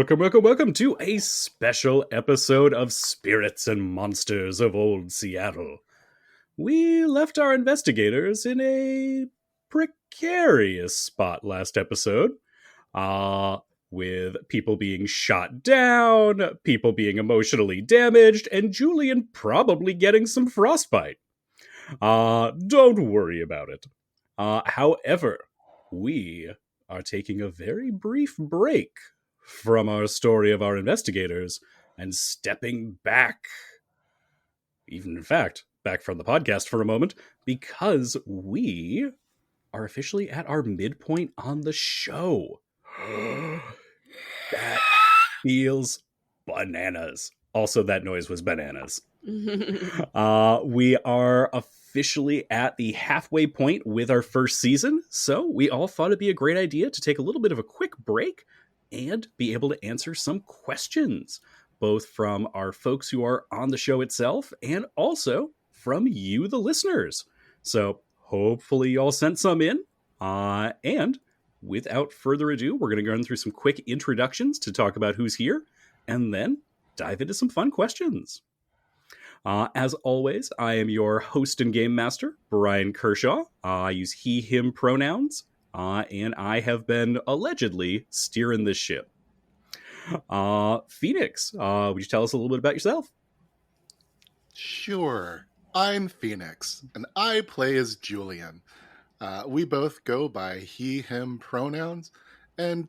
Welcome to a special episode of Spirits and Monsters of Old Seattle. We left our investigators in a precarious spot last episode, with people being shot down, people being emotionally damaged, and Julian probably getting some frostbite. Don't worry about it. However, we are taking a very brief break from our story of our investigators and stepping back, even in fact, back from the podcast for a moment, because we are officially at our midpoint on the show. That feels bananas. Also, that noise was bananas. We are officially at the halfway point with our first season, so we all thought it'd be a great idea to take a little bit of a quick break and be able to answer some questions, both from our folks who are on the show itself and also from you, the listeners. So hopefully y'all sent some in. And without further ado, we're going to go through some quick introductions to talk about who's here and then dive into some fun questions. As always, I am your host and game master, Brian Kershaw. I use he, him pronouns. And I have been allegedly steering this ship. Phoenix, would you tell us a little bit about yourself? Sure. I'm Phoenix, and I play as Julian. We both go by he, him pronouns, and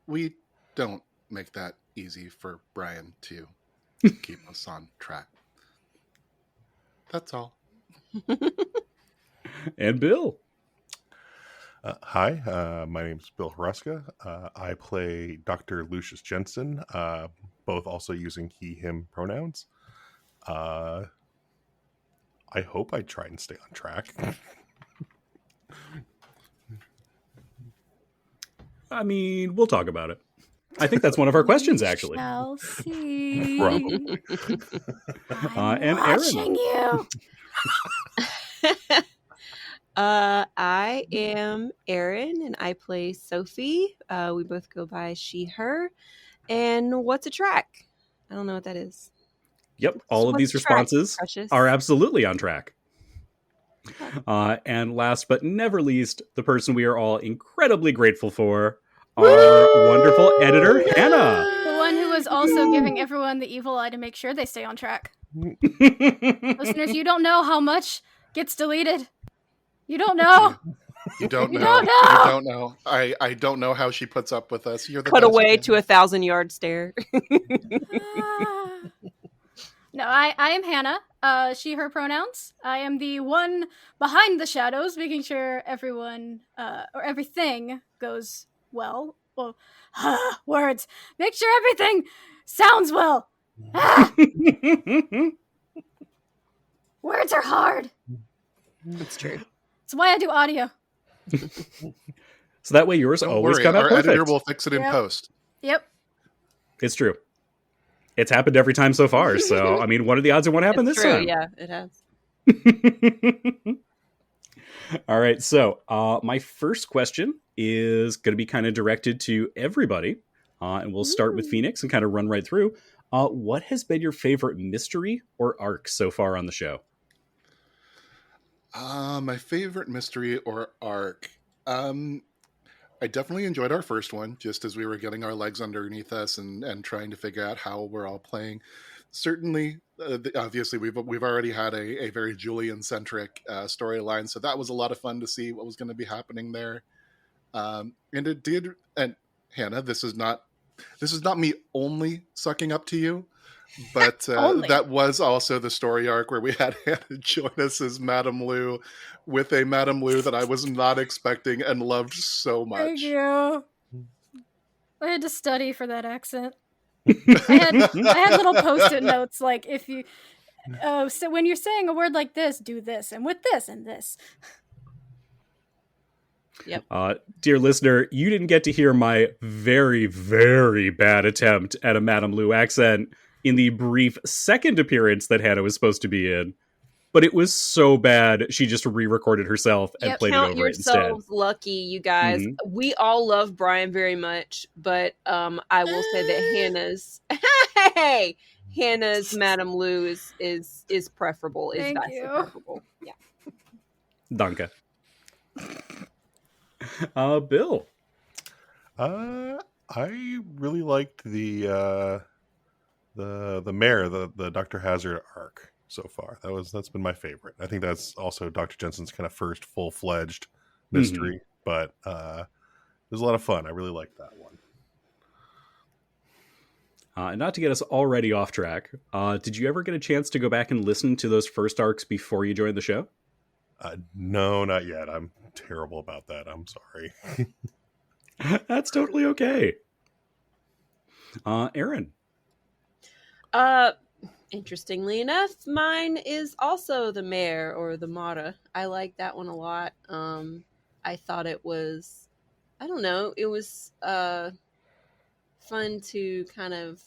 we don't make that easy for Brian to keep us on track. That's all. And Bill. Hi, my name is Bill Hruska. I play Dr. Lucius Jensen, both also using he, him pronouns. I hope I try and stay on track. I mean, we'll talk about it. I think that's one of our questions, actually. Shall see. Probably. And Watching Erin. you. I am Erin, and I play Sophie. We both go by she, her. And what's a track? I don't know what that is. Yep, all of these responses are absolutely on track. And last but never least, the person we are all incredibly grateful for, our wonderful editor, Hannah. The one who was also giving everyone the evil eye to make sure they stay on track. Listeners, you don't know how much gets deleted. You don't know. You don't know. You don't know. You don't know. I don't know how she puts up with us. You're the Cut best away man. to 1,000-yard stare. No, I am Hannah. She, her pronouns. I am the one behind the shadows, making sure everyone or everything goes well. Well, words. Make sure everything sounds well. Words are hard. It's true. That's why I do audio. So that way yours Don't always worry, come out our perfect. editor will fix it in post. Yep. It's true. It's happened every time so far. So, I mean, what are the odds it won't happen It's this true, time? yeah, it has. All right. So, my first question is going to be kind of directed to everybody. And we'll start with Phoenix and kind of run right through. What has been your favorite mystery or arc so far on the show? My favorite mystery or arc. I definitely enjoyed our first one, just as we were getting our legs underneath us and trying to figure out how we're all playing. Certainly, obviously, we've already had a very Julian-centric storyline, so that was a lot of fun to see what was going to be happening there. And it did. And Hannah, this is not me only sucking up to you. But that was also the story arc where we had Hannah join us as Madame Lou, with a Madame Lou that I was not expecting and loved so much. Thank you. I had to study for that accent. I had little post-it notes like, if you, so when you're saying a word like this, do this, and with this and this. Yep. Dear listener, you didn't get to hear my very, very bad attempt at a Madame Lou accent in the brief second appearance that Hannah was supposed to be in. but it was so bad she just re-recorded herself and played it Count over it instead. yourselves lucky, you guys. We all love Brian very much, but I will say that Hannah's Madame Lou is preferable. Is Thank vastly you. preferable. Yeah. Danke. Bill. I really liked the mayor, the Dr. Hazard arc so far. That's been my favorite. I think that's also Dr. Jensen's kind of first full-fledged mystery, but it was a lot of fun. I really liked that one. And not to get us already off track, did you ever get a chance to go back and listen to those first arcs before you joined the show? No, not yet. I'm terrible about that. I'm sorry. That's totally okay. Aaron. Interestingly enough, mine is also the mayor or the Mara. I like that one a lot. I thought it was, I don't know, it was fun to kind of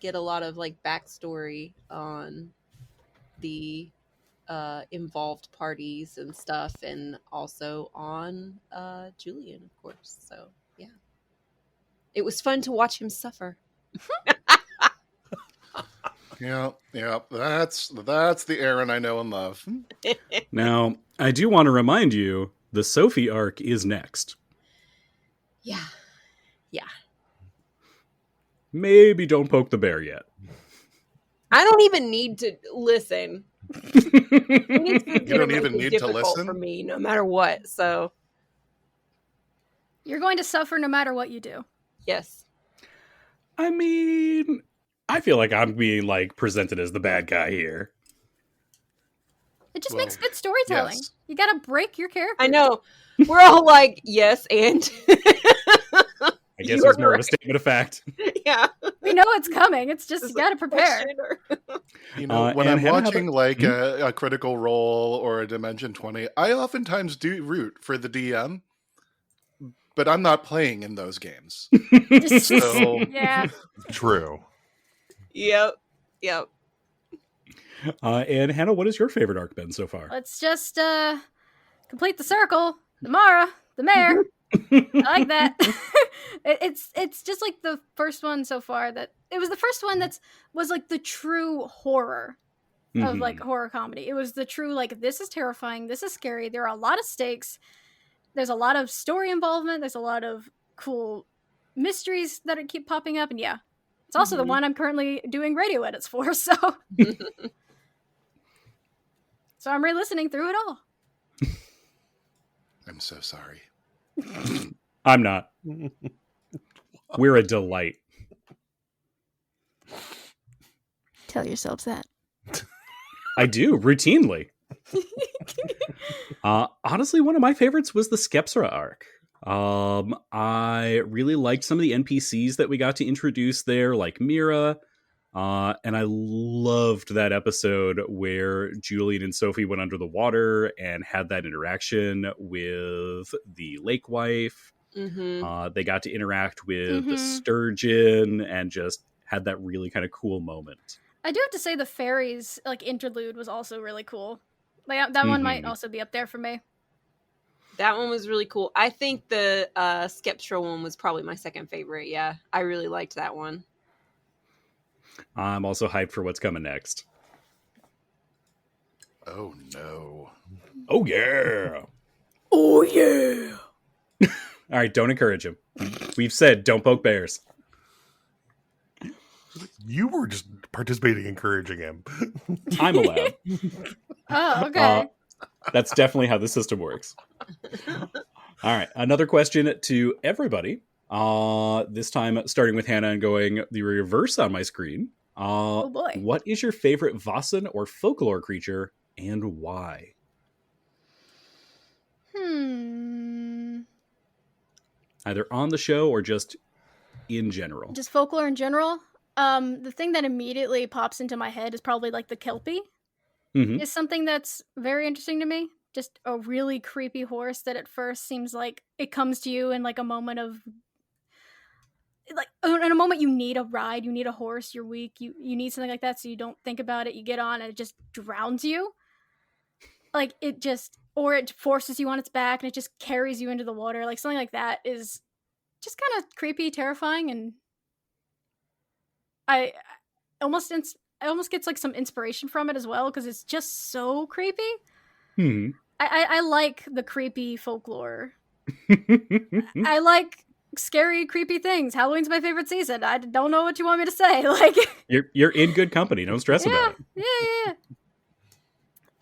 get a lot of like backstory on the involved parties and stuff, and also on Julian, of course. So yeah, it was fun to watch him suffer. Yeah, that's the Aaron I know and love. Now, I do want to remind you, the Sophie arc is next. Yeah. Maybe don't poke the bear yet. I don't even need to listen. You don't even need to difficult listen? for me, no matter what. So You're going to suffer no matter what you do. yes. I mean, I feel like I'm being like presented as the bad guy here. It just Well, makes good storytelling. yes. You gotta break your character. I know. We're all like, yes, and I guess it was more of a statement of fact. yeah. We know it's coming. It's just you gotta prepare. You know, when and I'm Hannah, watching like a Critical Role or a Dimension 20, I oftentimes do root for the DM, but I'm not playing in those games. So Yeah. True. Yep. And Hannah, what has your favorite arc been so far? Let's just complete the circle. The Mara, the mayor. I like that. It's just like the first one so far that it was the first one was like the true horror of like horror comedy. It was the true like, this is terrifying, this is scary, there are a lot of stakes, there's a lot of story involvement, there's a lot of cool mysteries that keep popping up, and yeah, it's also the one I'm currently doing radio edits for, so so I'm re-listening through it all. I'm so sorry. I'm not. We're a delight. Tell yourselves that. I do, routinely. Honestly, one of my favorites was the Skepsra arc. I really liked some of the NPCs that we got to introduce there, like Mira. And I loved that episode where Julian and Sophie went under the water and had that interaction with the lake wife. They got to interact with the sturgeon and just had that really kind of cool moment. I do have to say the fairies like interlude was also really cool. Like that one might also be up there for me. That one was really cool. I think the Skeptra one was probably my second favorite. Yeah, I really liked that one. I'm also hyped for what's coming next. Oh no. Oh yeah. Oh yeah. All right, don't encourage him. We've said don't poke bears. You were just participating, encouraging him. I'm allowed. Oh, okay. That's definitely how the system works. All right, another question to everybody. This time starting with Hannah and going the reverse on my screen. Oh boy. What is your favorite Vossen or folklore creature and why? Either on the show or just in general. Just folklore in general. The thing that immediately pops into my head is probably like the Kelpie. Is something that's very interesting to me. Just a really creepy horse that at first seems like it comes to you in like a moment of like in a moment you need a ride, you need a horse, you're weak, you need something like that, so you don't think about it, you get on and it just drowns you. Like it just, or it forces you on its back and it just carries you into the water. Like something like that is just kind of creepy, terrifying, and I almost gets like some inspiration from it as well because it's just so creepy. I like the creepy folklore. I like scary, creepy things. Halloween's my favorite season. I don't know what you want me to say. Like you're in good company. Don't stress about it. Yeah.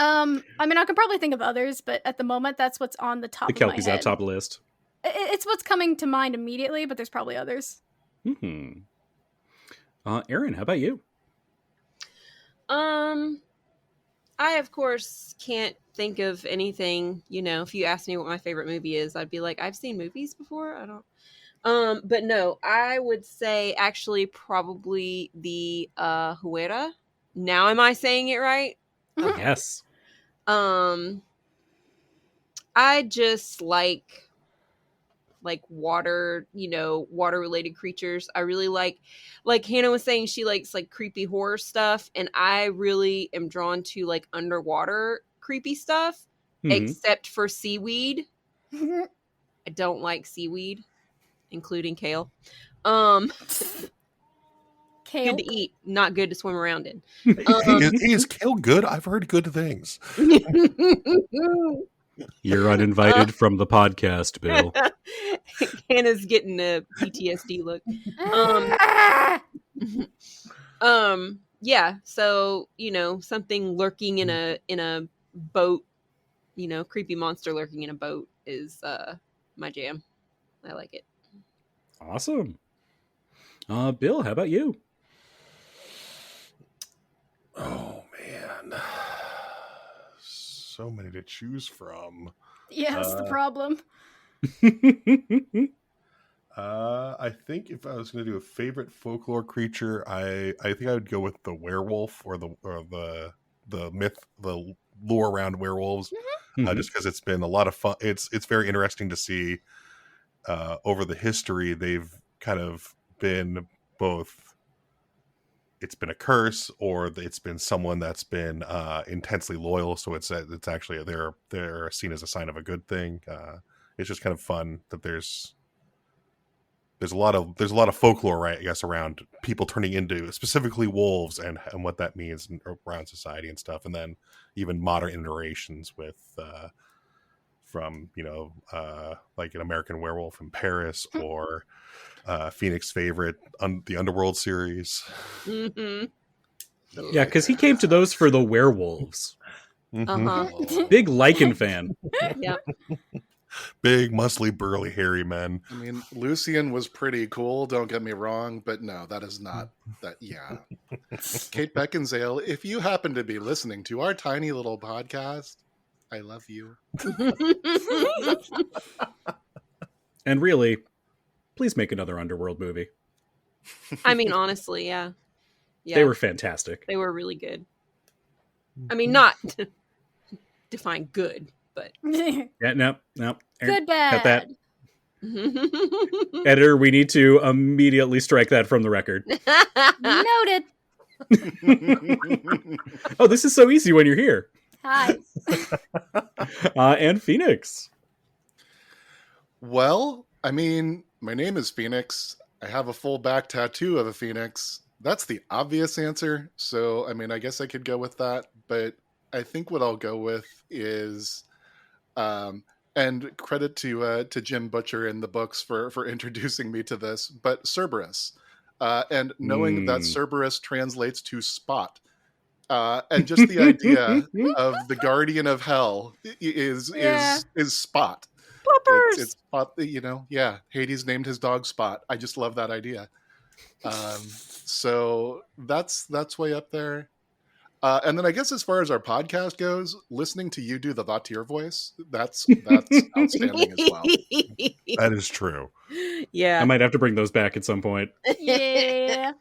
I mean, I can probably think of others, but at the moment, that's what's on the top. The of my Kelpie's head. at top of the list. It's what's coming to mind immediately, but there's probably others. Aaron, how about you? I of course can't think of anything. You know, if you asked me what my favorite movie is, I'd be like, I've seen movies before. I don't. But no, I would say actually probably the Huera. Now, am I saying it right? Okay. Yes. I just like water, water related creatures. I really like Hannah was saying, she likes like creepy horror stuff, and I really am drawn to like underwater creepy stuff, except for seaweed. I don't like seaweed, including kale. Kale? Good to eat, not good to swim around in. Is kale good? I've heard good things. You're uninvited from the podcast, Bill. Hannah's getting a PTSD look. Yeah, so something lurking in a boat, creepy monster lurking in a boat is my jam. I like it. Awesome. Bill, how about you? Oh man, so many to choose from. Yeah, that's the problem. I think if I was going to do a favorite folklore creature, I think I would go with the werewolf or the myth, the lore around werewolves, just because it's been a lot of fun. It's very interesting to see over the history. They've kind of been both. It's been a curse, or it's been someone that's been intensely loyal. So it's actually they're seen as a sign of a good thing. It's just kind of fun that there's a lot of folklore, right? I guess around people turning into specifically wolves and what that means around society and stuff, and then even modern iterations with from like an American Werewolf in Paris or Phoenix favorite the Underworld series. Mm-hmm. Yeah, because he came to those for the werewolves. Big Lycan fan. Yep. Big, muscly, burly, hairy men. I mean, Lucian was pretty cool, don't get me wrong, but no, that is not that. Yeah. Kate Beckinsale, if you happen to be listening to our tiny little podcast, I love you. And really, please make another Underworld movie. I mean, honestly, yeah. They were fantastic. They were really good. I mean, not define good, but Yeah, no. Good, bad. Cut that. Editor, we need to immediately strike that from the record. Noted. Oh, this is so easy when you're here. Hi. And Phoenix. Well, I mean, my name is Phoenix. I have a full back tattoo of a phoenix. That's the obvious answer. So, I mean, I guess I could go with that. But I think what I'll go with is, and credit to Jim Butcher in the books for introducing me to this, but Cerberus. And knowing that Cerberus translates to spot. And just the idea of the guardian of hell is Spot. Poppers. It's Spot. Yeah. Hades named his dog Spot. I just love that idea. So that's way up there. And then I guess as far as our podcast goes, listening to you do the Vatir voice, that's outstanding as well. That is true. Yeah. I might have to bring those back at some point. Yeah.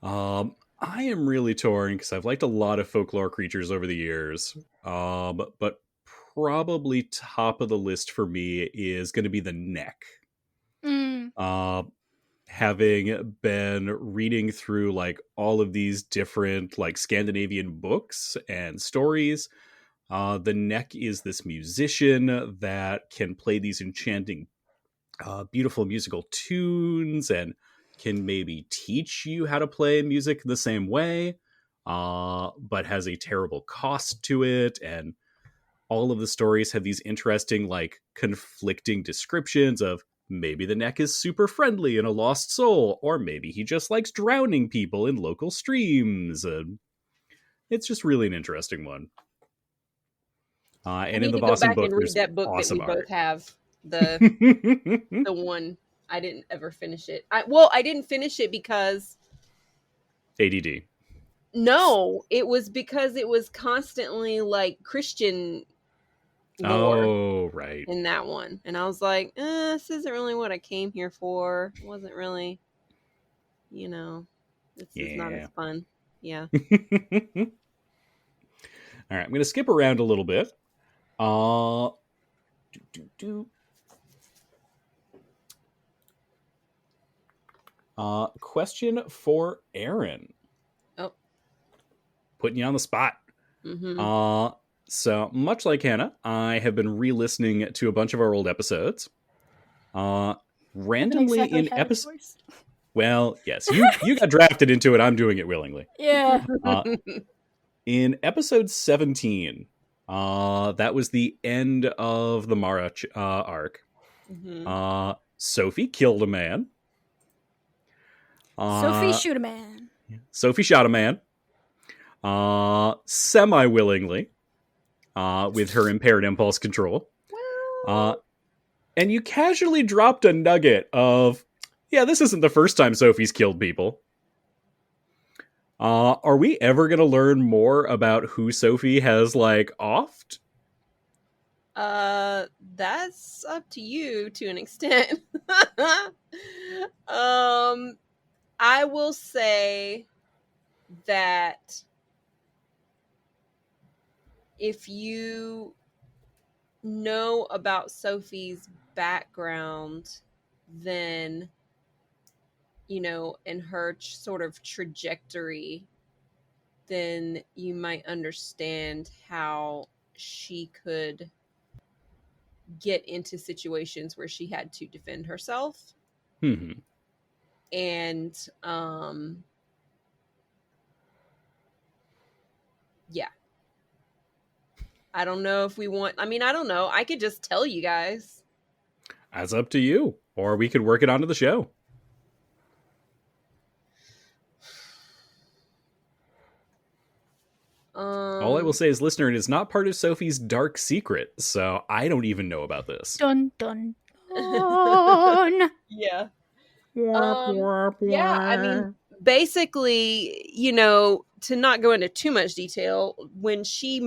I am really torn because I've liked a lot of folklore creatures over the years. But probably top of the list for me is going to be the neck. Having been reading through like all of these different like Scandinavian books and stories, the Neck is this musician that can play these enchanting, beautiful musical tunes and can maybe teach you how to play music the same way, but has a terrible cost to it. And all of the stories have these interesting, like, conflicting descriptions of maybe the Neck is super friendly and a lost soul, or maybe he just likes drowning people in local streams. It's just really an interesting one. I And in need the to go Boston back book, and read there's that book that awesome we both art. have. The one I didn't ever finish it. I didn't finish it because ADD. no, it was because it was constantly like Christian lore Oh, right. in that one, and I was like, this isn't really what I came here for. It wasn't really, this is not as fun. Yeah. All right, I'm going to skip around a little bit. Question for Aaron. Oh. Putting you on the spot. Mm-hmm. So much like Hannah, I have been re-listening to a bunch of our old episodes. Randomly exactly in episode. Well, yes, you got drafted into it. I'm doing it willingly. Yeah. In episode 17, that was the end of the Mara arc. Mm-hmm. Sophie killed a man. Sophie shoot a man. Sophie shot a man. Semi-willingly. With her impaired impulse control. And you casually dropped a nugget of, yeah, this isn't the first time Sophie's killed people. Are we ever going to learn more about who Sophie has, like, offed? That's up to you to an extent. I will say that if you know about Sophie's background, then, and her sort of trajectory, then you might understand how she could get into situations where she had to defend herself. Mm-hmm. And yeah, I don't know if we want, I don't know, I could just tell you guys. That's up to you, or we could work it onto the show. All I will say is, listener, it is not part of Sophie's dark secret, so I don't even know about this. Dun dun dun. Yeah. Yeah, basically, to not go into too much detail, when she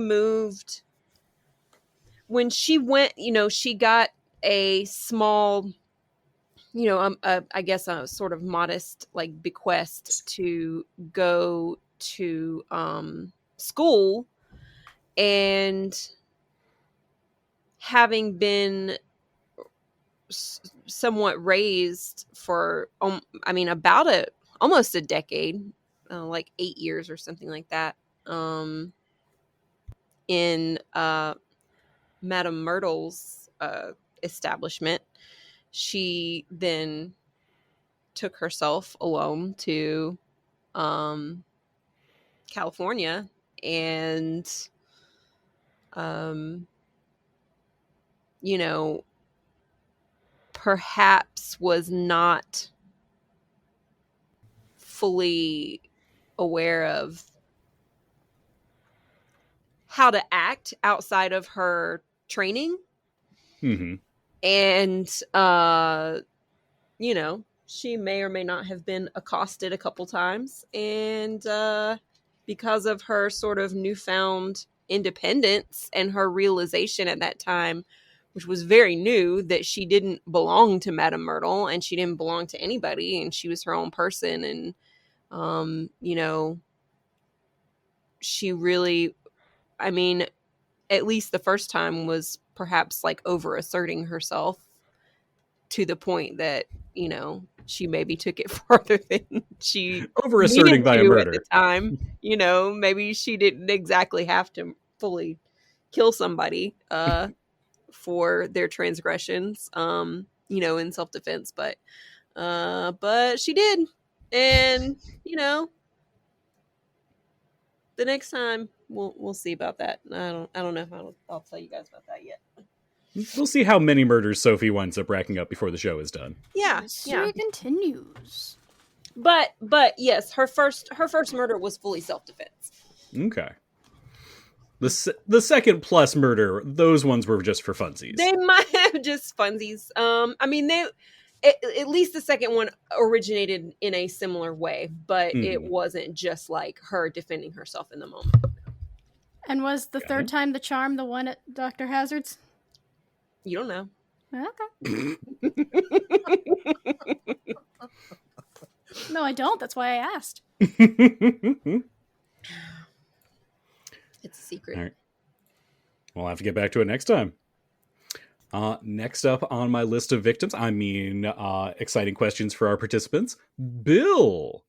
went, she got a small, I guess a sort of modest, like, bequest to go to school, and having been somewhat raised for about almost a decade, like 8 years or something like that, in Madame Myrtle's establishment, she then took herself alone to California, and perhaps was not fully aware of how to act outside of her training. Mm-hmm. And she may or may not have been accosted a couple times, and because of her sort of newfound independence and her realization at that time, which was very new, that she didn't belong to Madame Myrtle and she didn't belong to anybody, and she was her own person, and she really, at least the first time, was perhaps like over asserting herself to the point that, she maybe took it farther than she Over-asserting needed by a to murder. at the time. Maybe she didn't exactly have to fully kill somebody for their transgressions, in self-defense, but she did. And, the next time we'll see about that. I don't know if I'll tell you guys about that yet. We'll see how many murders Sophie winds up racking up before the show is done. Yeah, Mystery continues. But yes, her first murder was fully self-defense. Okay. The second plus murder, those ones were just for funsies. They might have just funsies. I mean, at least the second one originated in a similar way, but it wasn't just like her defending herself in the moment. And was the third time the charm the one at Dr. Hazard's? You don't know. Okay. No, I don't. That's why I asked. It's a secret. All right. We'll have to get back to it next time. Next up on my list of victims, exciting questions for our participants. Bill.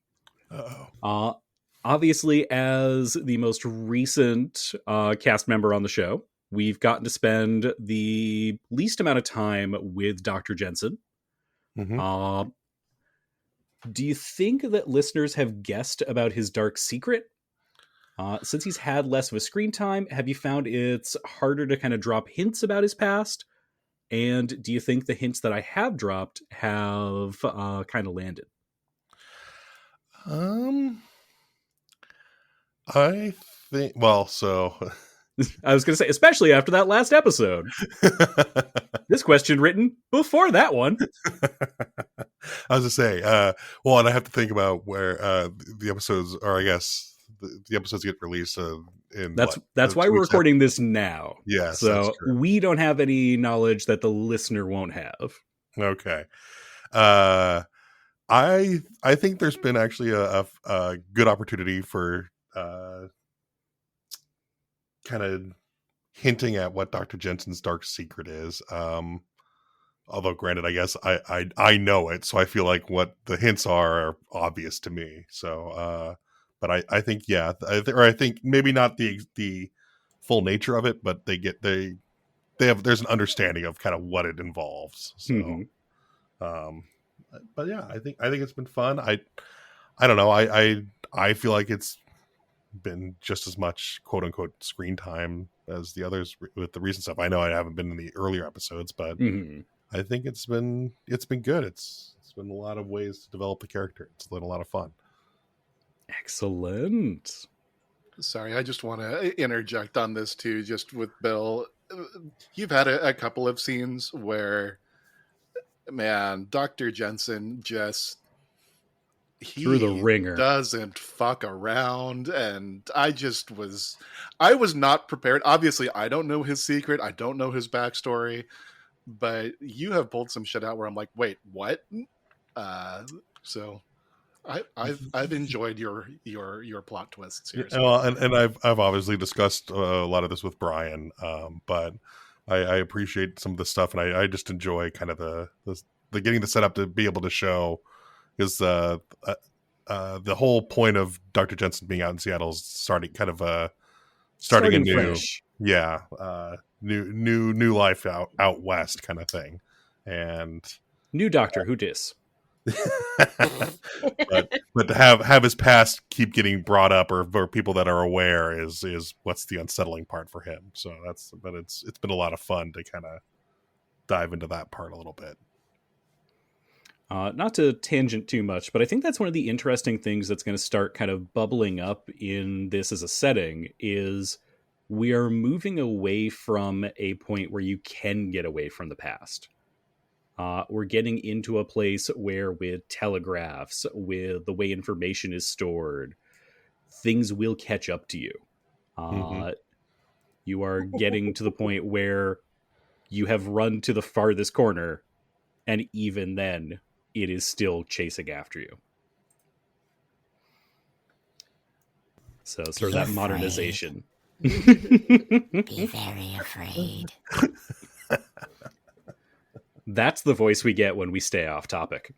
Uh-oh. Obviously, as the most recent cast member on the show, we've gotten to spend the least amount of time with Dr. Jensen. Mm-hmm. Do you think that listeners have guessed about his dark secret? Since he's had less of a screen time, have you found it's harder to kind of drop hints about his past? And do you think the hints that I have dropped have kind of landed? I think, well, so I was going to say, especially after that last episode. This question written before that one. I was to say, well, and I have to think about where the episodes, or I guess the episodes get released. That's why we're recording this now. Yes, so we don't have any knowledge that the listener won't have. Okay. I think there's been actually a good opportunity for kind of hinting at what Dr. Jensen's dark secret is. Although granted, I guess I know it, so I feel like what the hints are obvious to me. So, but I think, yeah, I think maybe not the full nature of it, but there's an understanding of kind of what it involves. So, but yeah, I think it's been fun. I don't know. I feel like it's been just as much quote unquote screen time as the others with the recent stuff. I know I haven't been in the earlier episodes, but I think it's been good. It's been a lot of ways to develop the character. It's been a lot of fun. Excellent. Sorry, I just want to interject on this too, just with Bill. You've had a couple of scenes where, man, Dr. Jensen just through the ringer, doesn't fuck around, and I was not prepared. Obviously, I don't know his secret. I don't know his backstory, but you have pulled some shit out where I'm like, wait, what? So I've enjoyed your plot twists here. Well, and I've obviously discussed a lot of this with Brian, but I appreciate some of the stuff, and I just enjoy kind of the getting the setup to be able to show, because the whole point of Dr. Jensen being out in Seattle is starting a new fresh. new life out west kind of thing, and new doctor who dis. but to have his past keep getting brought up, or people that are aware, is what's the unsettling part for him. So it's been a lot of fun to kind of dive into that part a little bit. Not to tangent too much, but I think that's one of the interesting things that's going to start kind of bubbling up in this as a setting is we are moving away from a point where you can get away from the past. We're getting into a place where with telegraphs, with the way information is stored, things will catch up to you. You are getting to the point where you have run to the farthest corner, and even then, it is still chasing after you. So sort of that modernization. Be very afraid. That's the voice we get when we stay off topic.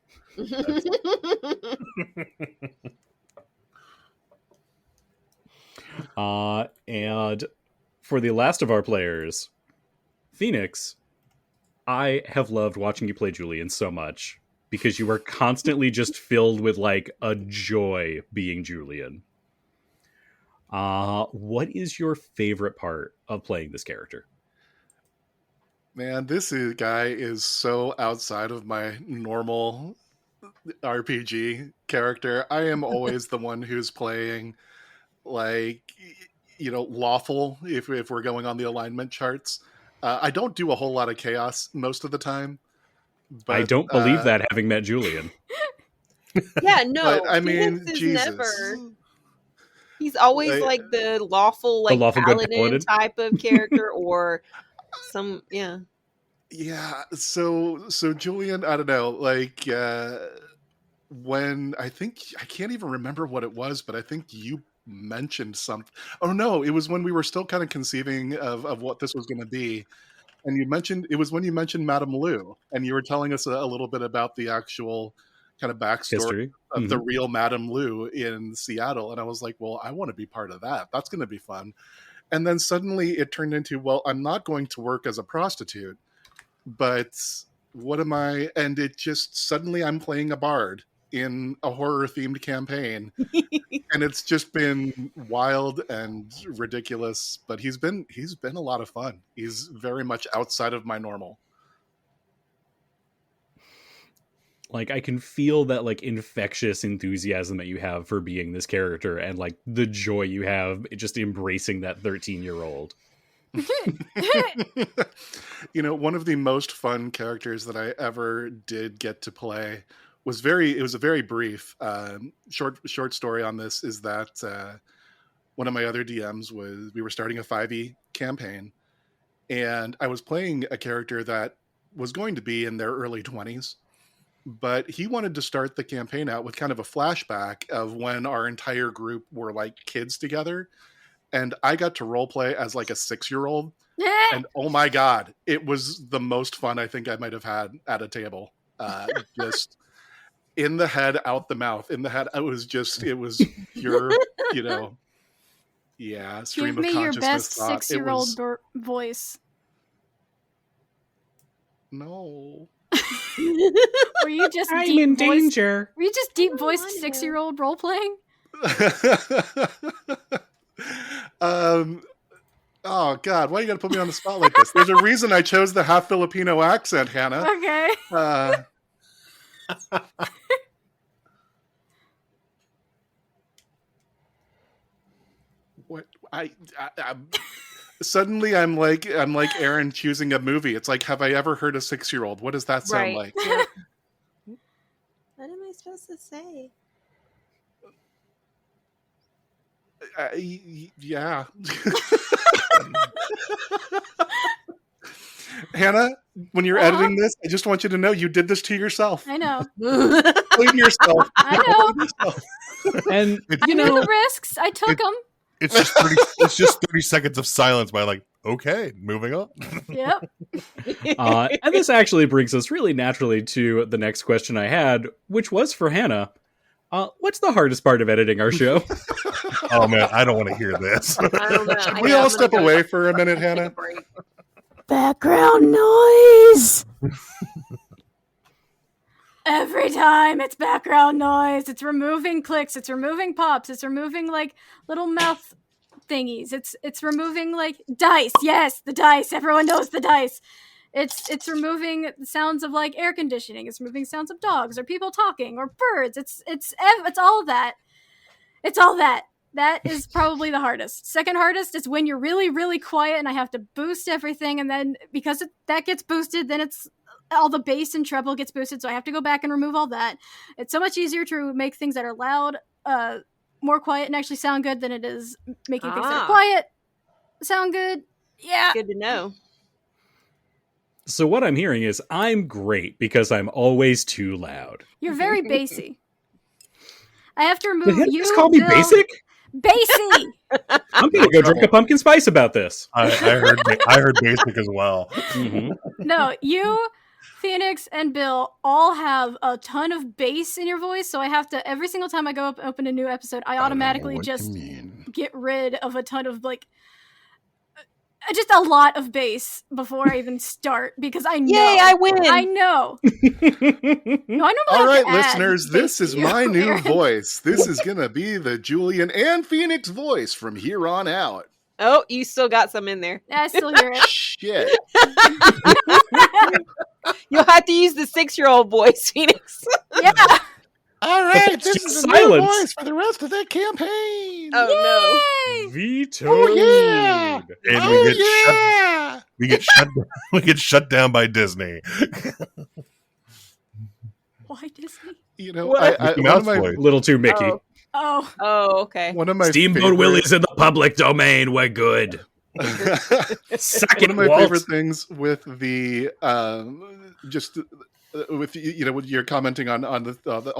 And for the last of our players, Phoenix, I have loved watching you play Julian so much because you are constantly just filled with like a joy being Julian. What is your favorite part of playing this character? Man, guy is so outside of my normal RPG character. I am always the one who's playing, like, lawful if we're going on the alignment charts. I don't do a whole lot of chaos most of the time. But, I don't believe that, having met Julian. Yeah, no. But, I mean, Jesus. Never. He's always like the lawful, like lawful paladin type of character, or some, yeah. Yeah, so Julian, I don't know, like when I can't even remember what it was, but I think you mentioned something. Oh no, it was when we were still kind of conceiving of what this was going to be. And it was when you mentioned Madame Lou, and you were telling us a little bit about the actual kind of backstory of the real Madame Lou in Seattle. And I was like, well, I want to be part of that. That's going to be fun. And then suddenly it turned into, well, I'm not going to work as a prostitute, but what am I? And it just, suddenly I'm playing a bard in a horror themed campaign. And it's just been wild and ridiculous, but he's been a lot of fun. He's very much outside of my normal. Like, I can feel that like infectious enthusiasm that you have for being this character, and like the joy you have just embracing that 13-year-old. One of the most fun characters that I ever did get to play was a very brief short story on this, is that one of my other DMs we were starting a 5e campaign, and I was playing a character that was going to be in their early 20s, but he wanted to start the campaign out with kind of a flashback of when our entire group were like kids together. And I got to role play as like a 6-year-old. And oh my God, it was the most fun I think I might have had at a table. Just in the head, out the mouth. In the head, it was pure, yeah, stream Give of me your best consciousness. 6-year-old voice. No. Were you just I'm in danger. Were you just deep voiced 6-year-old role playing? Oh God, why you gotta put me on the spot like this? There's a reason I chose the half Filipino accent, Hannah. Okay. What suddenly I'm like Aaron choosing a movie. It's like, have I ever heard a 6-year-old? What does that sound like? What am I supposed to say? Yeah. Hannah, when you're editing this, I just want you to know you did this to yourself. I know. Blame yourself. I know. And I knew the risks. I took them. It's just 30 seconds of silence by like, okay, moving on. Yep. And this actually brings us really naturally to the next question I had, which was for Hannah. What's the hardest part of editing our show? Oh man, I don't want to hear this. I don't know. Should we all step away for a minute, Hannah? Background noise. Every time it's background noise. It's removing clicks. It's removing pops. It's removing like little mouth thingies. It's removing like dice. Yes, the dice. Everyone knows the dice. It's removing sounds of like air conditioning. It's removing sounds of dogs or people talking or birds. It's all of that. It's all that. That is probably the hardest. Second hardest is when you're really, really quiet and I have to boost everything, and then because that gets boosted, then it's all the bass and treble gets boosted, so I have to go back and remove all that. It's so much easier to make things that are loud more quiet and actually sound good than it is making things that are quiet sound good. Yeah. Good to know. So what I'm hearing is I'm great because I'm always too loud. You're very bassy. I have to remove Did you. Just call me Bill. basic? Bassy. I'm gonna go drink a pumpkin spice about this. I heard basic as well. Mm-hmm. No, you, Phoenix, and Bill all have a ton of bass in your voice, so I have to, every single time I go up open a new episode, I automatically just get rid of a ton of just a lot of bass before I even start, because I know. Yay, I win! I know. No, I All right, listeners, this is my new Aaron. voice. This is going to be the Julian and Phoenix voice from here on out. Oh, you still got some in there. I still hear it. Shit. You'll have to use the 6-year-old voice, Phoenix. Yeah. All right, It's this just is a new silence. voice for the rest of the campaign. Oh, Yay! Vetoed. Oh, yeah. And Oh, we get shut down by Disney. Why Disney? You know, What? one Mouse of my voice. Little too Mickey. Oh. Oh. Oh, okay. one of my Steamboat favorite- Willie's in the public domain. We're good. Suck One it, of my Walt. favorite things with the just with when you're commenting on all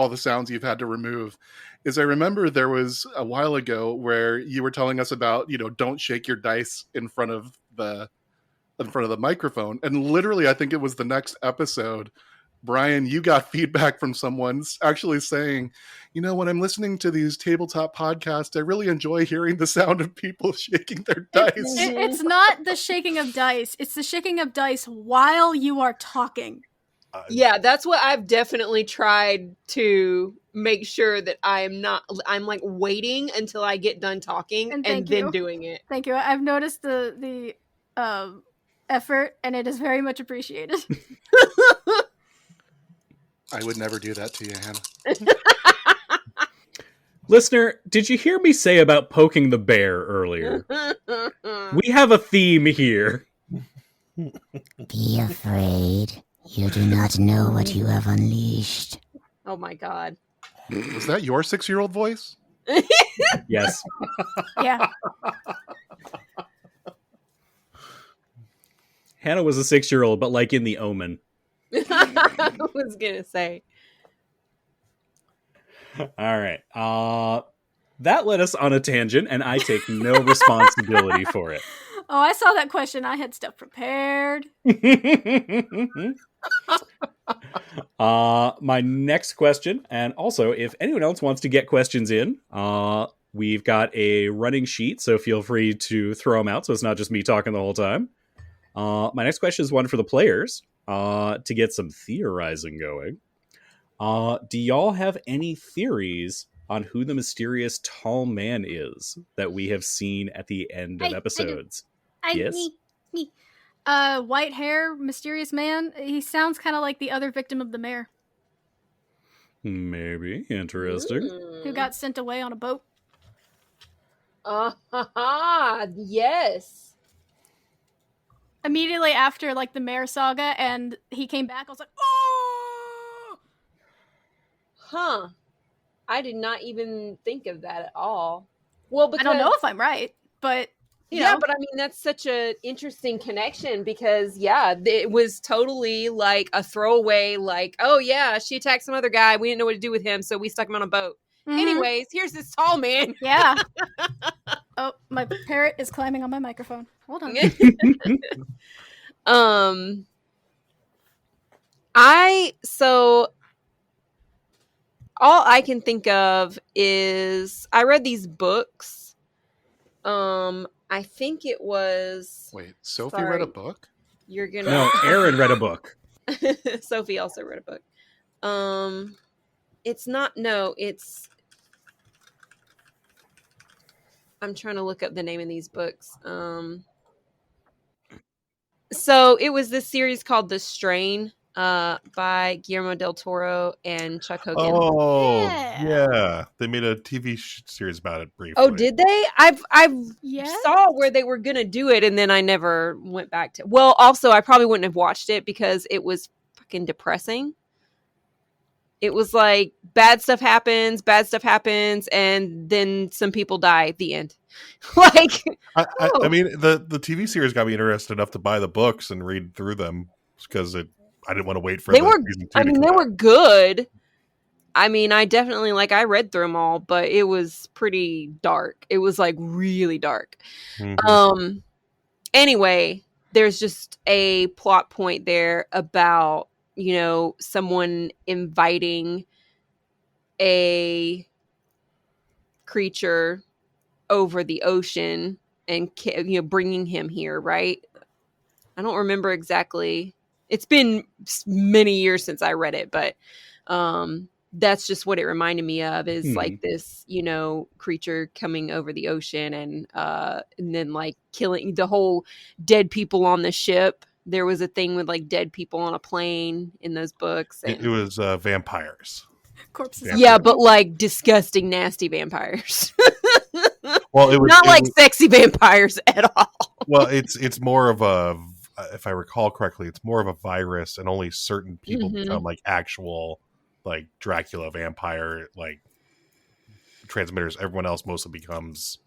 the sounds you've had to remove is I remember there was a while ago where you were telling us about don't shake your dice in front of the microphone, and literally I think it was the next episode, Brian, you got feedback from someone actually saying, when I'm listening to these tabletop podcasts, I really enjoy hearing the sound of people shaking their dice. It's not the shaking of dice. It's the shaking of dice while you are talking. Yeah, that's what I've definitely tried to make sure that I'm like waiting until I get done talking And and thank then you. doing it. Thank you. I've noticed the effort, and it is very much appreciated. I would never do that to you, Hannah. Listener, did you hear me say about poking the bear earlier? We have a theme here. Be afraid. You do not know what you have unleashed. Oh my god. Was that your 6-year-old voice? Yes. Yeah. Hannah was a 6-year-old, but like in The Omen. I was gonna say. All right. That led us on a tangent, and I take no responsibility for it. Oh, I saw that question. I had stuff prepared. My next question, and also if anyone else wants to get questions in, we've got a running sheet, so feel free to throw them out so it's not just me talking the whole time. My next question is one for the players to get some theorizing going. Do y'all have any theories on who the mysterious tall man is that we have seen at the end of I do. episodes? Yes? Me. White hair, mysterious man. He sounds kind of like the other victim of the mayor Maybe. Interesting. who got sent away on a boat. Yes. Immediately after, the mayor saga, and he came back, I was like, oh! Huh. I did not even think of that at all. Well, because I don't know if I'm right, but, you yeah, know. but I mean, that's such an interesting connection because, yeah, it was totally like a throwaway, like, oh, yeah, she attacked some other guy. We didn't know what to do with him, so we stuck him on a boat. Mhm. Anyways, here's this tall man. Yeah. Oh, my parrot is climbing on my microphone. Hold on. All I can think of is I read these books. I think it was Wait, Sophie read a Sorry. book? you're gonna No, Aaron read a book. Sophie also read a book. I'm trying to look up the name of these books. So it was this series called The Strain by Guillermo del Toro and Chuck Hogan. Oh, Yeah. yeah. They made a TV series about it briefly. Oh, did they? I've Yes? saw where they were gonna do it, and then I never went back to. Well, also I probably wouldn't have watched it because it was fucking depressing. It was like bad stuff happens, and then some people die at the end. Like, I mean, the TV series got me interested enough to buy the books and read through them because I didn't want to wait for they the were. season 2 I to mean, come they out. were good. I mean, I definitely I read through them all, but it was pretty dark. It was like really dark. Mhm. Anyway, there's just a plot point there about someone inviting a creature over the ocean and bringing him here, right? I don't remember exactly. It's been many years since I read it, but that's just what it reminded me of, is like this, creature coming over the ocean and then like killing the whole dead people on the ship. There was a thing with like dead people on a plane in those books. And It was vampires. Corpses. Yeah, but like disgusting, nasty vampires. Well, it was not like sexy vampires at all. Well, it's more of a, if I recall correctly, it's more of a virus, and only certain people become like actual like Dracula vampire like transmitters. Everyone else mostly becomes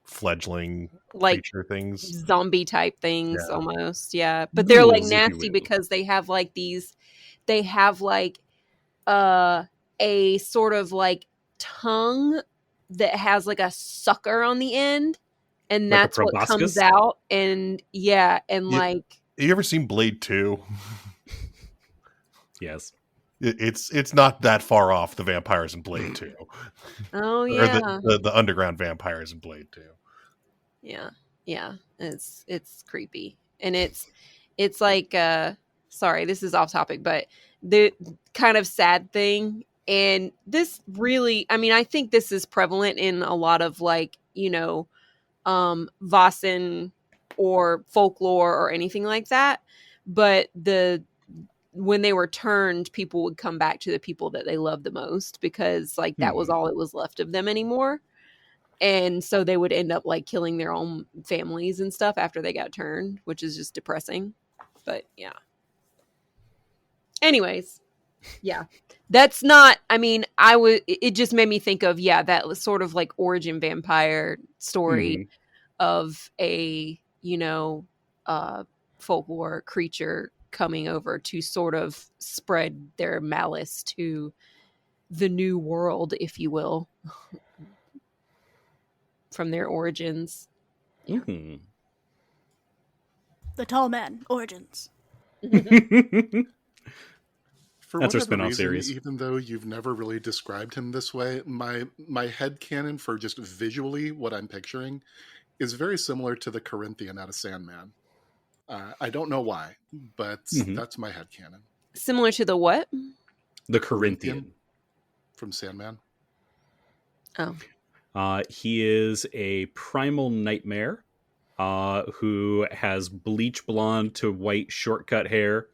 fleggling like creature things, zombie type things, almost. Yeah, but they're like Ghouls, nasty because they have like a sort of like tongue that has like a sucker on the end, and Like a that's what comes proboscis? out. And like, you ever seen Blade 2? Yes. It's not that far off the vampires in Blade 2. Oh yeah, or the underground vampires in Blade 2. Yeah, it's creepy, and it's like sorry, this is off topic, but the kind of sad thing, and this really, I mean, I think this is prevalent in a lot of like Vossen or folklore or anything like that, but when they were turned, people would come back to the people that they loved the most, because like that was all it was left of them anymore. And so they would end up like killing their own families and stuff after they got turned, which is just depressing. But yeah. Anyways, yeah. That's not, I mean, it just made me think of, that was sort of like origin vampire story of a, folklore creature coming over to sort of spread their malice to the new world, if you will, from their origins. Yeah. The Tall Man Origins. For That's our whatever spin-off reason, series. even though you've never really described him this way, my headcanon for just visually what I'm picturing is very similar to the Corinthian out of Sandman. I don't know why, but that's my headcanon. Similar to the what? The Corinthian. From Sandman. Oh. He is a primal nightmare who has bleach blonde to white shortcut hair,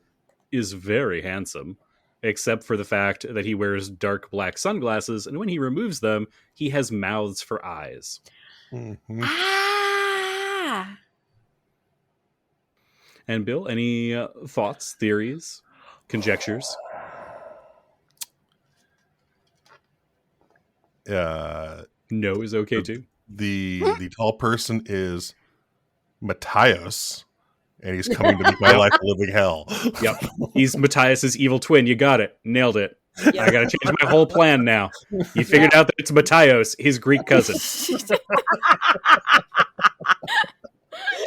is very handsome, except for the fact that he wears dark black sunglasses, and when he removes them, he has mouths for eyes. Ah! And Bill, any thoughts, theories, conjectures? No is okay too. The tall person is Matthias, and he's coming to make my life a living hell. Yep. He's Matthias's evil twin. You got it. Nailed it. Yep. I got to change my whole plan now. You figured out that it's Matthias, his Greek cousin.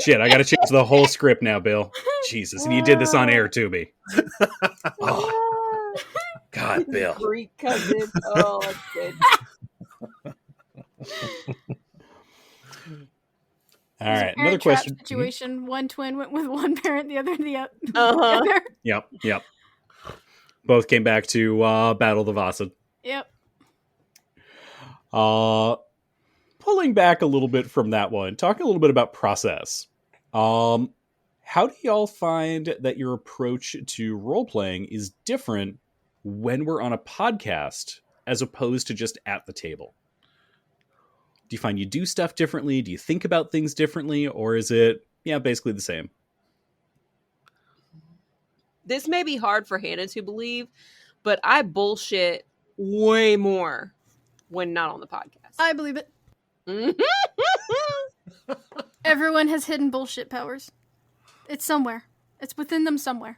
Shit, I got to change the whole script now, Bill. Jesus, and you did this on air to me. Oh. God, Bill. Greek cousin. Oh, that's good. All right, another question. Situation: one twin went with one parent, the other the other. Yep. Both came back to battle the Vossen. Yep. Pulling back a little bit from that one, talking a little bit about process. How do y'all find that your approach to role playing is different when we're on a podcast as opposed to just at the table? Do you find you do stuff differently? Do you think about things differently? Or is it, basically the same? This may be hard for Hannah to believe, but I bullshit way more when not on the podcast. I believe it. Everyone has hidden bullshit powers. It's somewhere. It's within them somewhere.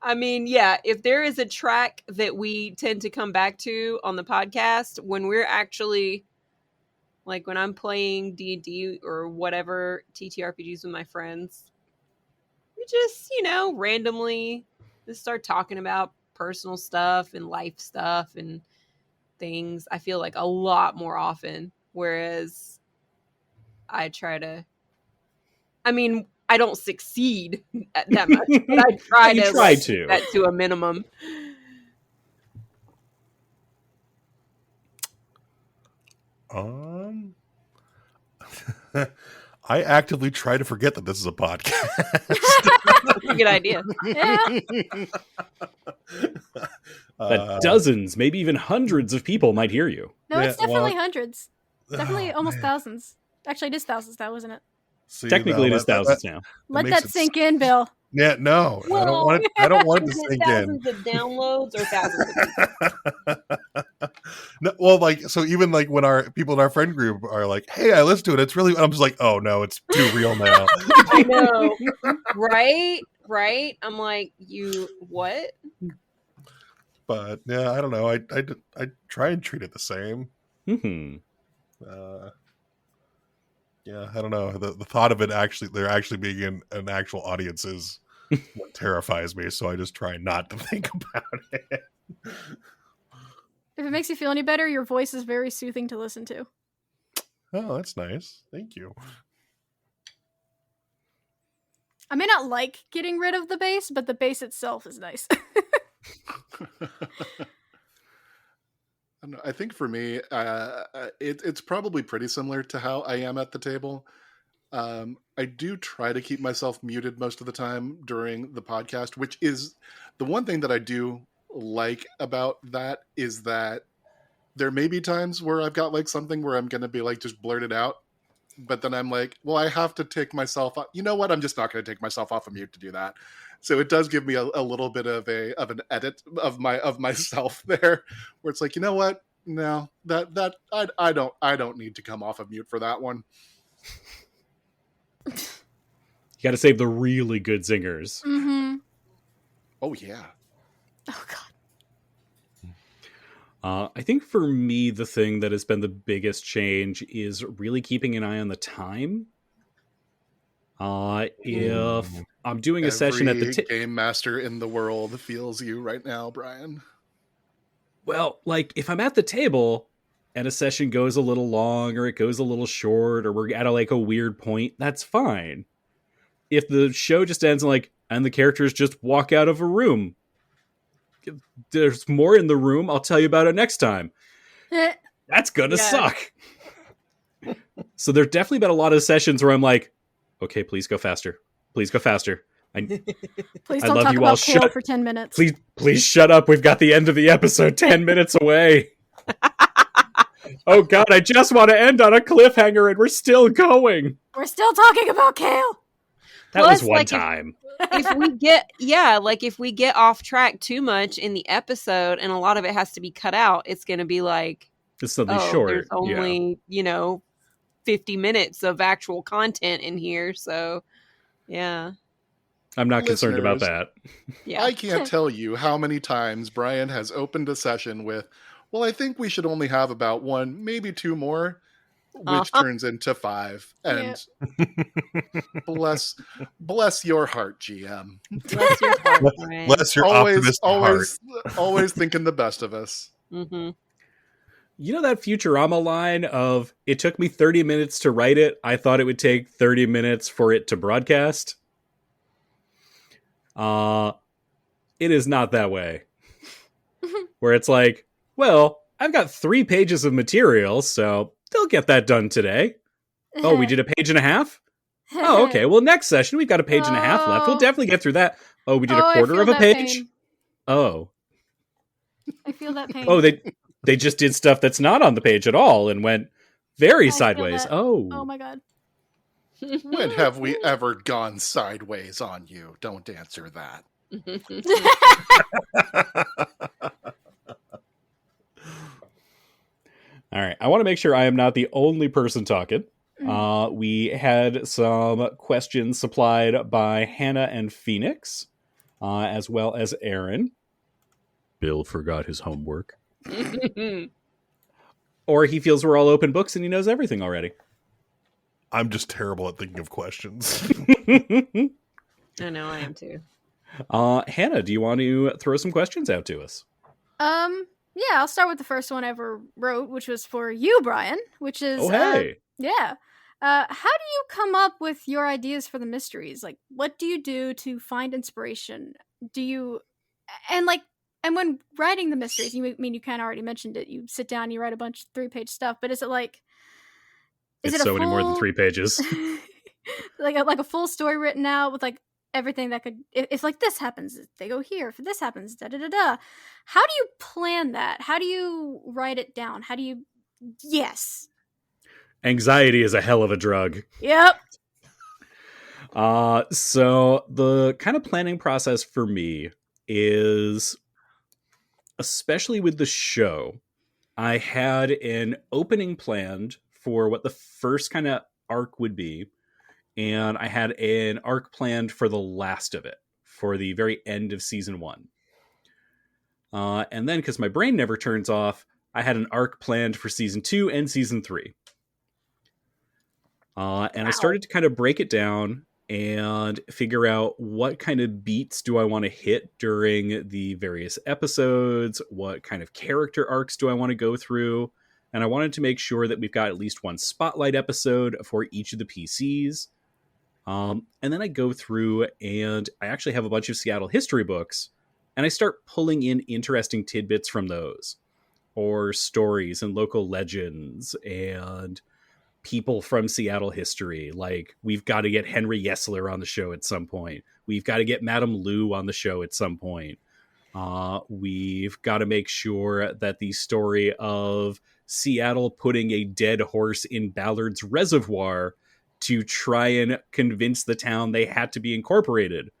I mean, if there is a track that we tend to come back to on the podcast when we're actually, like when I'm playing D&D or whatever TTRPGs with my friends, we just, randomly just start talking about personal stuff and life stuff and things. I feel like a lot more often, whereas I don't succeed at that much, but I try You to try keep to. that to a minimum. I actively try to forget that this is a podcast. That's a good idea. Yeah. That dozens, maybe even hundreds of people might hear you. No, it's Yeah, well- definitely hundreds. Definitely almost thousands. Actually, it is thousands now, isn't it? See, Technically, it no, is thousands now. Let makes that it sink in, Bill. Yeah, no, I don't want it. I don't want it to Is it sink in. thousands of downloads or thousands of people? No, well, like, so even like when our people in our friend group are like, "Hey, I listened to it. It's really," I'm just like, "Oh no, it's too real now." I know, right? I'm like, you what? But yeah, I don't know. I try and treat it the same. Hmm. Yeah, I don't know. The thought of it there actually being an actual audience is what terrifies me. So I just try not to think about it. If it makes you feel any better, your voice is very soothing to listen to. Oh, that's nice. Thank you. I may not like getting rid of the bass, but the bass itself is nice. I think for me, it's probably pretty similar to how I am at the table. I do try to keep myself muted most of the time during the podcast, which is the one thing that I do like about that is that there may be times where I've got like something where I'm going to be like just blurted out, but then I'm like, well, I have to take myself off. You know what? I'm just not going to take myself off of mute to do that. So it does give me a little bit of an edit of myself there, where it's like, you know what? No, that I don't need to come off of mute for that one. You got to save the really good zingers. Mm-hmm. Oh yeah. Oh god. I think for me, the thing that has been the biggest change is really keeping an eye on the time. If I'm doing a session at the game master in the world feels you right now, Brian. Well, like if I'm at the table and a session goes a little long or it goes a little short or we're at a weird point, that's fine. If the show just ends and the characters just walk out of a room, there's more in the room. I'll tell you about it next time. That's gonna suck. So there's definitely been a lot of sessions where I'm like, okay, please go faster. Please go faster. Please I don't love talk you about all. Kale for 10 minutes. Please shut up. We've got the end of the episode 10 minutes away. Oh god, I just want to end on a cliffhanger and we're still going. We're still talking about Kale. That Plus, was one time. If we get off track too much in the episode and a lot of it has to be cut out, it's going to be like, it's suddenly short. There's only, 50 minutes of actual content in here. So, yeah. I'm not concerned about that. Yeah. I can't tell you how many times Brian has opened a session with, well, I think we should only have about one, maybe two more, which turns into 5. And bless your heart, GM. Bless your heart, Brian. Bless your optimistic heart. Always thinking the best of us. Mm-hmm. You know that Futurama line of, it took me 30 minutes to write it. I thought it would take 30 minutes for it to broadcast. It is not that way. Where it's like, well, I've got 3 pages of material, so they'll get that done today. Oh, we did a page and a half? Oh, okay. Well, next session, we've got a page and a half left. We'll definitely get through that. Oh, we did a quarter of a page? Pain. Oh. I feel that pain. Oh, they just did stuff that's not on the page at all and went very sideways. Oh my god. When have we ever gone sideways on you? Don't answer that. All right. I want to make sure I am not the only person talking. We had some questions supplied by Hannah and Phoenix, as well as Aaron. Bill forgot his homework. Or he feels we're all open books and he knows everything already. I'm just terrible at thinking of questions. I know, I am too. Hannah, do you want to throw some questions out to us? Yeah, I'll start with the first one I ever wrote, which was for you, Brian, which is, Oh, hey. yeah. How do you come up with your ideas for the mysteries? Like, what do you do to find inspiration? Do you, and when writing the mysteries, you kind of already mentioned it. You sit down, you write a bunch of 3-page stuff, but is it like, It's so many more than 3 pages. like a full story written out with like everything that could, if like this happens, they go here. If this happens, da da da da. How do you plan that? How do you write it down? How do you? Yes. Anxiety is a hell of a drug. Yep. So the kind of planning process for me is, especially with the show, I had an opening planned for what the first kind of arc would be, and I had an arc planned for the last of it, for the very end of season 1. And then, because my brain never turns off, I had an arc planned for season 2 and season 3. And I started to kind of break it down and figure out what kind of beats do I want to hit during the various episodes, what kind of character arcs do I want to go through, and I wanted to make sure that we've got at least one spotlight episode for each of the PCs. And then I go through and I actually have a bunch of Seattle history books, and I start pulling in interesting tidbits from those, or stories and local legends and people from Seattle history. Like, we've got to get Henry Yesler on the show at some point. We've got to get Madame Lou on the show at some point. We've got to make sure that the story of Seattle putting a dead horse in Ballard's Reservoir to try and convince the town they had to be incorporated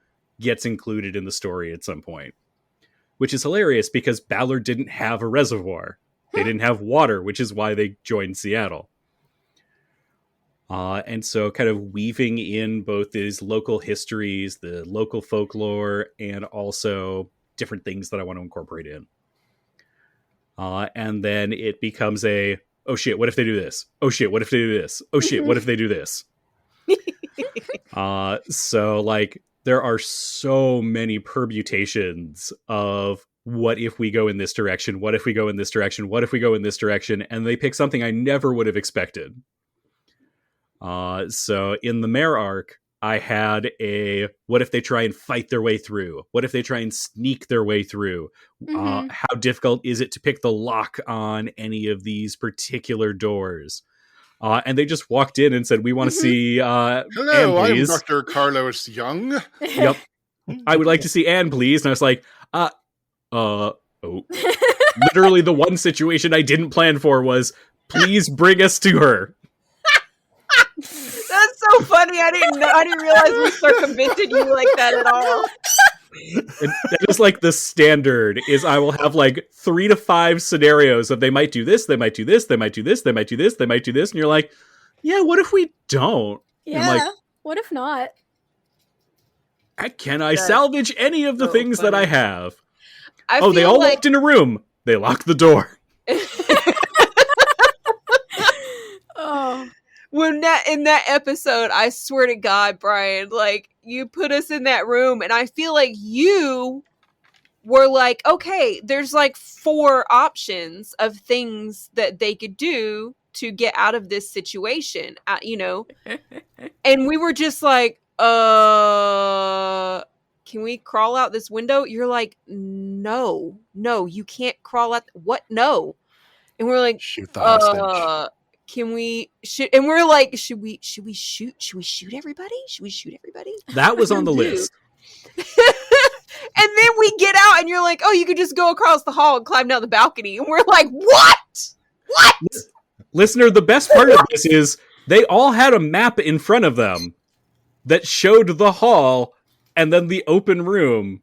gets included in the story at some point. Which is hilarious because Ballard didn't have a reservoir. They didn't have water, which is why they joined Seattle. And so kind of weaving in both these local histories, the local folklore, and also different things that I want to incorporate in. And then it becomes a, oh shit, what if they do this? Oh shit, what if they do this? Oh shit, what if they do this? So like, there are so many permutations of what if we go in this direction? What if we go in this direction? What if we go in this direction? And they pick something I never would have expected. So in the Mare arc, I had a, what if they try and fight their way through? What if they try and sneak their way through? How difficult is it to pick the lock on any of these particular doors? And they just walked in and said, we want to see Hello, Anne, I'm please. Dr. Carlos Young. Yep. I would like to see Anne, please. And I was like, oh. Literally the one situation I didn't plan for was, please bring us to her. That's so funny. I didn't realize we circumvented you like that at all. And that is like the standard, is I will have like 3 to 5 scenarios of they might do this, they might do this, they might do this, they might do this, they might do this. And you're like, yeah, what if we don't? Yeah. And like, What if not? can I salvage any of the so things that funny. I have? I They feel all like walked in a room. They locked the door. Oh. when in that episode, I swear to God, Brian, like, you put us in that room, and I feel like you were like, okay, there's like 4 options of things that they could do to get out of this situation, and we were just like, can we crawl out this window? You're like, no, you can't crawl out. What? No. And we're like, Shoot the hostage. can we shoot? And we're like, should we shoot? Should we shoot everybody? Should we shoot everybody? That was on the Dude. list. And then we get out and you're like, oh, you could just go across the hall and climb down the balcony. And we're like, what? Listener, the best part of this is they all had a map in front of them that showed the hall and then the open room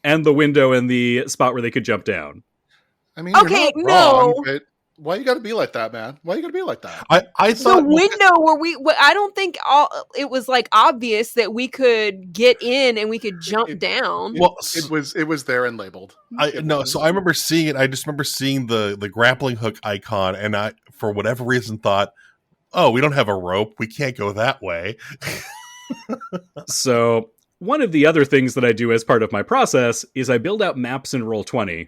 and the window and the spot where they could jump down. I mean, Okay, you're not wrong, no. but why you got to be like that, man? Why you got to be like that? I The thought window where I don't think it was like obvious that we could get in and we could jump down. Well, It was there and labeled. So I remember seeing it. I just remember seeing the grappling hook icon, and I, for whatever reason, thought, "Oh, we don't have a rope. We can't go that way." So one of the other things that I do as part of my process is I build out maps in Roll20,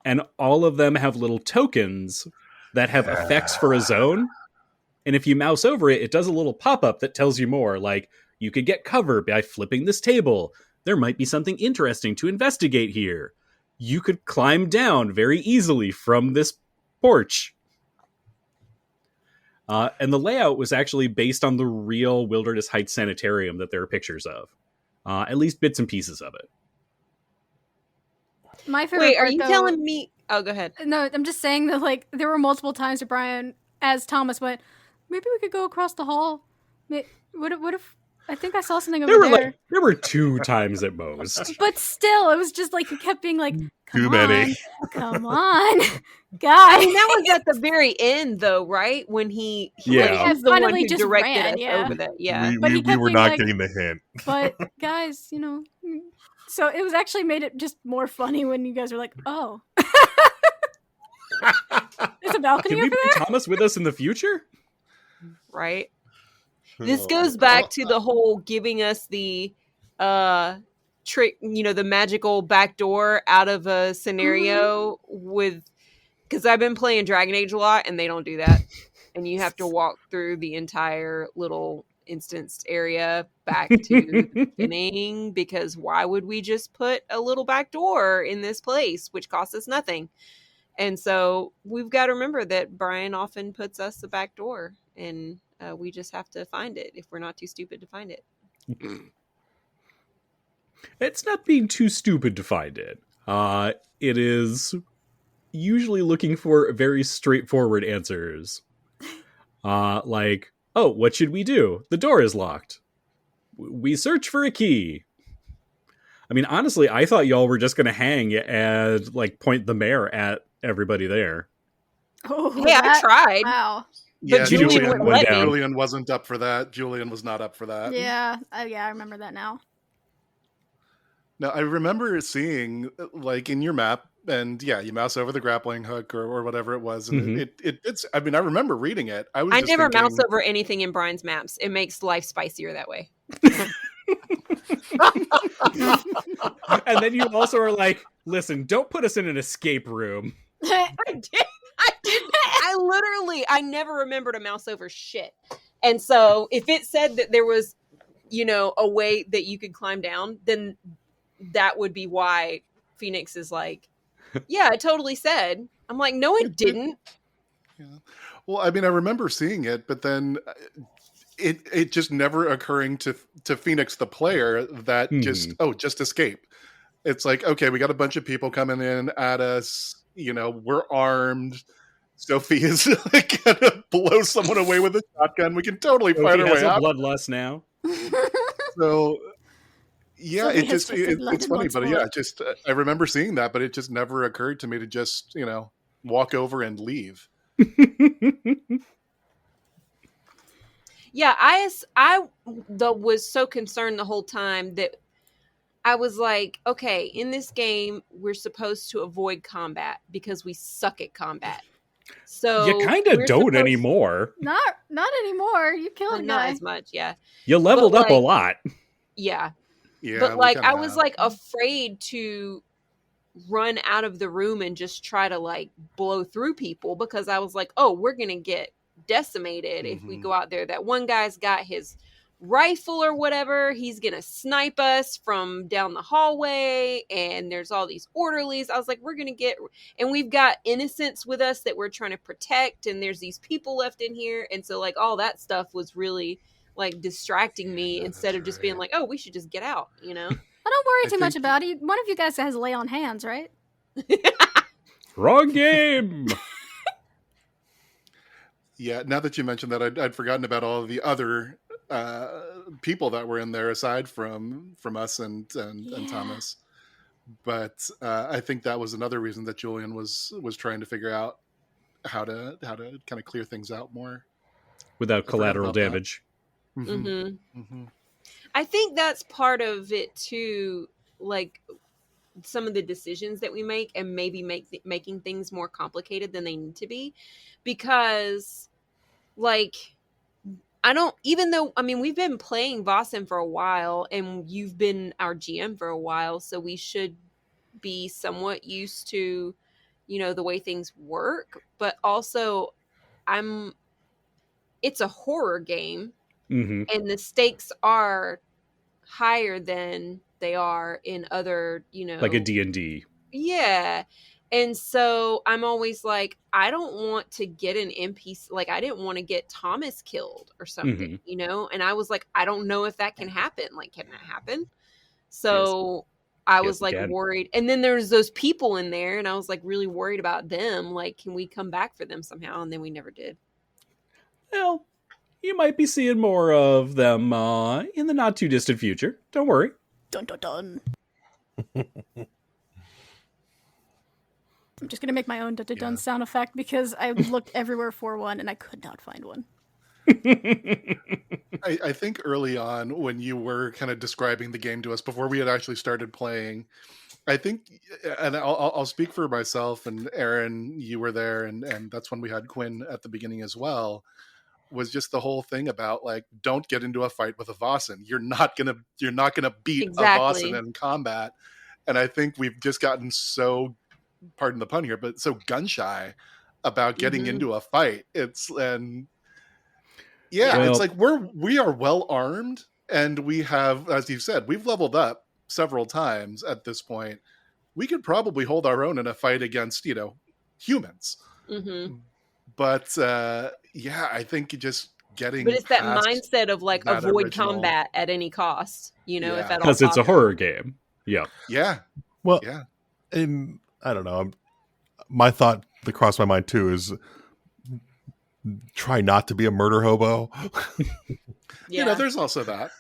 and all of them have little tokens that have effects for a zone. And if you mouse over it, it does a little pop-up that tells you more, like, you could get cover by flipping this table. There might be something interesting to investigate here. You could climb down very easily from this porch. And the layout was actually based on the real Wilderness Heights Sanitarium that there are pictures of. At least bits and pieces of it. My favorite Wait, are part, you though, telling me? Oh, go ahead. No, I'm just saying that, like, there were multiple times that Brian, as Thomas, went, maybe we could go across the hall. What if I think I saw something over there. There were 2 times at most. But still, it was just like he kept being like, Too many. Come on, guys. I mean, that was at the very end, though, right? When he Yeah. was the one Finally who just directed ran, us yeah. over that. Yeah. But he We kept were being not like- getting the hint. But guys, you know, so it was actually made it just more funny when you guys were like, oh. There's a balcony Can we over bring there? Thomas with us in the future? Right. This goes back to the whole giving us the trick, the magical backdoor out of a scenario with, because I've been playing Dragon Age a lot and they don't do that. And you have to walk through the entire little instanced area back to the beginning, because why would we just put a little backdoor in this place, which costs us nothing? And so we've got to remember that Brian often puts us a backdoor, and we just have to find it if we're not too stupid to find it. It's not being too stupid to find it. It is usually looking for very straightforward answers. Like, oh, what should we do? The door is locked. We search for a key. I mean, honestly, I thought y'all were just going to hang and, like, point the mayor at everybody there. Oh, Yeah, I tried. Wow. But Julian wouldn't let me. Julian wasn't up for that. Julian was not up for that. Yeah, I remember that now. Now, I remember seeing, like, in your map, and yeah, you mouse over the grappling hook or whatever it was, and it's. I mean, I remember reading it. I never mouse over anything in Brian's maps. It makes life spicier that way. And then you also are like, listen, don't put us in an escape room. I did. I never remember to mouse over shit. And so if it said that there was, a way that you could climb down, then that would be why Phoenix is like, yeah, I totally said. I'm like, no, it didn't. Yeah. Well, I mean, I remember seeing it, but then it just never occurring to Phoenix, the player, that just escape. It's like, okay, we got a bunch of people coming in at us. We're armed. Sophie is gonna blow someone away with a shotgun. We can totally fight our way out. Bloodlust now. So, yeah, Sophie it's funny, but yeah, I remember seeing that, but it just never occurred to me to just walk over and leave. Yeah, I was so concerned the whole time that I was like, okay, in this game, we're supposed to avoid combat because we suck at combat. So you kind of don't anymore. Not anymore. You killed a not guy. as much, yeah. You leveled up a lot. Yeah. Yeah, but I was like afraid to run out of the room and just try to like blow through people, because I was like, oh, we're gonna get decimated if we go out there. That one guy's got his rifle or whatever, he's gonna snipe us from down the hallway, and there's all these orderlies. I was like, we're gonna get, and we've got innocents with us that we're trying to protect, and there's these people left in here, and so like all that stuff was really like distracting me instead of just being like, oh, we should just get out, I don't worry too much about it. One of you guys has lay on hands, right? Wrong game. Yeah, now that you mentioned that, I'd forgotten about all of the other people that were in there aside from us and Thomas. But I think that was another reason that Julian was trying to figure out how to kind of clear things out more without collateral damage. I think that's part of it too, like some of the decisions that we make, and maybe making things more complicated than they need to be, because like I don't, even though, I mean, we've been playing Vossen for a while and you've been our GM for a while, so we should be somewhat used to, you know, the way things work. But also, it's a horror game Mm-hmm. and the stakes are higher than they are in other, you know. Like a D&D. Yeah. And so I'm always like, I don't want to get an NPC. Like, I didn't want to get Thomas killed or something, you know? And I was like, I don't know if that can happen. Like, can that happen? So I was like worried. And then there's those people in there, and I was like really worried about them. Like, can we come back for them somehow? And then we never did. Well, you might be seeing more of them in the not too distant future. Don't worry. Dun dun dun. I'm just gonna make my own dun dun dun sound effect because I looked everywhere for one and I could not find one. I think early on when you were kind of describing the game to us before we had actually started playing, I think, and I'll speak for myself and Aaron, you were there, and that's when we had Quinn at the beginning as well, was just the whole thing about like, don't get into a fight with a Vossen. You're not gonna beat a Vossen in combat. And I think we've just gotten so, pardon the pun here, but so gun shy about getting into a fight. It's like we are well armed, and we have, as you said, we've leveled up several times at this point. We could probably hold our own in a fight against, you know, humans. Mm-hmm. But I think just getting. But it's that mindset of like avoid combat at any cost, you know, if at all possible. Because it's a horror game. Yeah. Yeah. Well, and I don't know. My thought that crossed my mind too is try not to be a murder hobo. You know, there's also that.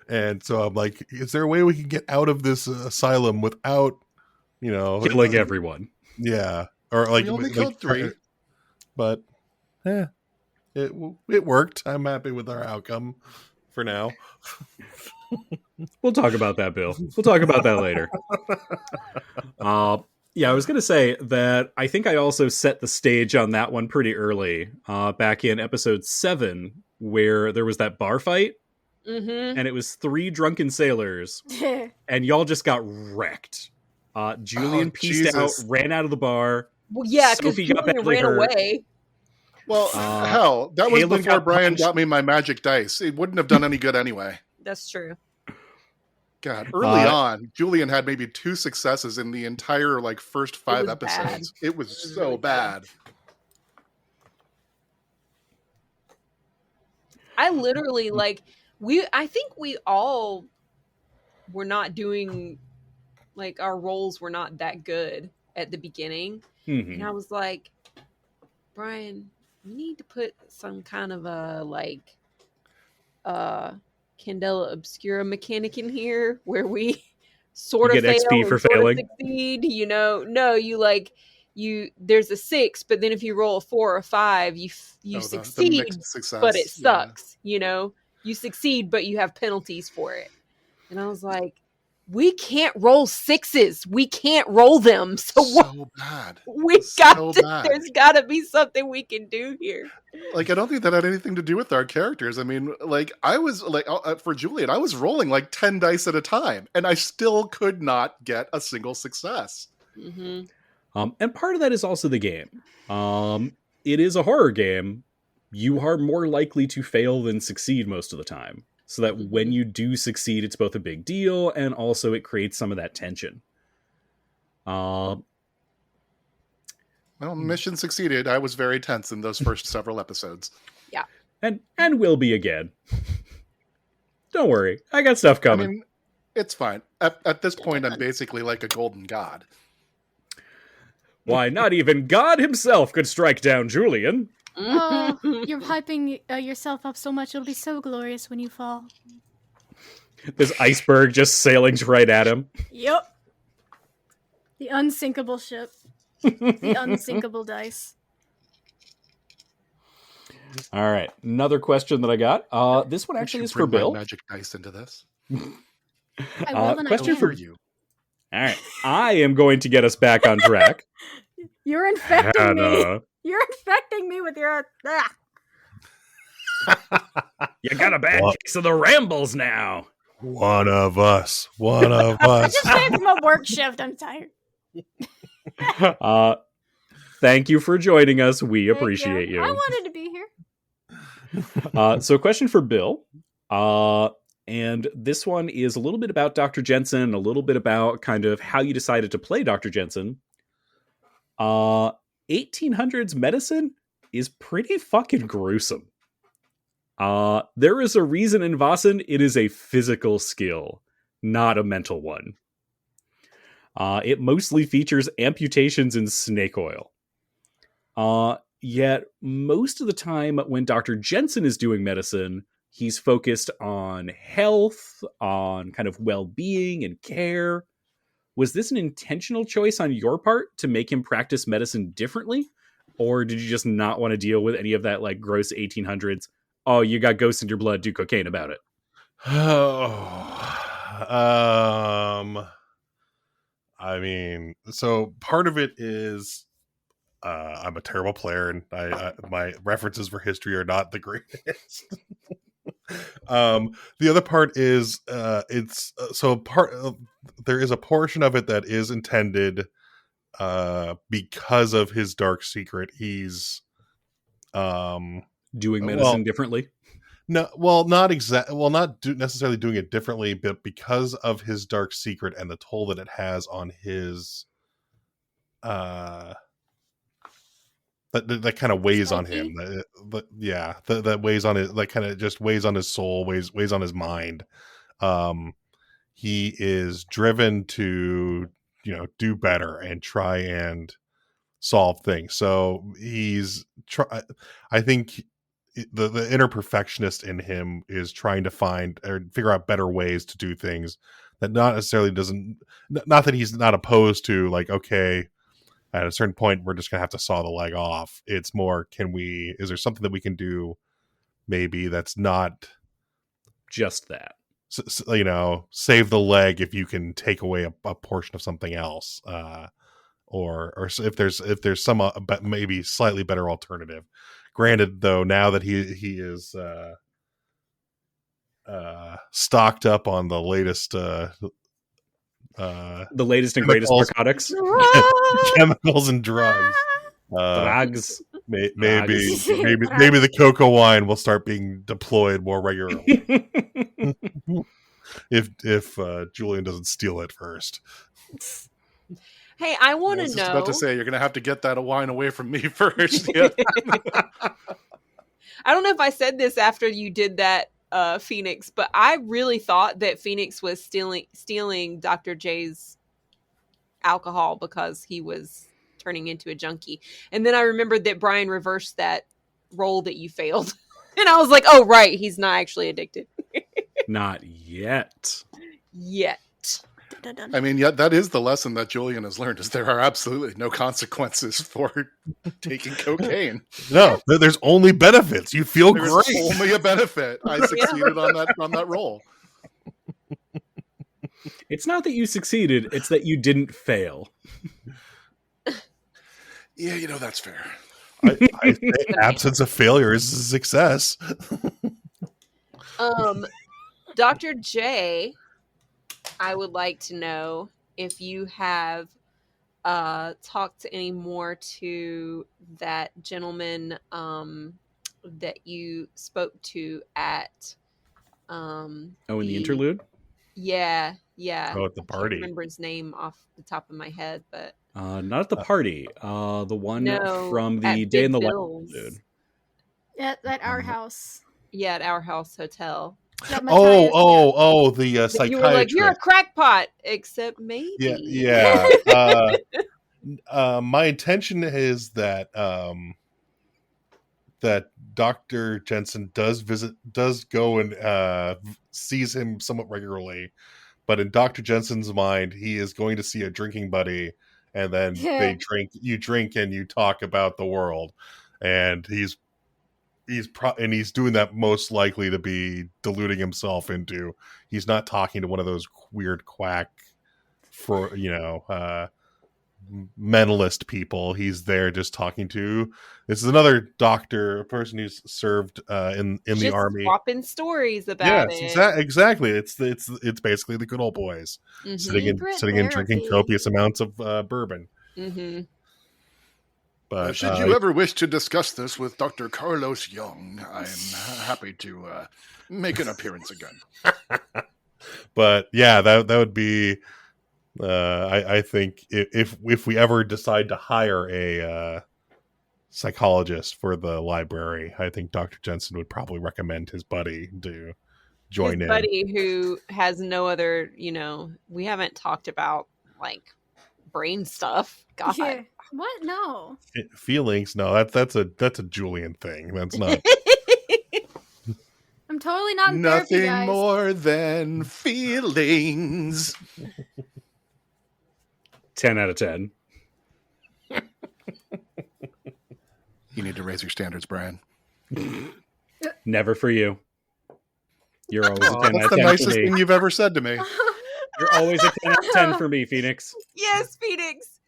And so I'm like, is there a way we can get out of this asylum without, you know, killing everyone? Yeah. Or like, we only killed 3. But it worked. I'm happy with our outcome for now. We'll talk about that, Bill. We'll talk about that later. I was going to say that I think I also set the stage on that one pretty early, back in episode 7, where there was that bar fight, and it was 3 drunken sailors, and y'all just got wrecked. Julian pieced out, ran out of the bar. Well, yeah, because Julian ran away. Well, hell, that was before Brian got me my magic dice. It wouldn't have done any good anyway. That's true. God, early on, Julian had maybe 2 successes in the entire like first 5 episodes. It was so really bad. I literally I think we all were not doing, like, our roles were not that good at the beginning. Mm-hmm. And I was like, Brian, we need to put some kind of a Candela Obscura mechanic in here where we sort of fail XP for failing. Succeed, you know. No, there's a 6, but then if you roll a 4 or 5, you succeed, but it sucks. You know, you succeed, but you have penalties for it. And I was like, we can't roll 6s. We can't roll them. So bad. There's got to be something we can do here. Like, I don't think that had anything to do with our characters. I mean, like, I was like, for Julian, I was rolling like 10 dice at a time, and I still could not get a single success. Mm-hmm. And part of that is also the game. It is a horror game. You are more likely to fail than succeed most of the time. So that when you do succeed, it's both a big deal, and also it creates some of that tension. Well, mission succeeded. I was very tense in those first several episodes. Yeah. And will be again. Don't worry. I got stuff coming. I mean, it's fine. At this point, I'm basically like a golden god. Why, not even God himself could strike down Julian. Oh, you're hyping yourself up so much. It'll be so glorious when you fall. This iceberg just sailing right at him. Yep. The unsinkable ship. The unsinkable dice. All right. Another question that I got. This one actually is for Bill. Magic dice into this. Question for you. All right. I am going to get us back on track. You're infecting me. You're infecting me with your... You got a bad case of the rambles now. One of us. I just came from a work shift. I'm tired. Thank you for joining us. We Thank appreciate you. I wanted to be here. So, question for Bill. And this one is a little bit about Dr. Jensen, a little bit about kind of how you decided to play Dr. Jensen. 1800s medicine is pretty fucking gruesome. There is a reason in Vaesen it is a physical skill, not a mental one. It mostly features amputations and snake oil. Yet most of the time when Dr. Jensen is doing medicine, he's focused on health, on kind of well-being and care. Was this an intentional choice on your part to make him practice medicine differently? Or did you just not want to deal with any of that like gross 1800s? Oh, you got ghosts in your blood, do cocaine about it. I mean, so part of it is I'm a terrible player, and my references for history are not the greatest. The other part is it's so part of, there is a portion of it that is intended because of his dark secret. He's doing medicine differently. No, well, not exactly. Well, not necessarily doing it differently, but because of his dark secret and the toll that it has on his, that kind of weighs on him. That weighs on it. Like kind of just weighs on his soul, weighs on his mind. He is driven to, do better and try and solve things. So I think the inner perfectionist in him is trying to find or figure out better ways to do things that not necessarily not that he's not opposed to, like, okay, at a certain point we're just gonna have to saw the leg off. It's more, is there something that we can do maybe that's not just that, save the leg if you can take away a portion of something else, or if there's some maybe slightly better alternative. Granted, though, now that he is stocked up on the latest and greatest narcotics, chemicals and drugs, drugs. Maybe the cocoa wine will start being deployed more regularly if Julian doesn't steal it first. Hey, I want to know. I was just about to say, you're going to have to get that wine away from me first. Yeah. I don't know if I said this after you did that, Phoenix, but I really thought that Phoenix was stealing Dr. J's alcohol because he was turning into a junkie. And then I remembered that Brian reversed that role that you failed. And I was like, oh, right, he's not actually addicted. Not yet. I mean, yeah, that is the lesson that Julian has learned, is there are absolutely no consequences for taking cocaine. No, there's only benefits. You feel There's great. only a benefit. I succeeded on that roll. It's not that you succeeded, it's that you didn't fail. Yeah, that's fair. I think absence of failure is a success. Dr. J, I would like to know if you have talked any more to that gentleman that you spoke to at in the interlude? Yeah. Oh, at the party. I can't remember his name off the top of my head, but not at the party. The one from the Day in the Life interlude. At our house. Yeah, at our house hotel. The psychiatrist. You were like, you're a crackpot, except maybe. Yeah. My intention is that that Dr. Jensen does go and sees him somewhat regularly, but in Dr. Jensen's mind, he is going to see a drinking buddy, and then you drink and you talk about the world, and he's doing that most likely to be deluding himself into. He's not talking to one of those weird quack mentalist people. He's there just talking to. This is another doctor, a person who's served in the Just army. swapping stories about Yes, it. Exactly. It's basically the good old boys sitting and drinking therapy. copious amounts of bourbon. Mm-hmm. But Should you ever wish to discuss this with Dr. Carlos Young, I'm happy to make an appearance again. But yeah, that would be. I think if we ever decide to hire a psychologist for the library, I think Dr. Jensen would probably recommend his buddy to join His in. buddy who has no other, we haven't talked about like brain stuff. God. Yeah. What? No. Feelings? No, that's a Julian thing. That's not. I'm totally not in Nothing therapy, guys. more than feelings. 10 out of 10. You need to raise your standards, Brian. Never for you. You're always a 10 out That's of the 10 nicest for me. thing you've ever said to me. You're always a 10 out of 10 for me, Phoenix. Yes, Phoenix.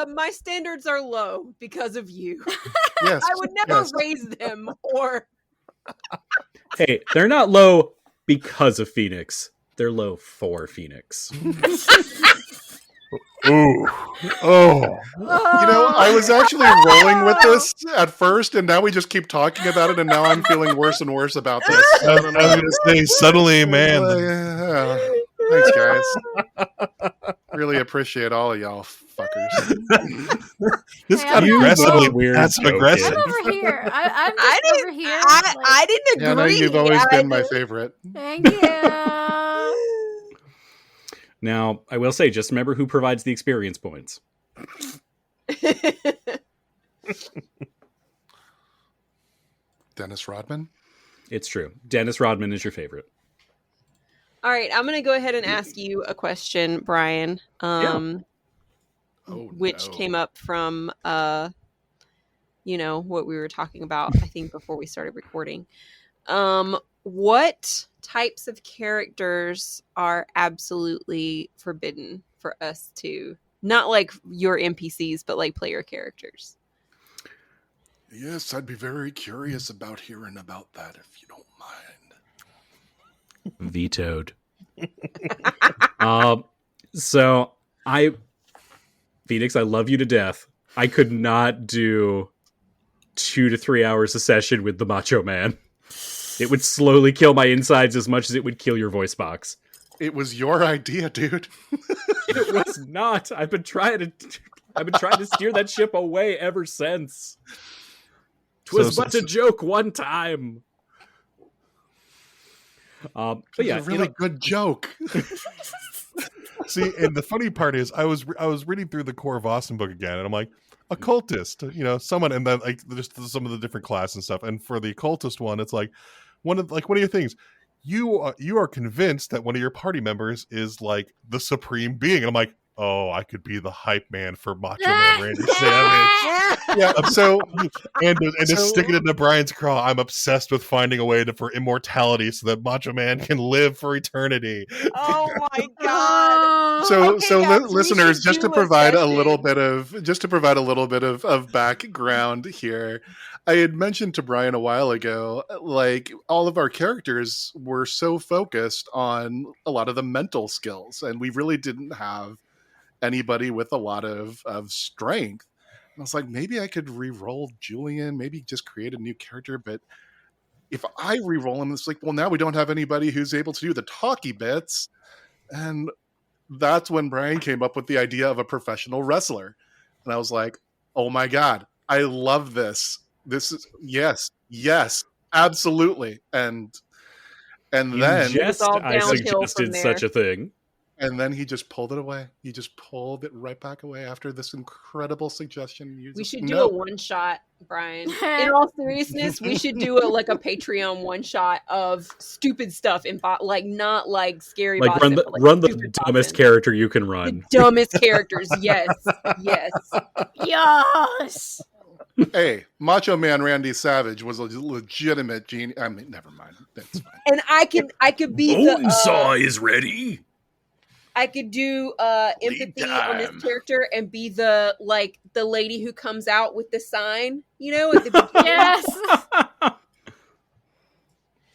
My standards are low because of you. Yes. I would never yes. raise them or. Hey, they're not low because of Phoenix. They're low for Phoenix. Ooh. Oh. I was actually rolling with this at first, and now we just keep talking about it, and now I'm feeling worse and worse about this. I was going to say, suddenly, man. Thanks, guys. Really appreciate all of y'all fuckers. This Hey, got I'm aggressively weird passive joke, aggressive. I'm over here. I'm just I didn't, over here. I didn't agree. Yeah, no, you've always been my favorite. Thank you. Now, I will say, just remember who provides the experience points. Dennis Rodman? It's true. Dennis Rodman is your favorite. All right, I'm going to go ahead and ask you a question, Brian. Which came up from, what we were talking about, I think, before we started recording. What types of characters are absolutely forbidden for us to, not like your NPCs, but like player characters? Yes, I'd be very curious about hearing about that if you don't mind. Vetoed. Phoenix, I love you to death. I could not do 2 to 3 hours a session with the Macho Man. It would slowly kill my insides as much as it would kill your voice box. It was your idea, dude. It was not. I've been trying to steer that ship away ever since. 'Twas but a joke one time. But yeah, it's a really good joke. See, and the funny part is, I was reading through the Core Vossen book again, and I'm like, occultist, someone, and then like just some of the different classes and stuff. And for the occultist one, it's like one of your things. You are convinced that one of your party members is like the supreme being, and I'm like, oh, I could be the hype man for Macho Man Randy Savage. Yeah, and to stick it into Brian's craw, I'm obsessed with finding a way for immortality so that Macho Man can live for eternity. Oh my god! So guys, listeners, just to provide a little bit of background here, I had mentioned to Brian a while ago, like all of our characters were so focused on a lot of the mental skills, and we really didn't have anybody with a lot of strength. And I was like, maybe I could re-roll Julian, maybe just create a new character. But if I re-roll him, it's like, well, now we don't have anybody who's able to do the talky bits. And that's when Brian came up with the idea of a professional wrestler. And I was like, oh my God, I love this. This is, yes, absolutely. And then I suggested such a thing. And then he just pulled it away. He just pulled it right back away after this incredible suggestion. We should do a one-shot, Brian. In all seriousness, we should do a Patreon one-shot of stupid stuff, not like scary. Like Boston, run the dumbest character you can run. The dumbest characters, yes. Hey, Macho Man Randy Savage was a legitimate genius. I mean, never mind. That's fine. And I could be Bonesaw is ready. I could do empathy on this time. character and be the lady who comes out with the sign, at the beginning. Yes.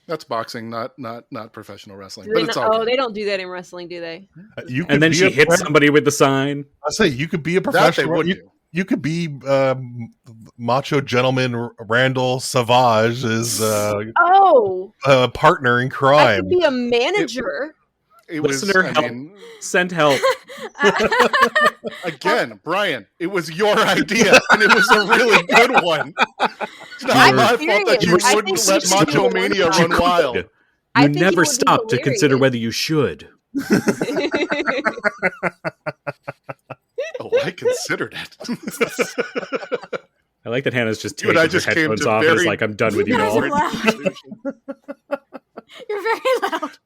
That's boxing, not professional wrestling. Do But they it's not- all oh, good. they don't do that in wrestling, do they? You could And then be she a hits pro- somebody with the sign. I say you could be a That they professional. would You, do. you could be macho gentleman Randall Savage as Oh, a partner in I crime. could be a manager. It was, Listener, I help. mean, Send help. again, Brian, it was your idea, and it was a really good one. It's not I'm my fault that you serious. I wouldn't think let we should do Macho it one Mania time. run wild. I You think it never would be stop to consider hilarious. whether you should. Oh, I considered it. I like that Hannah's just You taking and I her just came headphones to off and is very- like, I'm done with you You guys all. are loud. You're very loud.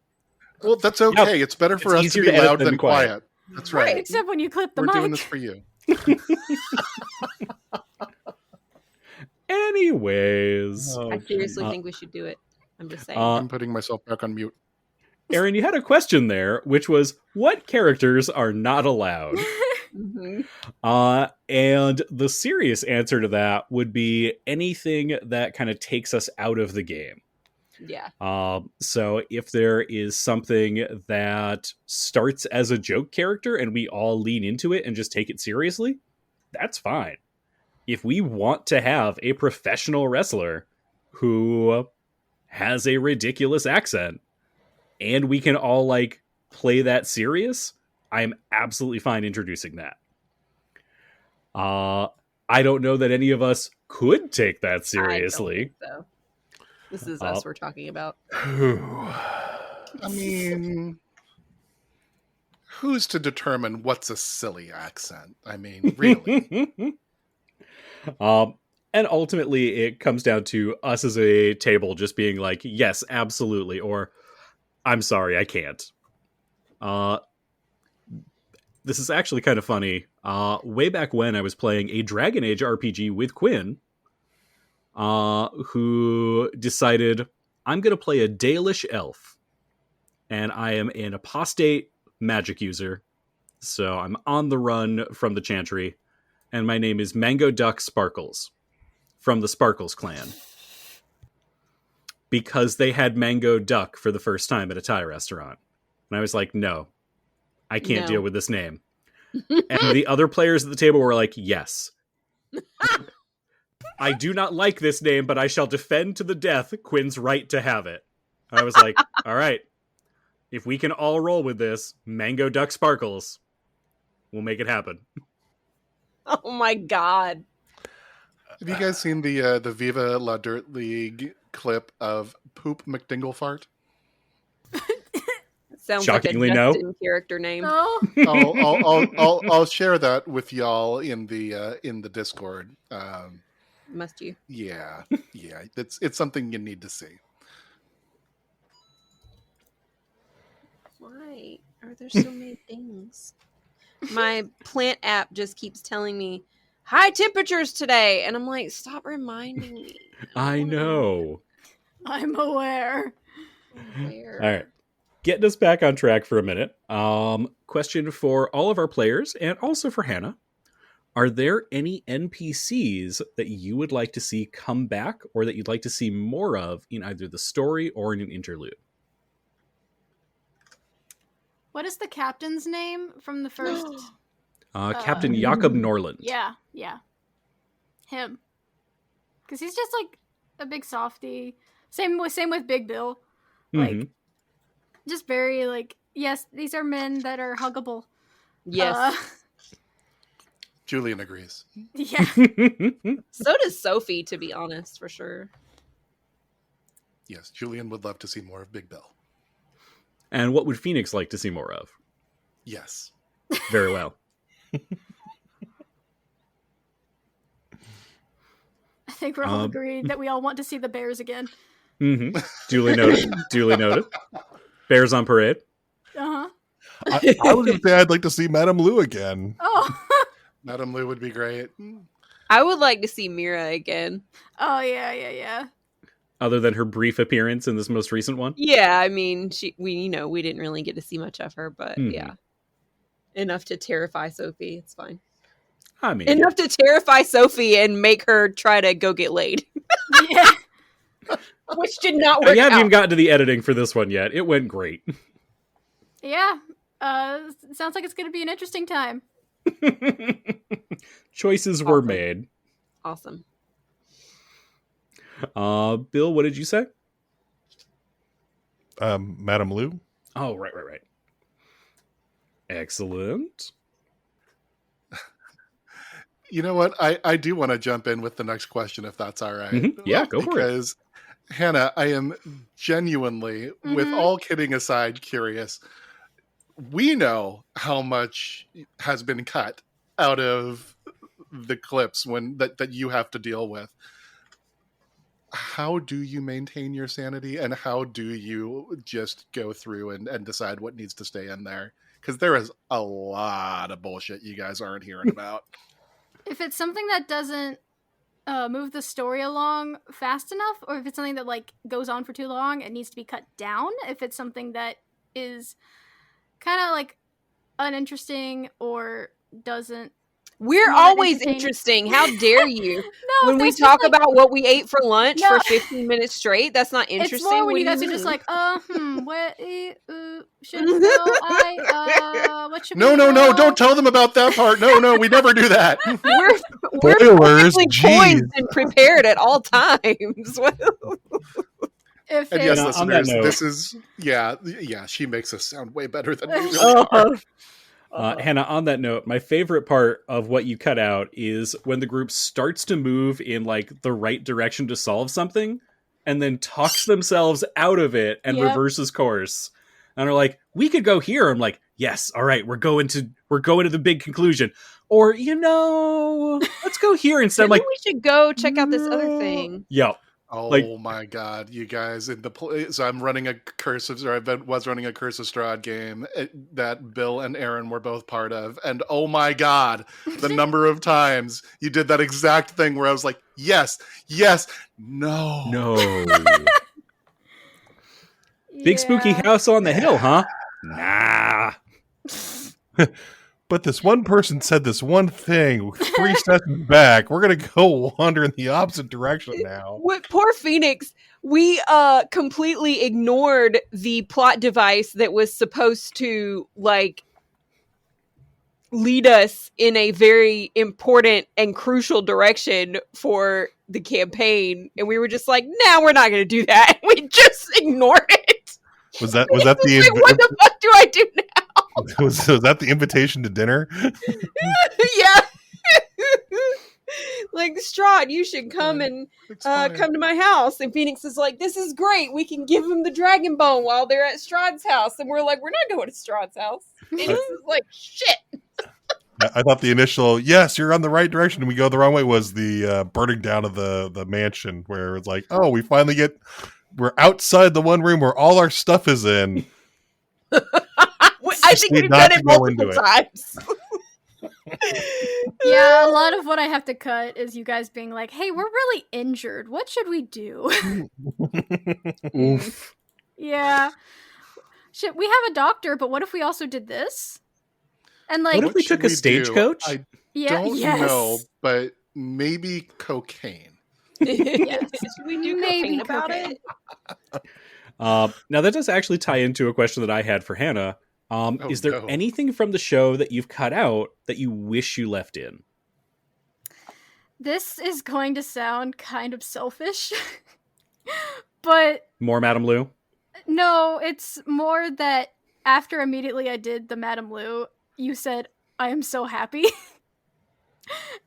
Well, that's okay. It's better for It's us to easier be to edit loud than than quiet. quiet. That's right. Except when you clip the We're mic. doing this for you. Anyways, Oh, I seriously Uh, think we should do it. I'm just saying. I'm putting myself back on mute. Aaron, you had a question there, which was, what characters are not allowed? Mhm. And the serious answer to that would be anything that kind of takes us out of the game. Yeah. So if there is something that starts as a joke character and we all lean into it and just take it seriously, that's fine. If we want to have a professional wrestler who has a ridiculous accent and we can all like play that serious, I'm absolutely fine introducing that. I don't know that any of us could take that I don't seriously. think so. This is us we're talking about. I mean, who's to determine what's a silly accent? I mean, really. And ultimately it comes down to us as a table just being like, yes, absolutely, or I'm sorry, I can't. This is actually kind of funny. Way back when I was playing a Dragon Age RPG with Quinn, who decided, I'm going to play a Dalish elf. And I am an apostate magic user. So I'm on the run from the Chantry. And my name is Mango Duck Sparkles from the Sparkles clan. Because they had Mango Duck for the first time at a Thai restaurant. And I was like, no, I can't No. deal with this name. And the other players at the table were like, yes. I do not like this name, but I shall defend to the death Quinn's right to have it. And I was like, all right, if we can all roll with this, Mango Duck Sparkles, we'll make it happen. Oh my god. Have you guys seen the Viva La Dirt League clip of Poop McDinglefart? Sounds Shockingly, like a no. Justin character name. No. I'll share that with y'all in the Discord. Must you? Yeah, it's something you need to see. Why are there so many things? My plant app just keeps telling me high temperatures today, and I'm like, stop reminding me. I know. I'm aware. Where? All right. Getting us back on track for a minute. Question for all of our players and also for Hannah. Are there any NPCs that you would like to see come back or that you'd like to see more of in either the story or in an interlude? What is the captain's name from the first? Captain Jakob Norland. Yeah. Him. Because he's just like a big softy. Same with Big Bill. Like, Mhm. just very like, yes, these are men that are huggable. Yes. Julian agrees. Yeah. So does Sophie, to be honest, for sure. Yes, Julian would love to see more of Big Bill. And what would Phoenix like to see more of? Yes. Very well. I think we're all agreed that we all want to see the bears again. Mm-hmm. Duly noted. Duly noted. Bears on parade. Uh-huh. I was going to say I'd like to see Madame Lou again. Oh. Madame Lou would be great. I would like to see Mira again. Oh, yeah. Other than her brief appearance in this most recent one. Yeah, I mean, we didn't really get to see much of her, but Mhm. yeah. enough to terrify Sophie. It's fine. I mean, Enough to terrify Sophie and make her try to go get laid. Yeah. Which did not work you haven't even out. gotten to the editing for this one yet. It went great. Yeah. Sounds like it's going to be an interesting time. Choices were Awesome. made. Awesome. Bill, what did you say? Madame Lou. Oh, right. Excellent. You know what? I do want to jump in with the next question, if that's all right. Mhm. Yeah, go for it. Because, Hannah, I am genuinely, with all kidding aside, curious. We know how much has been cut out of the clips that you have to deal with. How do you maintain your sanity, and how do you just go through and decide what needs to stay in there? Because there is a lot of bullshit you guys aren't hearing about. If it's something that doesn't move the story along fast enough, or if it's something that like goes on for too long, it needs to be cut down. If it's something that is kind of like uninteresting or doesn't, We're not always entertaining. interesting. How dare you? no, When we there's just, talk like, about what we ate for lunch No. for 15 minutes straight, that's not interesting. it's more when What you do guys are just mean? like, what should no, what should No, we no, know? don't tell them about that part. No, we never do that. we're Spoilers, perfectly jeez. poised and prepared at all times. If And it- yes, on that listeners, note- this is she makes us sound way better than we really are. Hannah, on that note, my favorite part of what you cut out is when the group starts to move in like the right direction to solve something and then talks themselves out of it and Yep. reverses course. And are like, we could go here. I'm like, yes, all right, we're going to the big conclusion. Or, let's go here instead. I'm Maybe like, we should go check out this other no. thing. Yep. Oh Like- my god, you guys! So I'm running a was running a Curse of Strahd game that Bill and Aaron were both part of, and oh my god, the number of times you did that exact thing where I was like, yes, no. Big spooky Yeah. house on the hill, huh? Nah. But this one person said this one thing 3 sessions back. We're gonna go wander in the opposite direction now. What poor Phoenix? We completely ignored the plot device that was supposed to like lead us in a very important and crucial direction for the campaign, and we were just like, "Nah, we're not going to do that." We just ignored it. Was that the Like, what the fuck do I do now? was that the invitation to dinner? Yeah. Like, Strahd, you should come and It's fine. come to my house. And Phoenix is like, this is great. We can give him the dragon bone while they're at Strahd's house. And we're like, we're not going to Strahd's house. Phoenix is like, shit. I thought the initial yes, you're on the right direction, and we go the wrong way was the burning down of the mansion, where it's like, oh, we're outside the one room where all our stuff is in. I think we've not done to it go into multiple it. times. Yeah, a lot of what I have to cut is you guys being like, hey, we're really injured. What should we do? Oof. Yeah. Shit, we have a doctor, but what if we also did this? And like, What if we should took a do? stagecoach? I yeah, don't yes. know, but maybe cocaine. Yes. Should we do Maybe cocaine about cocaine. it? Now that does actually tie into a question that I had for Hannah. Is there no. anything from the show that you've cut out that you wish you left in? This is going to sound kind of selfish, but More Madame Lou? no, it's more that after immediately I did the Madame Lou, you said, I am so happy.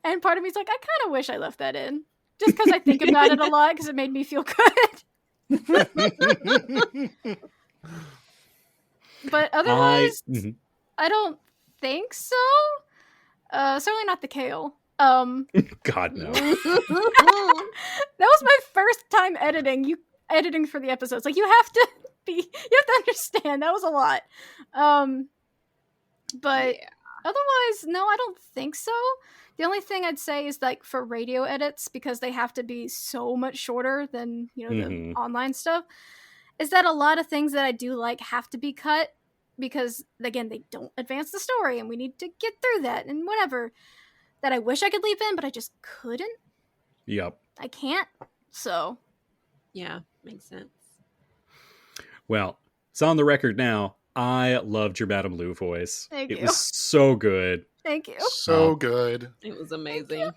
And part of me's like, I kind of wish I left that in. Just because I think about it a lot, because it made me feel good. But otherwise, Mhm. I don't think so. Certainly not the kale. God, no. That was my first time editing for the episodes. Like, you have to understand that was a lot. But otherwise, no, I don't think so. The only thing I'd say is like for radio edits, because they have to be so much shorter than, the online stuff, is that a lot of things that I do like have to be cut because again, they don't advance the story and we need to get through that and whatever, that I wish I could leap in, but I just couldn't. Yep. I can't. So Yeah, makes sense. Well, it's on the record now. I loved your Madame Lou voice. Thank It you. was so good. Thank you. So good. It was amazing.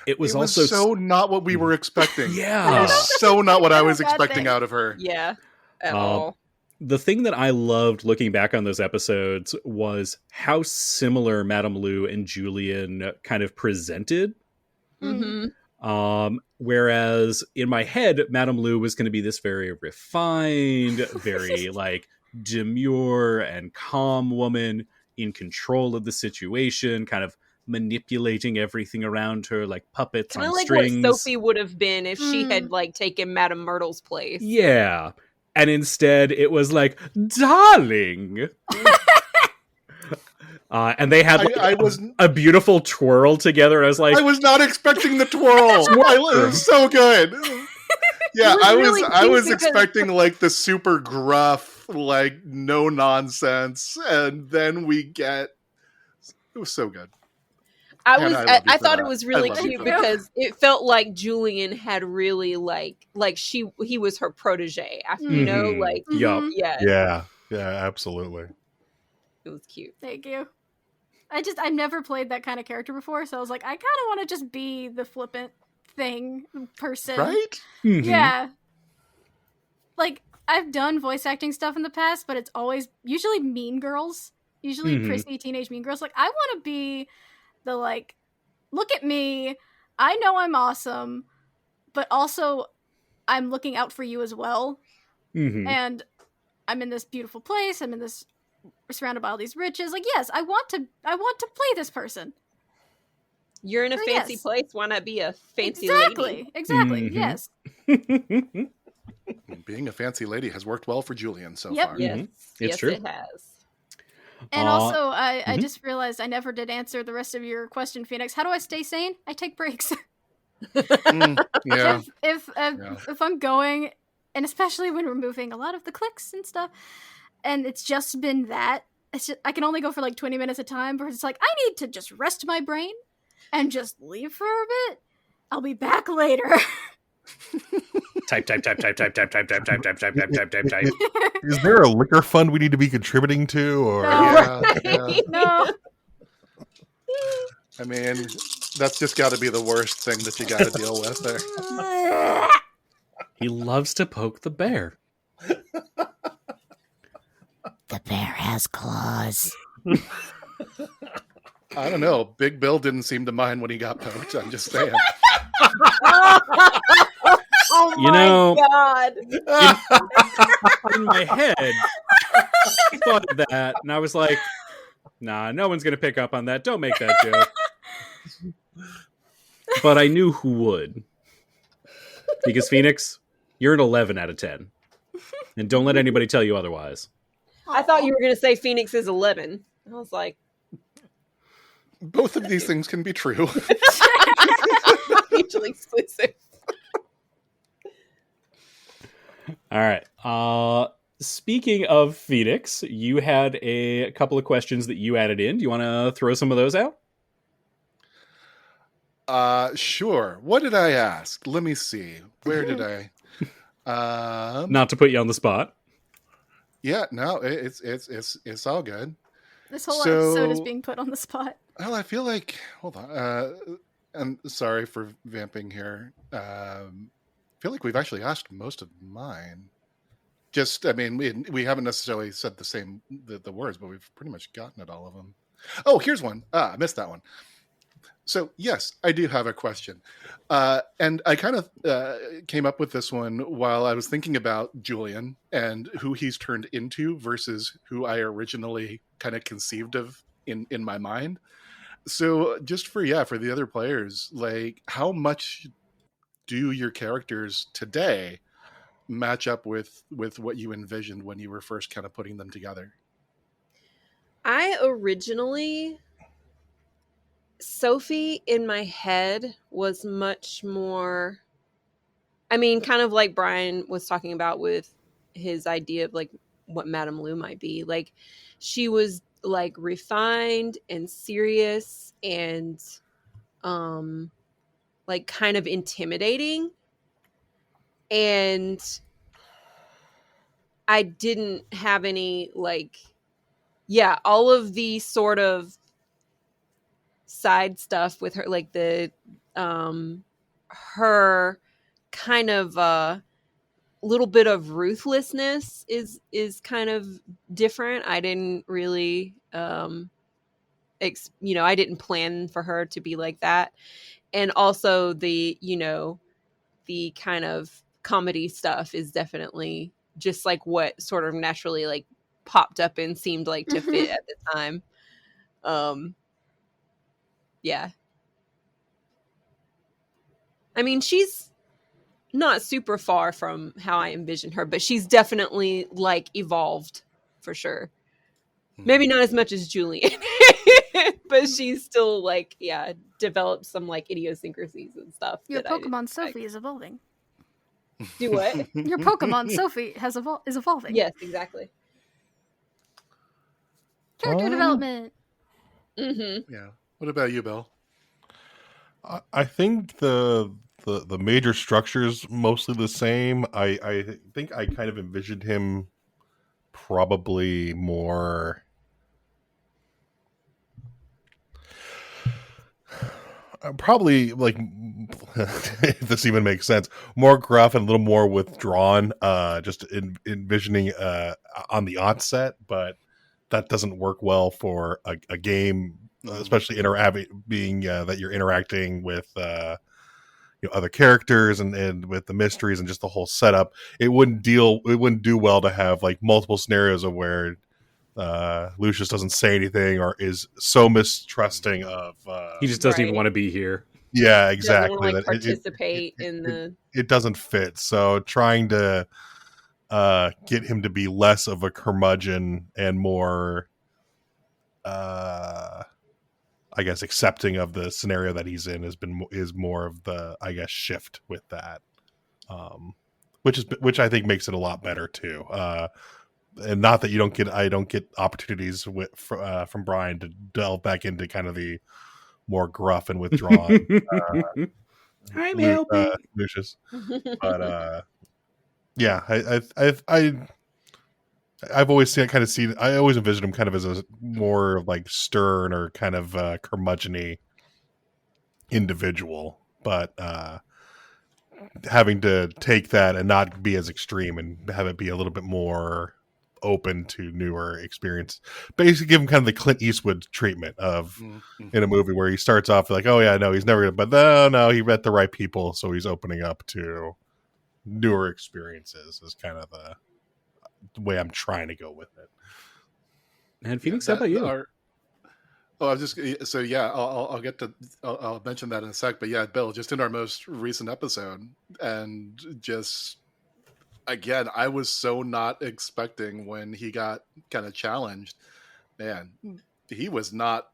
It was It was also so not what we were expecting. Yeah. It was so not what I was Bad expecting thing. out of her. Yeah, at Uh, all. The thing that I loved looking back on those episodes was how similar Madame Lou and Julian kind of presented. Mm-hmm. Whereas in my head, Madame Lou was going to be this very refined, very like demure and calm woman in control of the situation, kind of manipulating everything around her like puppets Kind on of like strings. what Sophie would have been if she had Mm. like taken Madame Myrtle's place. Yeah. And instead it was like, darling. And they had like, I was a beautiful twirl together. And I was like, I was not expecting the twirl. It was so good. Yeah, It was really I cute was because- expecting like the super gruff, like no nonsense, and then we get it was so good. I Hannah, was I love you I for thought that. it was I really love you cute for that. because it felt like Julian had really like he was her protege. You know, Mhm. like Yup. yeah, Yeah, absolutely. it was cute. Thank you. I've never played that kind of character before, so I was like, I kind of want to just be the flippant person. Right? Mhm. Yeah. Like, I've done voice acting stuff in the past, but it's always usually mean girls. Usually Mhm. prissy teenage mean girls. Like, I want to be the, like, look at me, I know I'm awesome, but also I'm looking out for you as well. Mhm. And I'm in this beautiful place, surrounded by all these riches. Like, yes, I want to play this person. You're in a Oh, fancy yes. place. Why not be a fancy Exactly. lady? Exactly. Mhm. Yes. Being a fancy lady has worked well for Julian so Yep. far. Yes, It's yes, true. it has. And also, I mhm. just realized I never did answer the rest of your question, Phoenix. How do I stay sane? I take breaks. Yeah. If I'm going, and especially when we're moving a lot of the clicks and stuff, and it's just been that, I can only go for like 20 minutes at a time, but it's like, I need to just rest my brain and just leave for a bit. I'll be back later. Type. Is there a liquor fund we need to be contributing to, or No. Yeah. No. I mean, that's just got to be the worst thing that you got to deal with there. He loves to poke the bear. The bear has claws. I don't know. Big Bill didn't seem to mind when he got poked. I'm just saying. Oh You my know- god! In my head, I thought of that, and I was like, nah, no one's going to pick up on that. Don't make that joke. But I knew who would. Because, Phoenix, you're an 11 out of 10. And don't let anybody tell you otherwise. I thought you were going to say Phoenix is 11. I was like, Both of these things can be true. mutually exclusive. All right. Speaking of Phoenix, you had a couple of questions that you added in. Do you want to throw some of those out? Sure. What did I ask? Let me see. Where did I? Not to put you on the spot. Yeah, no, it's all good. This whole So- episode is being put on the spot. Well, I feel like hold on. I'm sorry for vamping here. I feel like we've actually asked most of mine. Just, I mean, we haven't necessarily said the words, but we've pretty much gotten at all of them. Oh, here's one. I missed that one. So, yes, I do have a question. And I kind of came up with this one while I was thinking about Julian and who he's turned into versus who I originally kind of conceived of in my mind. So just for the other players, like how much do your characters today match up with what you envisioned when you were first kind of putting them together? I originally, Sophie in my head was much more, I mean, kind of like Brian was talking about with his idea of like what Madame Lou might be. Like, she was like refined and serious and like kind of intimidating, and I didn't have any like, yeah, all of the sort of side stuff with her, like the her kind of little bit of ruthlessness is kind of different. I didn't really I didn't plan for her to be like that. And also the the kind of comedy stuff is definitely just like what sort of naturally like popped up and seemed like to fit at the time. Yeah. I mean, she's not super far from how I envisioned her, but she's definitely like evolved for sure. Maybe not as much as Julian, but she's still like, yeah, developed some like idiosyncrasies and stuff. Your Pokemon Sophie is evolving. Do what? Your Pokemon Sophie is evolving. Yes, exactly. Character development. Mm-hmm. Yeah. What about you, Bill? I think the major structure's mostly the same. I think I kind of envisioned him probably more probably like if this even makes sense, more gruff and a little more withdrawn, just envisioning on the onset, but that doesn't work well for a game, especially being that you're interacting with other characters and with the mysteries and just the whole setup. It wouldn't do well to have like multiple scenarios of where Lucius doesn't say anything or is so mistrusting of he just doesn't even want to be here. Yeah, exactly. Doesn't want to like participate in the. It doesn't fit. So trying to get him to be less of a curmudgeon and more, I guess, accepting of the scenario that he's in is more of the, I guess, shift with that, which I think makes it a lot better too. And not that I don't get opportunities from Brian to delve back into kind of the more gruff and withdrawn. I'm helping Lucius, but yeah, I've always seen I always envisioned him kind of as a more like stern or kind of curmudgeon-y individual, but having to take that and not be as extreme and have it be a little bit more open to newer experience. Basically give him kind of the Clint Eastwood treatment of in a movie where he starts off like, oh yeah, no, he's never gonna, but no, he met the right people, so he's opening up to newer experiences is kind of the way I'm trying to go with it. And Phoenix, how about you? I was just so yeah. I'll mention that in a sec. But yeah, Bill, just in our most recent episode, and just again, I was so not expecting when he got kind of challenged. Man, he was not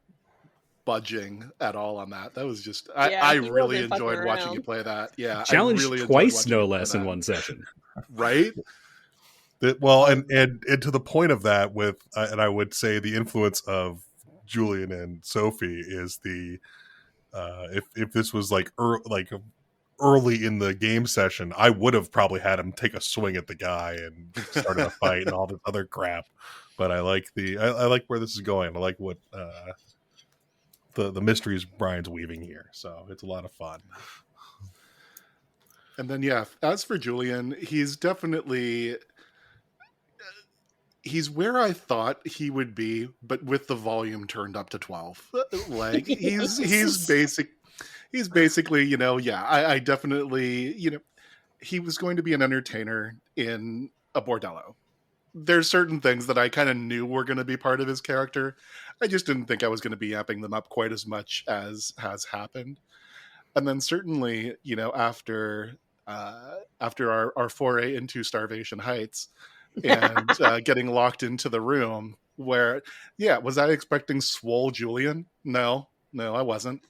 budging at all on that. That was just I really enjoyed watching you play that. Yeah, challenged I really twice, no less, in one session. Right. Well, and to the point of that, with and I would say the influence of Julian and Sophie is the if this was like early in the game session, I would have probably had him take a swing at the guy and started a fight and all this other crap. But I like I like where this is going. I like what the mysteries Brian's weaving here, so it's a lot of fun. And then yeah, as for Julian, he's definitely. He's where I thought he would be, but with the volume turned up to 12. Like he's basically, I definitely, he was going to be an entertainer in a bordello. There's certain things that I kind of knew were going to be part of his character. I just didn't think I was going to be amping them up quite as much as has happened. And then certainly, after our foray into Starvation Heights, and getting locked into the room where, was I expecting swole Julian? No, I wasn't.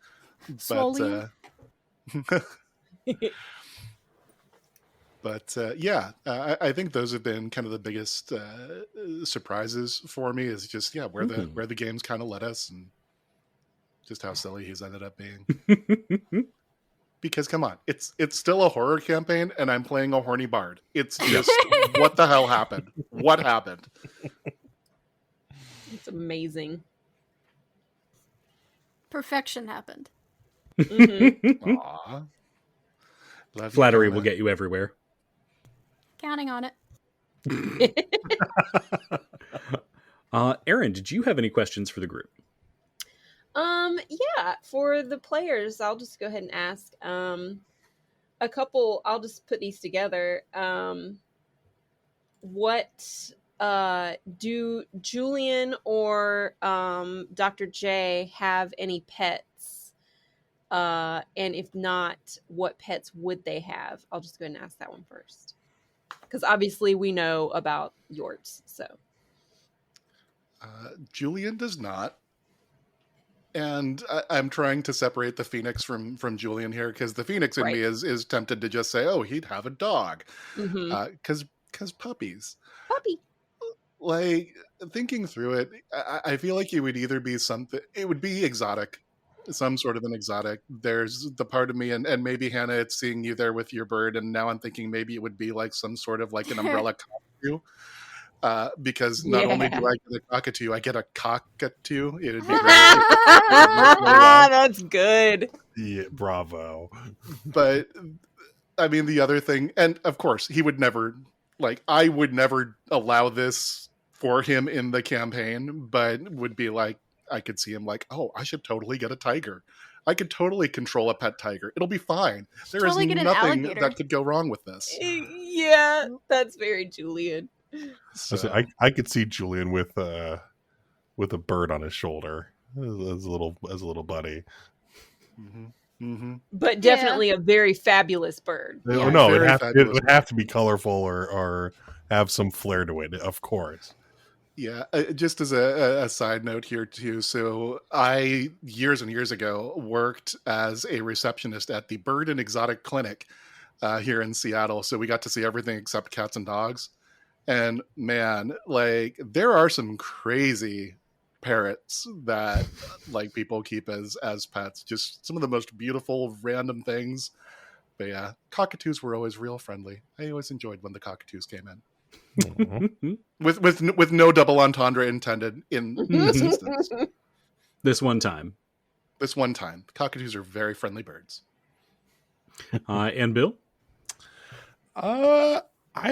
But But I think those have been kind of the biggest surprises for me. Is just where the games kind of led us, and just how silly he's ended up being. Because come on, it's still a horror campaign, and I'm playing a horny bard. It's just what the hell happened? What happened? It's amazing. Perfection happened. Mm-hmm. Aw. Love Flattery you, will get you everywhere. Counting on it. Aaron, did you have any questions for the group? Yeah, for the players, I'll just go ahead and ask a couple. I'll just put these together. What do Julian or Dr. J have any pets? And if not, what pets would they have? I'll just go ahead and ask that one first, because obviously we know about yours. So Julian does not. And I'm trying to separate the Phoenix from Julian here, because the Phoenix in me is tempted to just say, oh, he'd have a dog. Because puppies. Puppy. Like, thinking through it, I feel like it would either be something, it would be exotic, some sort of an exotic. There's the part of me, and maybe Hannah, it's seeing you there with your bird, and now I'm thinking maybe it would be like some sort of like an umbrella cockatoo. Because not only do I get a cockatoo, I get a cockatoo. It would be great. That's good. Yeah, bravo. But I mean, the other thing, and of course, he would never, like, I would never allow this for him in the campaign, but would be like, I could see him like, oh, I should totally get a tiger. I could totally control a pet tiger. It'll be fine. There is nothing that could go wrong with this. Yeah, that's very Julian. So. I could see Julian with a bird on his shoulder as a little buddy. Mm-hmm. Mm-hmm. But definitely a very fabulous bird. Yeah. No, it would have to be colorful or have some flair to it, of course. Yeah, just as a side note here too. So I, years and years ago, worked as a receptionist at the Bird and Exotic Clinic here in Seattle. So we got to see everything except cats and dogs. And man, like, there are some crazy parrots that like people keep as pets. Just some of the most beautiful random things. But yeah, cockatoos were always real friendly. I always enjoyed when the cockatoos came in. Mm-hmm. with no double entendre intended in this instance. This one time. Cockatoos are very friendly birds. And Bill? I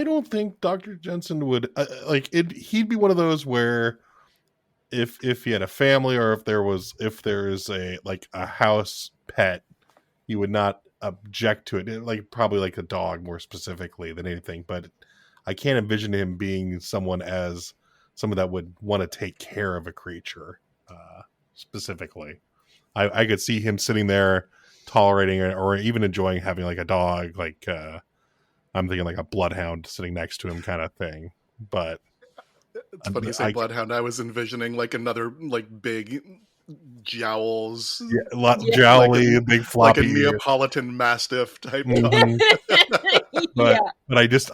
don't think Dr. Jensen would like it. He'd be one of those where if he had a family, or if there's a house pet, he would not object to it. Like probably like a dog more specifically than anything. But I can't envision him being someone that would want to take care of a creature specifically. I could see him sitting there tolerating it, or even enjoying having like a dog, like I'm thinking like a bloodhound sitting next to him kind of thing. But it's funny you say bloodhound. I was envisioning like another like big jowls, jowly, like big floppy, like a Neapolitan Mastiff type dog. But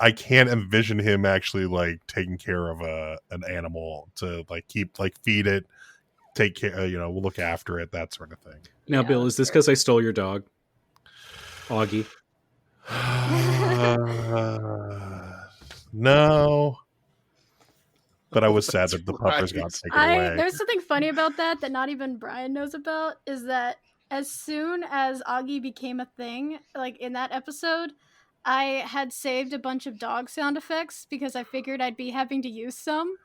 I can't envision him actually like taking care of an animal to like keep, like feed it, take care, look after it, that sort of thing. Now, Bill, is this because I stole your dog, Augie? No, but I was sad that the puppers got taken away. There's something funny about that not even Brian knows about, is that as soon as Augie became a thing, like in that episode, I had saved a bunch of dog sound effects because I figured I'd be having to use some,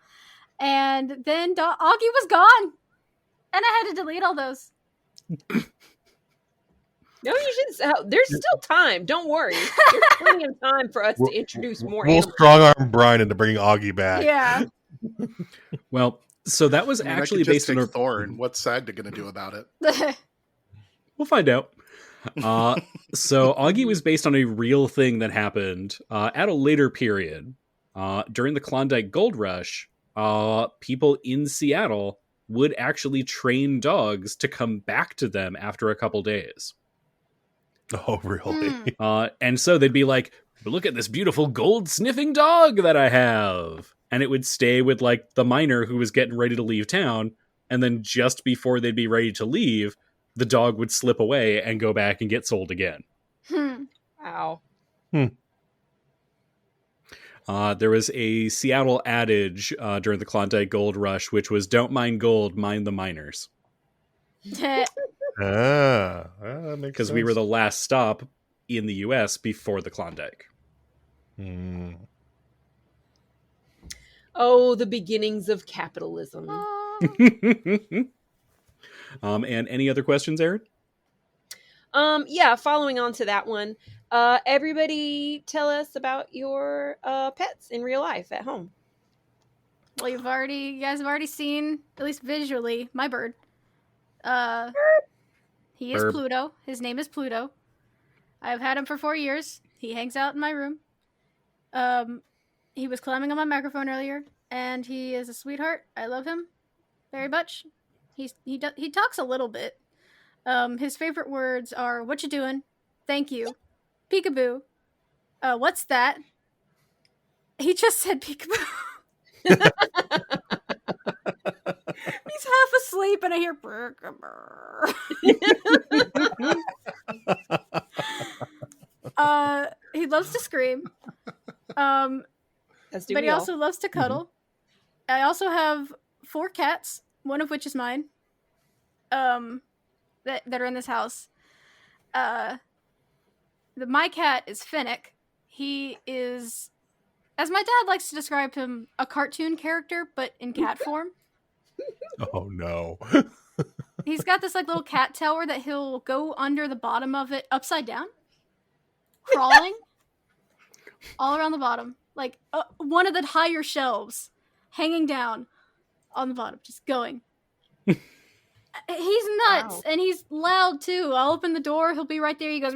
and then Augie was gone, and I had to delete all those. No, you shouldn't. There's still time. Don't worry. There's plenty of time for us to introduce more animals. We'll strong arm Brian into bringing Augie back. Yeah. Well, so that was actually based on Thorn. What's Sagda going to do about it? We'll find out. So Augie was based on a real thing that happened at a later period. During the Klondike Gold Rush, people in Seattle would actually train dogs to come back to them after a couple days. Oh, really? And so they'd be like, look at this beautiful gold sniffing dog that I have. And it would stay with like the miner who was getting ready to leave town. And then just before they'd be ready to leave, the dog would slip away and go back and get sold again. Wow. There was a Seattle adage during the Klondike Gold Rush, which was, don't mind gold, mind the miners. That makes Because sense. we were the last stop in the U.S. before the Klondike. Oh, the beginnings of capitalism. And any other questions, Aaron? Yeah, following on to that one. Everybody tell us about your pets in real life at home. Well, you guys have already seen, at least visually, my bird. He is Burp. Pluto. His name is Pluto. I've had him for 4 years. He hangs out in my room. He was climbing on my microphone earlier, and he is a sweetheart. I love him very much. He talks a little bit. His favorite words are, what you doing? Thank you. Peekaboo. What's that? He just said peekaboo. He's half asleep and I hear brr, brr. He loves to scream. As do But we he all. also loves to cuddle. I also have 4 cats, one of which is mine. That are in this house. My cat is Finnick. He is, as my dad likes to describe him, a cartoon character, but in cat form. Oh, no. He's got this like little cat tower that he'll go under the bottom of it upside down, crawling all around the bottom, like one of the higher shelves, hanging down on the bottom, just going. He's nuts, Wow. and he's loud too. I'll open the door, he'll be right there. He goes,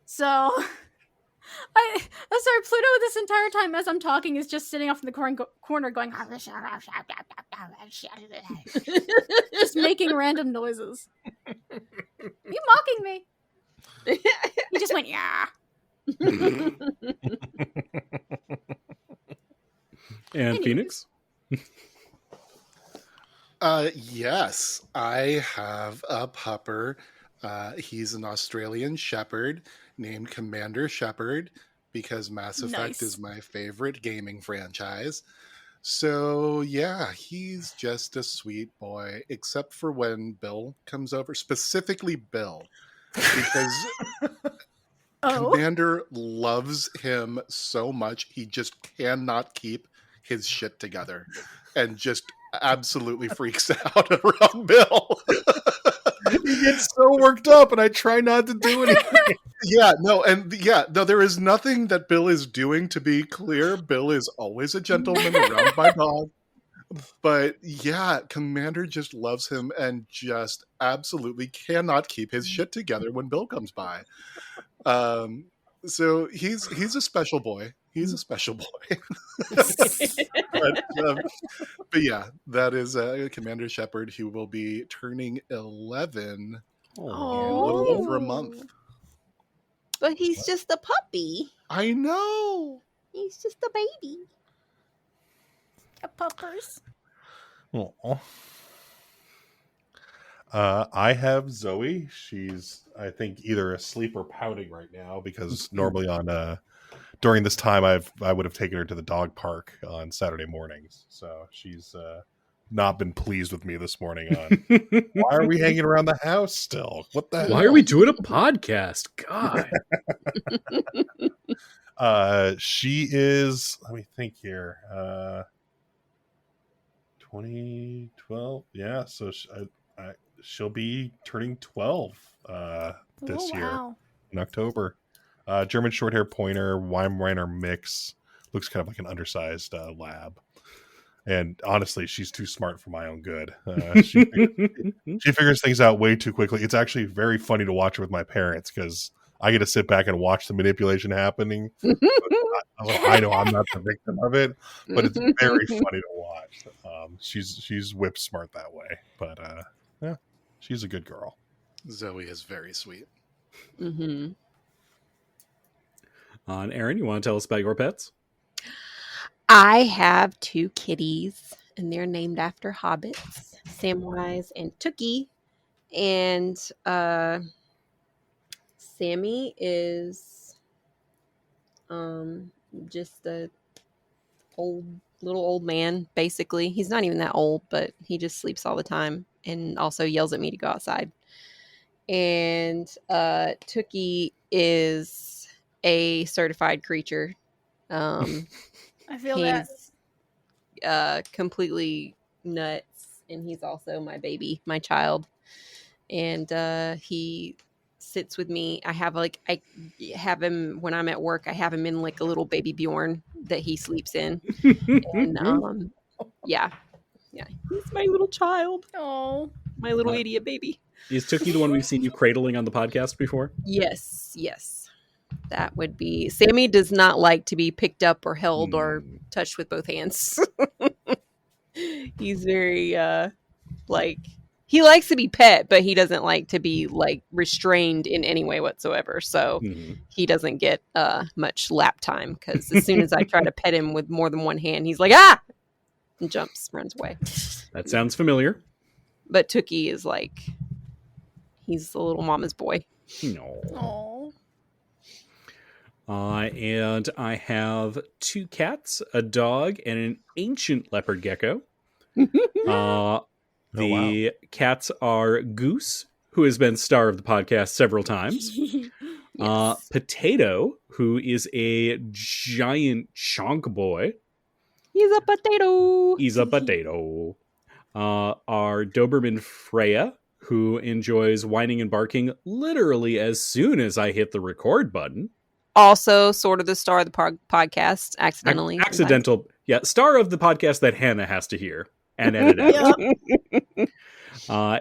so sorry, Pluto this entire time as I'm talking is just sitting off in the corner going, just making random noises. You mocking me? He just went, yeah. And Anyways. Phoenix? Yes, I have a pupper. He's an Australian Shepherd named Commander Shepherd because Mass Effect Nice. is my favorite gaming franchise. So yeah, he's just a sweet boy, except for when Bill comes over, specifically Bill, because Commander loves him so much he just cannot keep his shit together and just absolutely freaks out around Bill. He gets so worked up, and I try not to do anything. There is nothing that Bill is doing, to be clear. Bill is always a gentleman around my dog. But yeah, Commander just loves him and just absolutely cannot keep his shit together when Bill comes by. So he's a special boy. He's a special boy. but yeah, that is Commander Shepherd, who will be turning 11 in a little over a month. But he's just a puppy. I know. He's just a baby. Puppers. Aw. I have Zoe. She's, I think, either asleep or pouting right now because normally on during this time I would have taken her to the dog park on Saturday mornings. So she's not been pleased with me this morning on why are we hanging around the house still? What the hell? Why are we doing a podcast? God. She is, let me think here. 2012. Yeah, so she'll be turning 12 this year in October. German short hair pointer, Weimaraner mix. Looks kind of like an undersized lab. And honestly, she's too smart for my own good. She figures things out way too quickly. It's actually very funny to watch her with my parents because I get to sit back and watch the manipulation happening. I know I'm not the victim of it, but it's very funny to watch. She's whip smart that way. But yeah, she's a good girl. Zoe is very sweet. Mm-hmm. And Aaron, you want to tell us about your pets? I have 2 kitties, and they're named after hobbits, Samwise and Tookie. And Sammy is just a little old man, basically. He's not even that old, but he just sleeps all the time and also yells at me to go outside. And Tookie is a certified creature. I feel that. He's completely nuts, and he's also my baby, my child. And he sits with me. I have him when I'm at work. I have him in like a little baby Bjorn that he sleeps in. And yeah, he's my little child. Oh, My little idiot baby. Is Tookie the one we've seen you cradling on the podcast before? Yes. That would be. Sammy does not like to be picked up or held or touched with both hands. He's very he likes to be pet, but he doesn't like to be like restrained in any way whatsoever. So he doesn't get much lap time, because as soon as I try to pet him with more than one hand, he's like, ah, and runs away. That sounds familiar. But Tookie is like, he's the little mama's boy. No. oh. And I have 2 cats, a dog, and an ancient leopard gecko. The cats are Goose, who has been star of the podcast several times. Yes. Potato, who is a giant chonk boy. He's a potato. Our Doberman Freya, who enjoys whining and barking literally as soon as I hit the record button. Also sort of the star of the podcast, accidentally. Accidental. Yeah, star of the podcast that Hannah has to hear and edit out. Yep.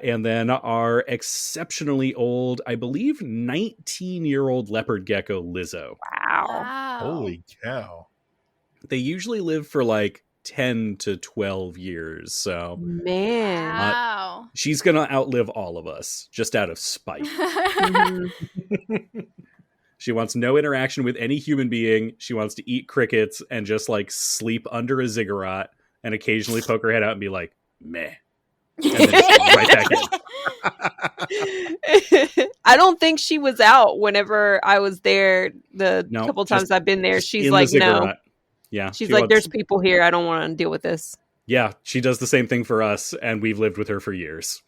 And then our exceptionally old, I believe, 19-year-old leopard gecko, Lizzo. Wow. Holy cow. They usually live for like 10 to 12 years. So, Man. Wow. she's going to outlive all of us just out of spite. Mhm. She wants no interaction with any human being. She wants to eat crickets and just like sleep under a ziggurat and occasionally poke her head out and be like, meh. And then just right back in. I don't think she was out whenever I was there the couple times I've been there. She's like, no. Yeah. She's like, there's people here. I don't want to deal with this. Yeah, she does the same thing for us, and we've lived with her for years.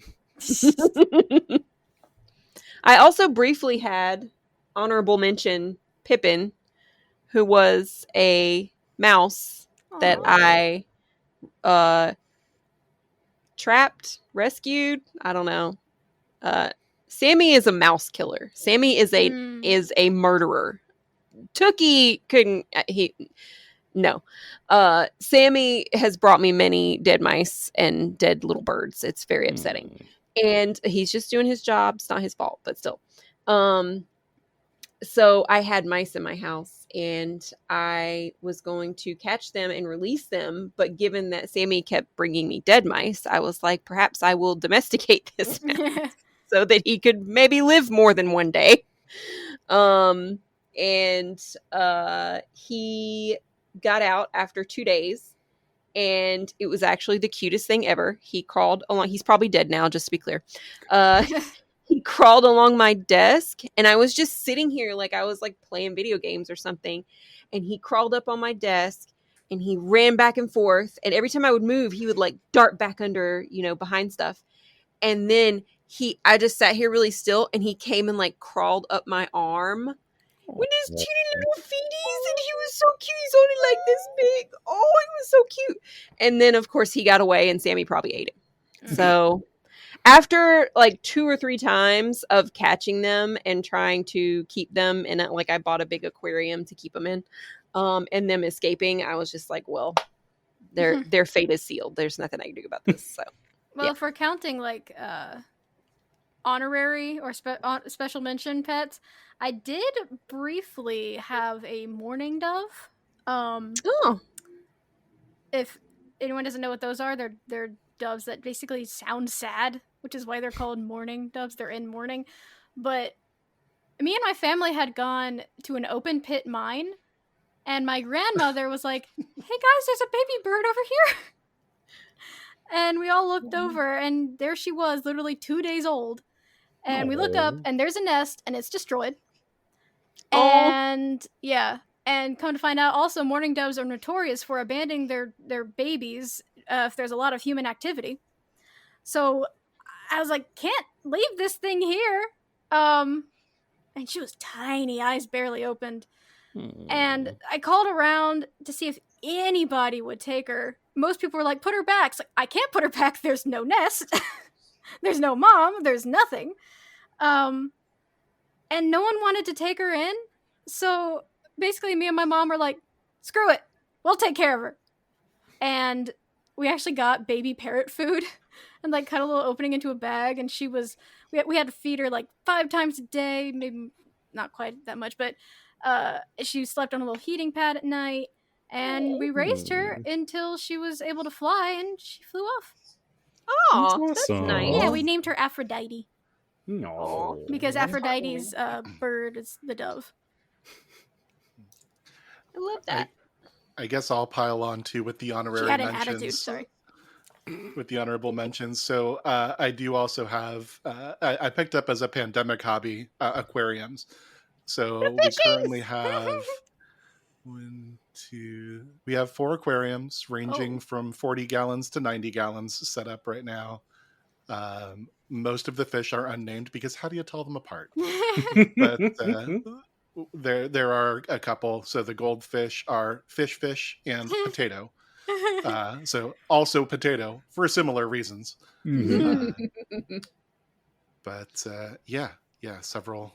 I also briefly had honorable mention Pippin, who was a mouse that I trapped, rescued. I don't know. Sammy is a mouse killer. Sammy is a murderer. Tookie couldn't. No. Sammy has brought me many dead mice and dead little birds. It's very upsetting. And he's just doing his job. It's not his fault, but still. So I had mice in my house, and I was going to catch them and release them. But given that Sammy kept bringing me dead mice, I was like, perhaps I will domesticate this mouse so that he could maybe live more than one day. He got out after 2 days, and it was actually the cutest thing ever. He crawled along. He's probably dead now, just to be clear. He crawled along my desk, and I was just sitting here like I was like playing video games or something. And he crawled up on my desk, and he ran back and forth. And every time I would move, he would like dart back under, behind stuff. And then I just sat here really still, and he came and like crawled up my arm with his teeny little feeties, and he was so cute. He's only like this big. Oh, he was so cute. And then of course he got away, and Sammy probably ate him. Mm-hmm. So after like 2 or 3 times of catching them and trying to keep them in like I bought a big aquarium to keep them in, and them escaping, I was just like, well, their fate is sealed. There's nothing I can do about this. So, well, if we're counting like honorary or special mention pets, I did briefly have a mourning dove. If anyone doesn't know what those are, they're doves that basically sound sad which is why they're called mourning doves. They're in mourning. But me and my family had gone to an open pit mine, and my grandmother was like, "Hey guys, there's a baby bird over here." And we all looked over, and there she was, literally 2 days old. And we looked up, and there's a nest, and it's destroyed. And yeah, and come to find out, also mourning doves are notorious for abandoning their babies if there's a lot of human activity. So I was like, can't leave this thing here. And she was tiny, eyes barely opened. And I called around to see if anybody would take her. Most people were like, put her back. It's like, I can't put her back. There's no nest. There's no mom. There's nothing. And no one wanted to take her in. So basically me and my mom were like, screw it. We'll take care of her. And we actually got baby parrot food and like cut a little opening into a bag. And we had to feed her like 5 times a day, maybe not quite that much, but she slept on a little heating pad at night. And we raised her until she was able to fly, and she flew off. Oh, that's nice. Yeah, we named her Aphrodite. No. Because Aphrodite's bird is the dove. I love that. I guess I'll pile on too with the honorary She had an mentions. attitude, sorry. With the honorable mentions. So I do also have, I picked up as a pandemic hobby, aquariums. So we currently have we have 4 aquariums ranging from 40 gallons to 90 gallons set up right now. Most of the fish are unnamed because how do you tell them apart? But there are a couple. So the goldfish are fish, and potato. So also potato for similar reasons. But yeah, several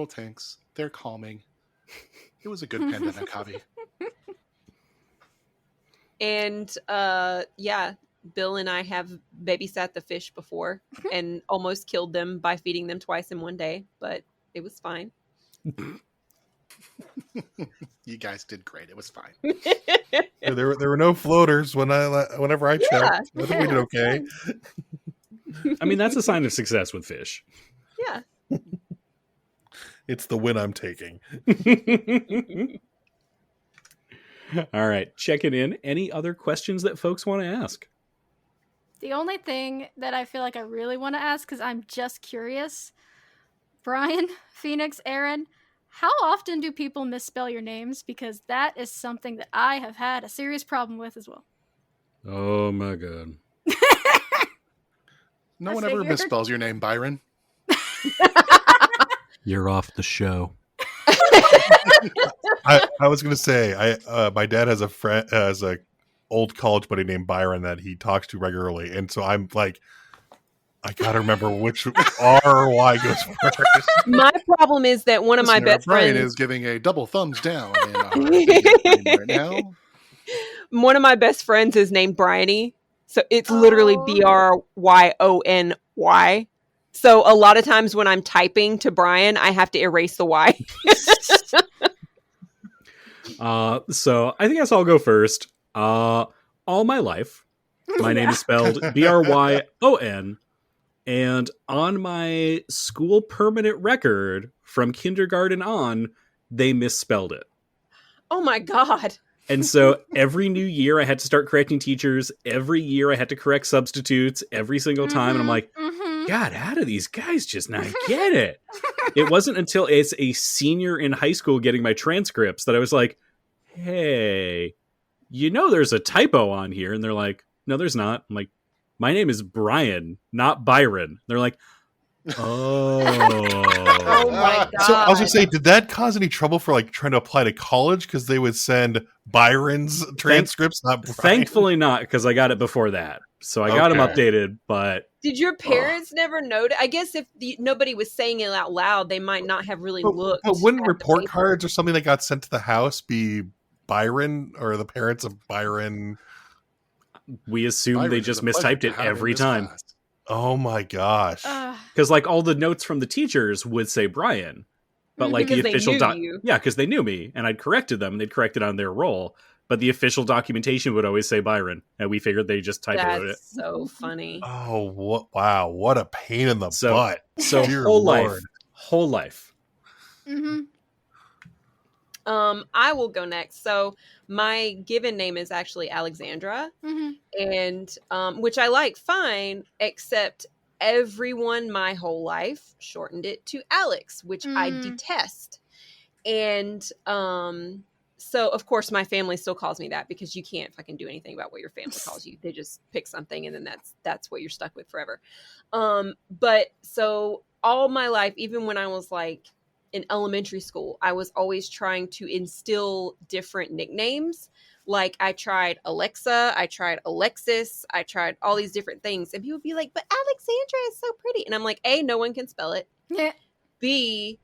tanks. They're calming. It was a good pandemic hobby. And yeah, Bill and I have babysat the fish before and almost killed them by feeding them twice in one day, but it was fine. You guys did great. It was fine. Yeah, there were no floaters whenever I checked. I think we did okay. I mean, that's a sign of success with fish. Yeah. It's the win I'm taking. All right, checking in. Any other questions that folks want to ask? The only thing that I feel like I really want to ask, because I'm just curious, Brian, Phoenix, Aaron, how often do people misspell your names? Because that is something that I have had a serious problem with as well. Oh my god. No one ever misspells your name, Byron. You're off the show. I was going to say, my dad has a old college buddy named Byron that he talks to regularly, and so I'm like, I gotta remember which R or Y goes first. My problem is that one of my best Brian friends is giving a double thumbs down right now. One of my best friends is named Bryony, so it's literally Bryony. So a lot of times when I'm typing to Brian, I have to erase the Y. So I think I'll go first. All my life, my name is spelled Bryon, and on my school permanent record from kindergarten on, they misspelled it. Oh my god. And so every new year I had to start correcting teachers. Every year I had to correct substitutes every single time. And I'm like, God, how do these guys just not get it? It wasn't until as a senior in high school getting my transcripts that I was like, hey, there's a typo on here. And they're like, no, there's not. I'm like, my name is Brian, not Byron. They're like, oh. Oh my god. So I was going to say, did that cause any trouble for like trying to apply to college? Because they would send Byron's transcripts, not Brian. Thankfully not, because I got it before that. So I got them updated, but... Did your parents never notice? I guess if nobody was saying it out loud, they might not have really looked. But wouldn't report cards or something that got sent to the house be Byron or the parents of Byron? We assume they just mistyped it every time. Oh my gosh. Because like all the notes from the teachers would say Brian. But like the official... you. Yeah, because they knew me and I'd corrected them and they'd corrected on their roll. but the official documentation would always say Byron, and we figured they just typoed it. That's so funny. Oh, wow. What a pain in the butt. So Dear whole Lord. life. Mm-hmm. I will go next. So my given name is actually Alexandra, Mm-hmm. and which I like fine, except everyone my whole life shortened it to Alex, which I detest. And so of course my family still calls me that, because you can't fucking do anything about what your family calls you. They just pick something and then that's what you're stuck with forever. But so all my life, even when I was like in elementary school, I was always trying to instill different nicknames. Like I tried Alexa, I tried Alexis, I tried all these different things. And people would be like, but Alexandra is so pretty. And I'm like, A, no one can spell it. Yeah. B,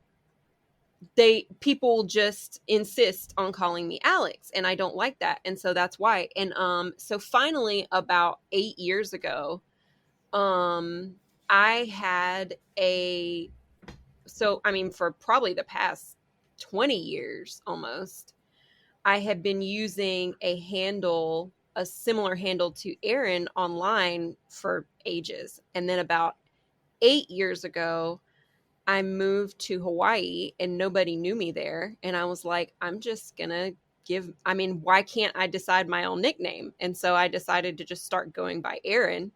people just insist on calling me Alex, and I don't like that. And so that's why. And so finally about 8 years ago, I had for probably the past 20 years almost, I had been using a similar handle to Aaron online for ages. And then about 8 years ago, I moved to Hawaii and nobody knew me there. And I was like, I'm just gonna why can't I decide my own nickname? And so I decided to just start going by Aaron.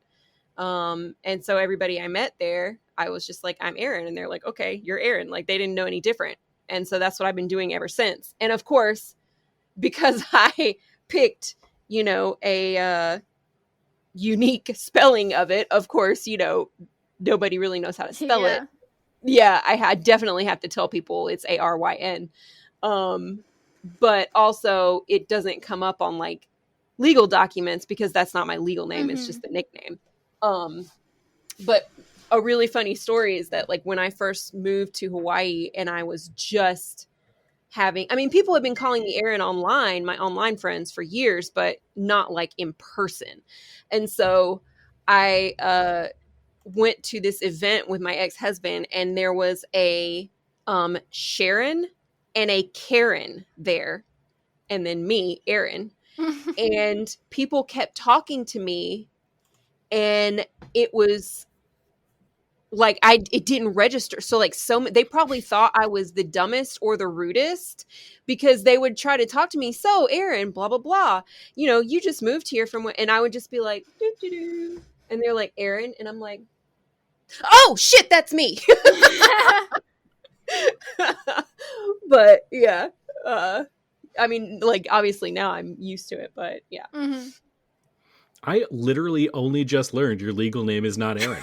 And so everybody I met there, I was just like, I'm Aaron. And they're like, okay, you're Aaron. Like they didn't know any different. And so that's what I've been doing ever since. And of course, because I picked, a unique spelling of it, of course, nobody really knows how to spell it. Yeah, I definitely have to tell people it's Aryn. But also it doesn't come up on like legal documents because that's not my legal name. It's just the nickname. But a really funny story is that like when I first moved to Hawaii and I was just people have been calling me Aaron online, my online friends, for years, but not like in person. And so I went to this event with my ex-husband, and there was a Sharon and a Karen there, and then me, Aaron. And people kept talking to me, and it was like it didn't register. So like they probably thought I was the dumbest or the rudest, because they would try to talk to me. So Aaron, blah blah blah, you just moved here from what? And I would just be like, doo-doo-doo. And they're like, Aaron, and I'm like, oh shit, that's me. But yeah, like obviously now I'm used to it, but yeah. Mm-hmm. I literally only just learned your legal name is not Aaron.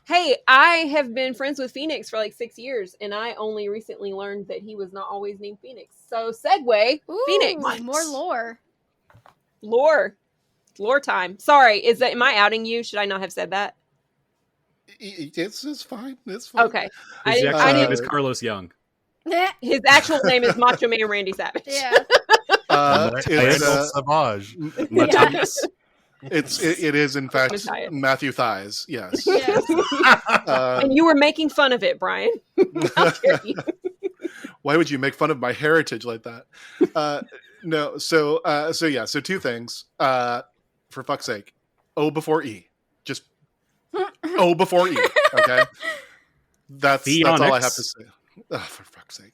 Hey, I have been friends with Phoenix for like 6 years, and I only recently learned that he was not always named Phoenix. So segue, Ooh, Phoenix. More lore. Lore time. Sorry, am I outing you? Should I not have said that? It's fine. It's fine. Okay. His actual name is Carlos Young. His actual name is Macho Man Randy Savage. Yeah. It's Savage. Matthias. It is in fact Matthias. Matthew Thighs. Yes. Yes. And you were making fun of it, Brian. How dare you? Why would you make fun of my heritage like that? No. So yeah. So two things. For fuck's sake, O before E. Just O before E. Okay. That's all I have to say. Oh, for fuck's sake.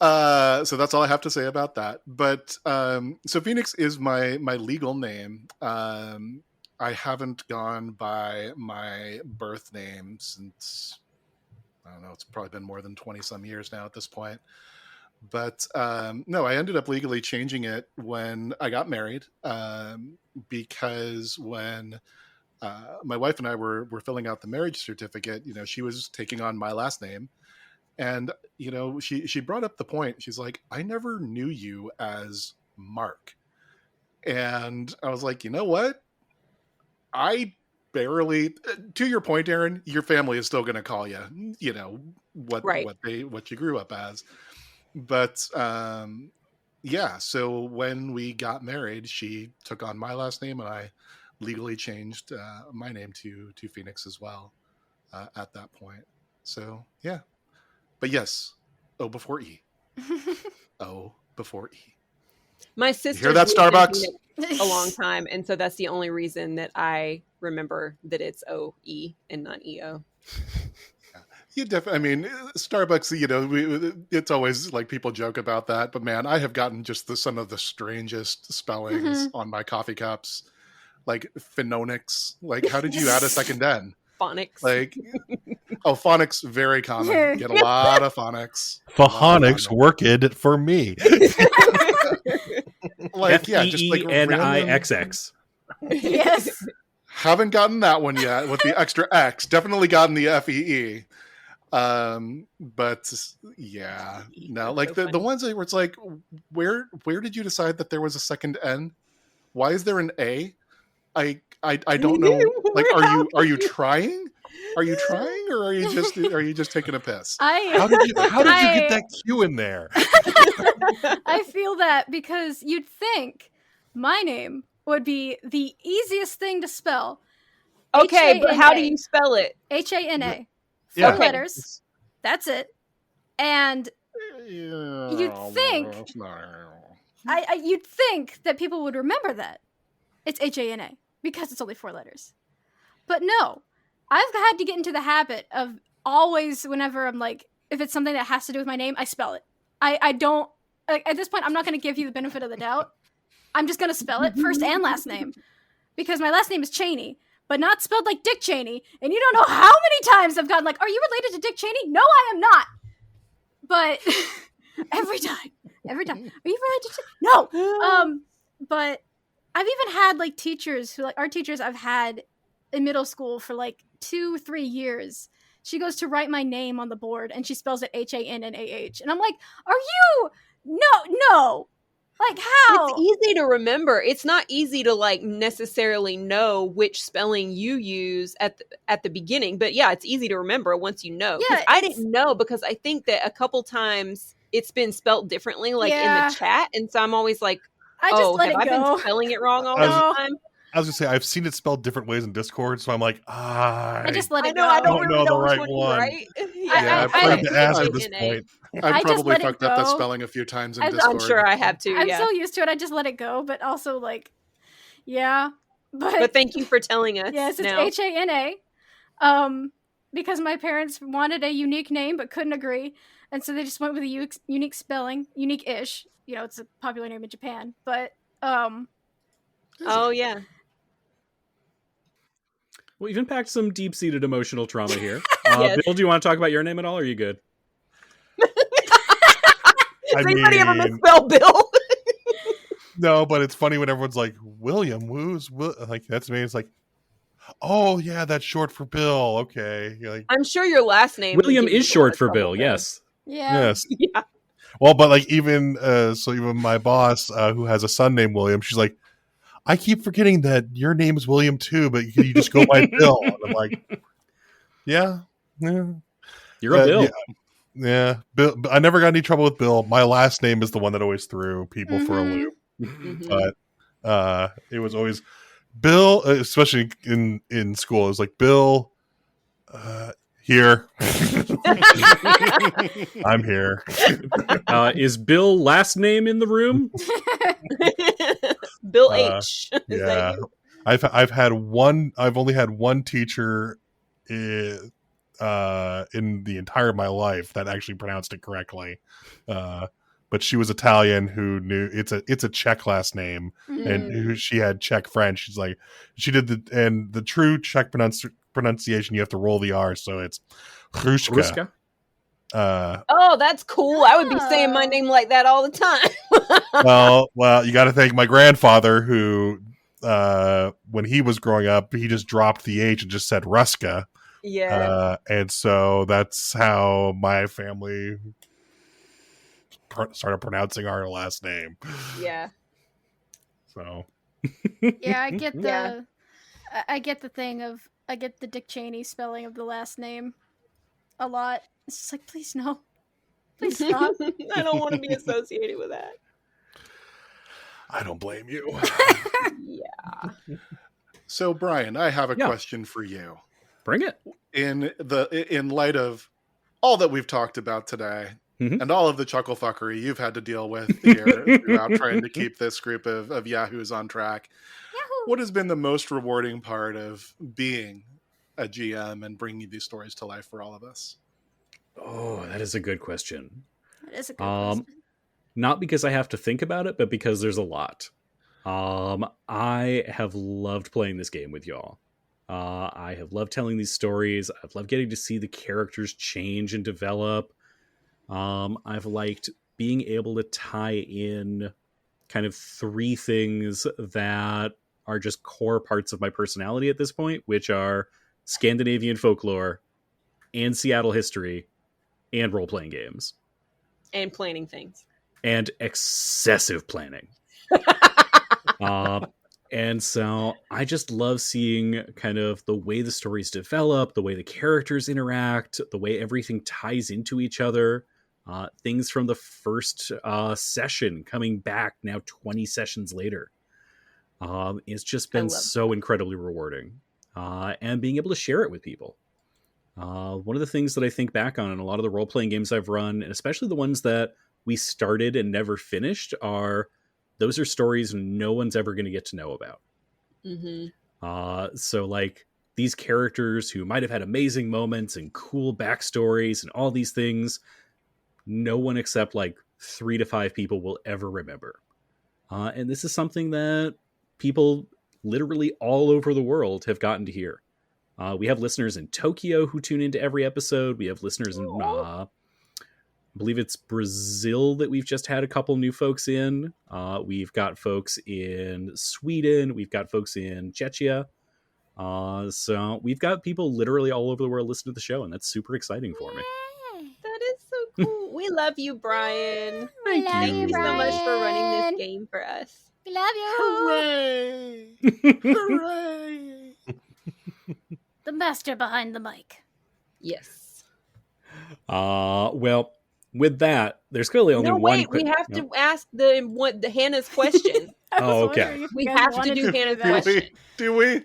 So that's all I have to say about that. But so Phoenix is my legal name. I haven't gone by my birth name since, I don't know, it's probably been more than 20 some years now at this point. But no, I ended up legally changing it when I got married, because when my wife and I were filling out the marriage certificate, she was taking on my last name. And, she brought up the point. She's like, I never knew you as Mark. And I was like, you know what? I barely, to your point, Aaron, your family is still going to call you, what you grew up as. But, yeah. So when we got married, she took on my last name, and I legally changed my name to Phoenix as well at that point. So, yeah. But yes, O before E. O before E. My sister hear that, Starbucks? a long time, and so that's the only reason that I remember that it's OE and not EO. You definitely. I mean, Starbucks. You know, it's always like people joke about that, but man, I have gotten just some of the strangest spellings on my coffee cups, like phonetics. Like, how did you add a second N? Phonics. Like, oh, phonics, very common. Get a lot of phonics. Phonics work it for me. Like, yeah, just like FEENIXX. Yes. Haven't gotten that one yet with the extra X. Definitely gotten the FEE. But yeah, no, like so the ones where it's like, where did you decide that there was a second N? Why is there an A? I don't know. Like, are you trying? Are you trying, or are you just taking a piss? How did you get that Q in there? I feel that because you'd think my name would be the easiest thing to spell. Okay, but how do you spell it? HANA. Yeah. 4 letters. That's it. And you'd think you'd think that people would remember that. It's HANA because it's only 4 letters. But no. I've had to get into the habit of always, whenever I'm like, if it's something that has to do with my name, I spell it. I don't, like, at this point, I'm not going to give you the benefit of the doubt. I'm just going to spell it first and last name. Because my last name is Cheney, but not spelled like Dick Cheney. And you don't know how many times I've gotten like, are you related to Dick Cheney? No, I am not. But every time. Are you related to No. But I've even had like teachers who, like, art teachers I've had in middle school for like 2-3 years. She goes to write my name on the board and she spells it HANNAH. And I'm like, are you? No. Like, how? It's easy to remember. It's not easy to like necessarily know which spelling you use at the beginning. But yeah, it's easy to remember once you know. Yeah, I didn't know because I think that a couple times it's been spelt differently, like in the chat. And so I'm always like, I just let it I go. been spelling it wrong all the time? I was gonna say I've seen it spelled different ways in Discord, so I'm like, I just let it go. I don't know really the know which right one. one. Right? Yeah, I've heard to ask at this point. I've just probably let it fucked up the go. spelling a few times in I'm Discord. I'm sure I have too. I'm Yeah. so used to it. I just let it go. But also, like, yeah. But thank you for telling us. Yes, it's now. HANA. Because my parents wanted a unique name but couldn't agree, and so they just went with a unique spelling, unique-ish. You know, it's a popular name in Japan. But Oh yeah. Well, you've unpacked some deep-seated emotional trauma here. Yes. Bill, do you want to talk about your name at all, or are you good? Does anybody ever misspell Bill? No, but it's funny when everyone's like, William, who's like, that's me. It's like, oh yeah, that's short for Bill. Okay. You're like, I'm sure your last name. William is short for Bill, yes. yeah. yes. Yeah. Well, but like even my boss who has a son named William, she's like, I keep forgetting that your name is William too, but you just go by Bill. And I'm like, yeah. You're a Bill. Yeah. Bill. I never got any trouble with Bill. My last name is the one that always threw people for a loop. Mhm. But it was always Bill, especially in school. It was like, Bill, here. I'm here. Is Bill last name in the room? Bill H. Is Yeah. that you? I've only had one teacher in the entire of my life that actually pronounced it correctly. But she was Italian who knew it's a Czech last name, and she had Czech French. She's like, she did the true Czech pronunciation. You have to roll the R, so it's Hruška. Oh, that's cool. I would be saying my name like that all the time. well, you got to thank my grandfather who, when he was growing up, he just dropped the H and just said Ruska. Yeah. And so that's how my family started pronouncing our last name. Yeah. So. Yeah, I get the thing of, I get the Dick Cheney spelling of the last name a lot. It's just like, please no. Please stop. I don't want to be associated with that. I don't blame you. Yeah. So, Brian, I have a question for you. Bring it. In light of all that we've talked about today, and all of the chuckle fuckery you've had to deal with here throughout trying to keep this group of yahoos on track. Yahoo! What has been the most rewarding part of being a GM and bringing these stories to life for all of us? Oh, that is a good question. That is a good question. Not because I have to think about it, but because there's a lot. I have loved playing this game with y'all. I have loved telling these stories. I've loved getting to see the characters change and develop. I've liked being able to tie in kind of three things that are just core parts of my personality at this point, which are Scandinavian folklore and Seattle history and role-playing games. And planning things. And excessive planning. And so I just love seeing kind of the way the stories develop, the way the characters interact, the way everything ties into each other. Things from the first session coming back now 20 sessions later. It's just been so incredibly rewarding. And being able to share it with people. One of the things that I think back on in a lot of the role-playing games I've run, and especially the ones that we started and never finished, those are stories no one's ever going to get to know about. So like these characters who might have had amazing moments and cool backstories and all these things, no one except like 3 to 5 people will ever remember. And this is something that people literally all over the world have gotten to hear. We have listeners in Tokyo who tune into every episode. We have listeners in, I believe it's Brazil that we've just had a couple new folks in. We've got folks in Sweden. We've got folks in Czechia. So we've got people literally all over the world listening to the show, and that's super exciting for me. That is so cool. We love you, Brian. Thank Thank you so much for running Brian. this game for us. We love you. Hooray! Hooray! The master behind the mic. Yes. Well, with that, there's clearly only one. We have to ask the Hannah's question. Oh, okay. We have to do Hannah's question. Do we?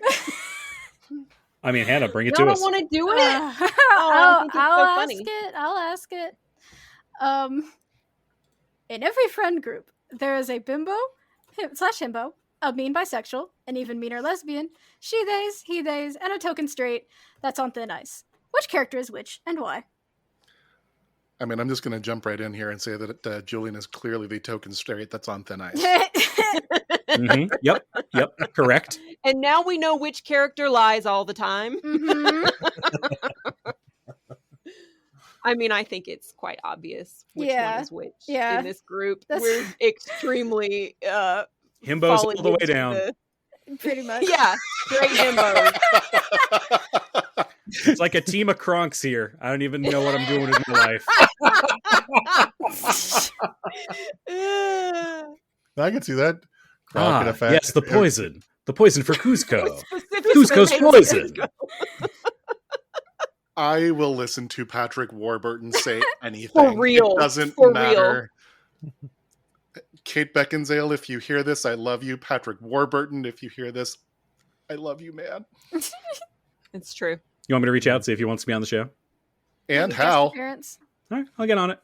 I mean, Hannah, bring it Y'all to don't us. want to do it? I think it's so funny. I'll ask it. In every friend group, there is a bimbo /himbo, a mean bisexual, an even meaner lesbian, she theys, he theys, and a token straight that's on thin ice. Which character is which, and why? I mean, I'm just going to jump right in here and say that Julian is clearly the token straight that's on thin ice. Mm-hmm. Yep, correct. And now we know which character lies all the time. Mm-hmm. I mean, I think it's quite obvious which one is which in this group. We're extremely Himbos all the way down. Pretty much. Yeah, straight himbos. It's like a team of Kronks here. I don't even know what I'm doing with my life. I can see that. Kronk in a fat- yes, the poison. The poison for Cusco. Specific Cusco's for poison. I will listen to Patrick Warburton say anything. For real. It doesn't For matter. Real. Kate Beckinsale, if you hear this, I love you. Patrick Warburton, if you hear this, I love you, man. It's true. You want me to reach out and see if he wants to be on the show? And how? All right, I'll get on it.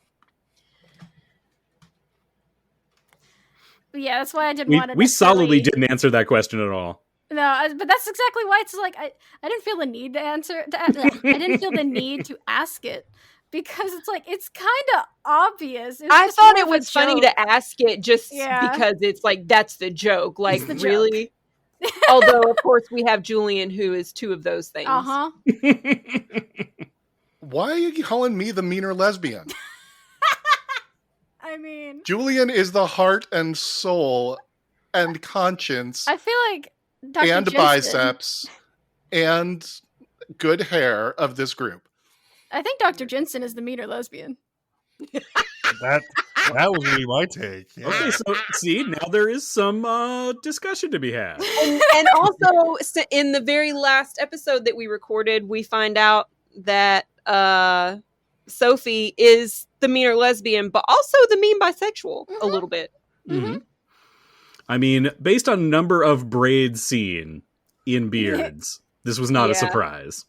Yeah, that's why I didn't want to. We solidly didn't answer that question at all. No, but that's exactly why it's like I didn't feel the need to answer. I didn't feel the need to ask it because it's like it's kind of obvious. I thought it was funny to ask it just because it's like that's the joke. Like really. Although of course we have Julian who is 2 of those things. Why are you calling me the meaner lesbian? I mean, Julian is the heart and soul and conscience. I feel like Dr. and Jensen, biceps and good hair of this group. I think Dr. Jensen is the meaner lesbian. That was really my take. Yeah. Okay, so see, now there is some discussion to be had. And also, in the very last episode that we recorded, we find out that Sophie is the meaner lesbian, but also the mean bisexual a little bit. Mm-hmm. I mean, based on number of braids seen in beards, this was not a surprise.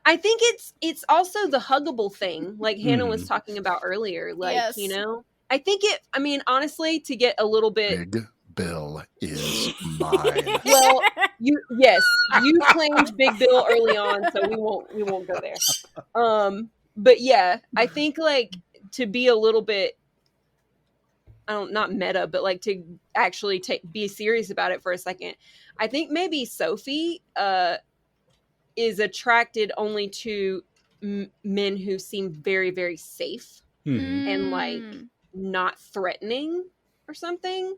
I think it's also the huggable thing, like Hannah was talking about earlier. Like, Yes. you know, I think I mean, honestly, to get a little bit. Big Bill is mine. Well, you claimed Big Bill early on, so we won't go there. But yeah, I think like to be a little bit, not meta, but like to actually be serious about it for a second. I think maybe Sophie is attracted only to men who seem very, very safe and like not threatening or something.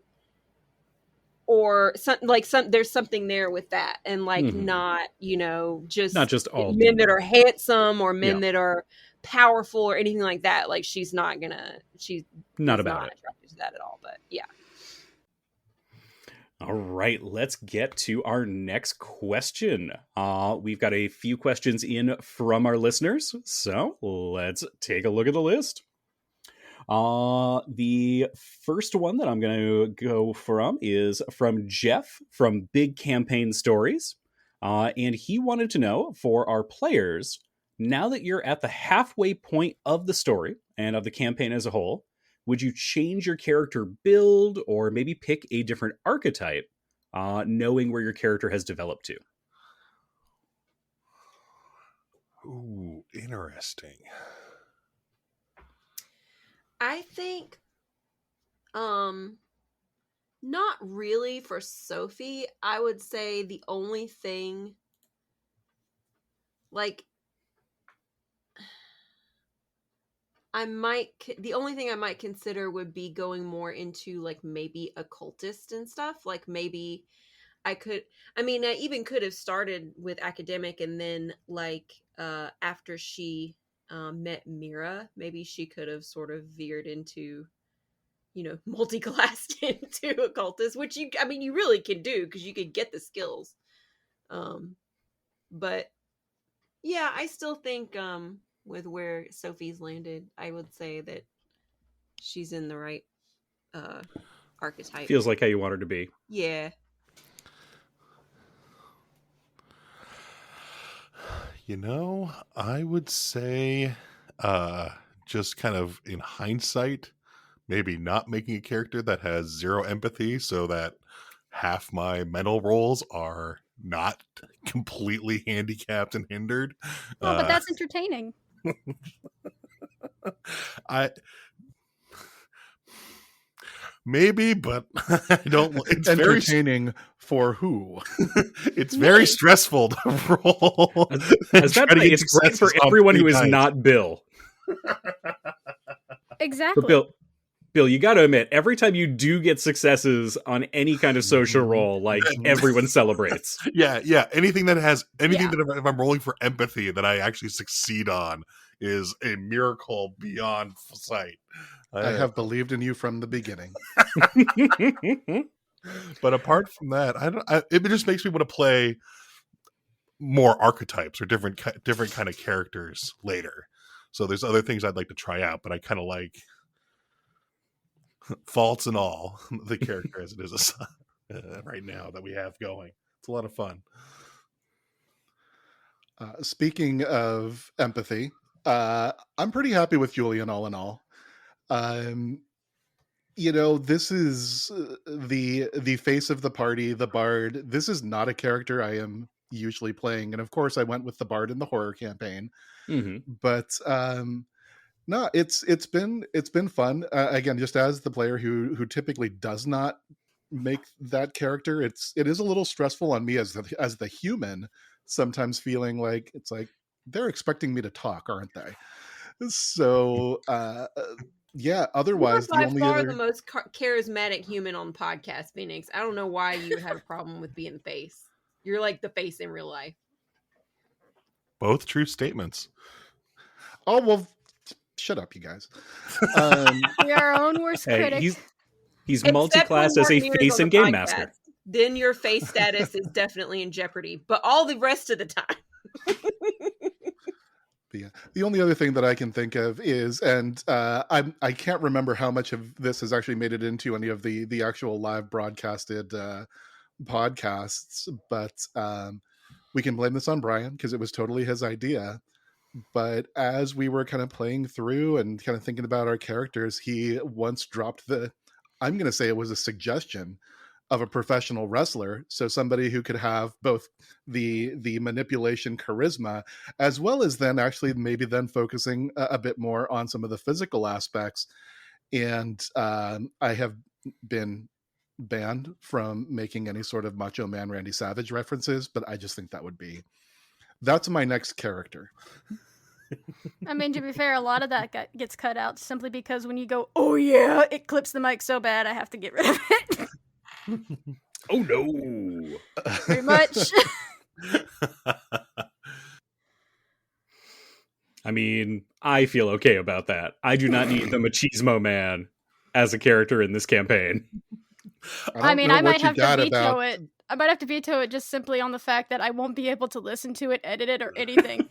Or there's something there with that, and like not, you know, not just all men that are handsome or men that are powerful or anything like that. Like she's not attracted to that at all. But yeah. All right, let's get to our next question. We've got a few questions in from our listeners, so let's take a look at the list. The first one that I'm going to go from is from Jeff from Big Campaign Stories. And he wanted to know, for our players, now that you're at the halfway point of the story and of the campaign as a whole, would you change your character build or maybe pick a different archetype, knowing where your character has developed to? Ooh, interesting. I think not really for Sophie. I would say the only thing like I might consider would be going more into like maybe occultist and stuff. Like maybe I even could have started with academic, and then like after she met Mira, maybe she could have sort of veered into, you know, multi-classed into occultist, which you really can do because you could get the skills. But yeah, I still think with where Sophie's landed, I would say that she's in the right archetype. Feels like how you want her to be. Yeah. You know, I would say just kind of in hindsight, maybe not making a character that has zero empathy so that half my mental rolls are not completely handicapped and hindered. Oh, but that's entertaining. Maybe, but I don't. It's entertaining for who? It's very stressful to roll. It's great for everyone who is not Bill. Exactly. But Bill, you got to admit, every time you do get successes on any kind of social roll, like everyone celebrates. Yeah. Anything that if I'm rolling for empathy that I actually succeed on is a miracle beyond sight. I have believed in you from the beginning. But apart from that, it just makes me want to play more archetypes or different kind of characters later. So there's other things I'd like to try out, but I kind of like faults and all the character as it is right now that we have going. It's a lot of fun. Speaking of empathy, I'm pretty happy with Julian all in all. You know, this is the face of the party, the bard. This is not a character I am usually playing, and of course I went with the bard in the horror campaign. But no, it's been fun. Again, just as the player who typically does not make that character, it is a little stressful on me as the human, sometimes feeling like it's like they're expecting me to talk, aren't they? So yeah, otherwise you're by far the most charismatic human on the podcast, Phoenix. I don't know why you would have a problem with being the face. You're like the face in real life. Both true statements. Oh, well, shut up, you guys. We are our own worst critic. He's multi-class as a face and game master. Then your face status is definitely in jeopardy, but all the rest of the time. Yeah. The only other thing that I can think of is, and I can't remember how much of this has actually made it into any of the actual live broadcasted podcasts, but we can blame this on Brian because it was totally his idea. But as we were kind of playing through and kind of thinking about our characters, he once dropped I'm going to say it was a suggestion of a professional wrestler. So somebody who could have both the manipulation charisma, as well as then actually maybe then focusing a bit more on some of the physical aspects. And I have been banned from making any sort of Macho Man Randy Savage references, but I just think that's my next character. I mean, to be fair, a lot of that gets cut out simply because when you go, oh yeah, it clips the mic so bad I have to get rid of it. Oh no. Pretty much. I mean, I feel okay about that. I do not need the Machismo Man as a character in this campaign. I might have to veto it. I might have to veto it just simply on the fact that I won't be able to listen to it, edit it, or anything.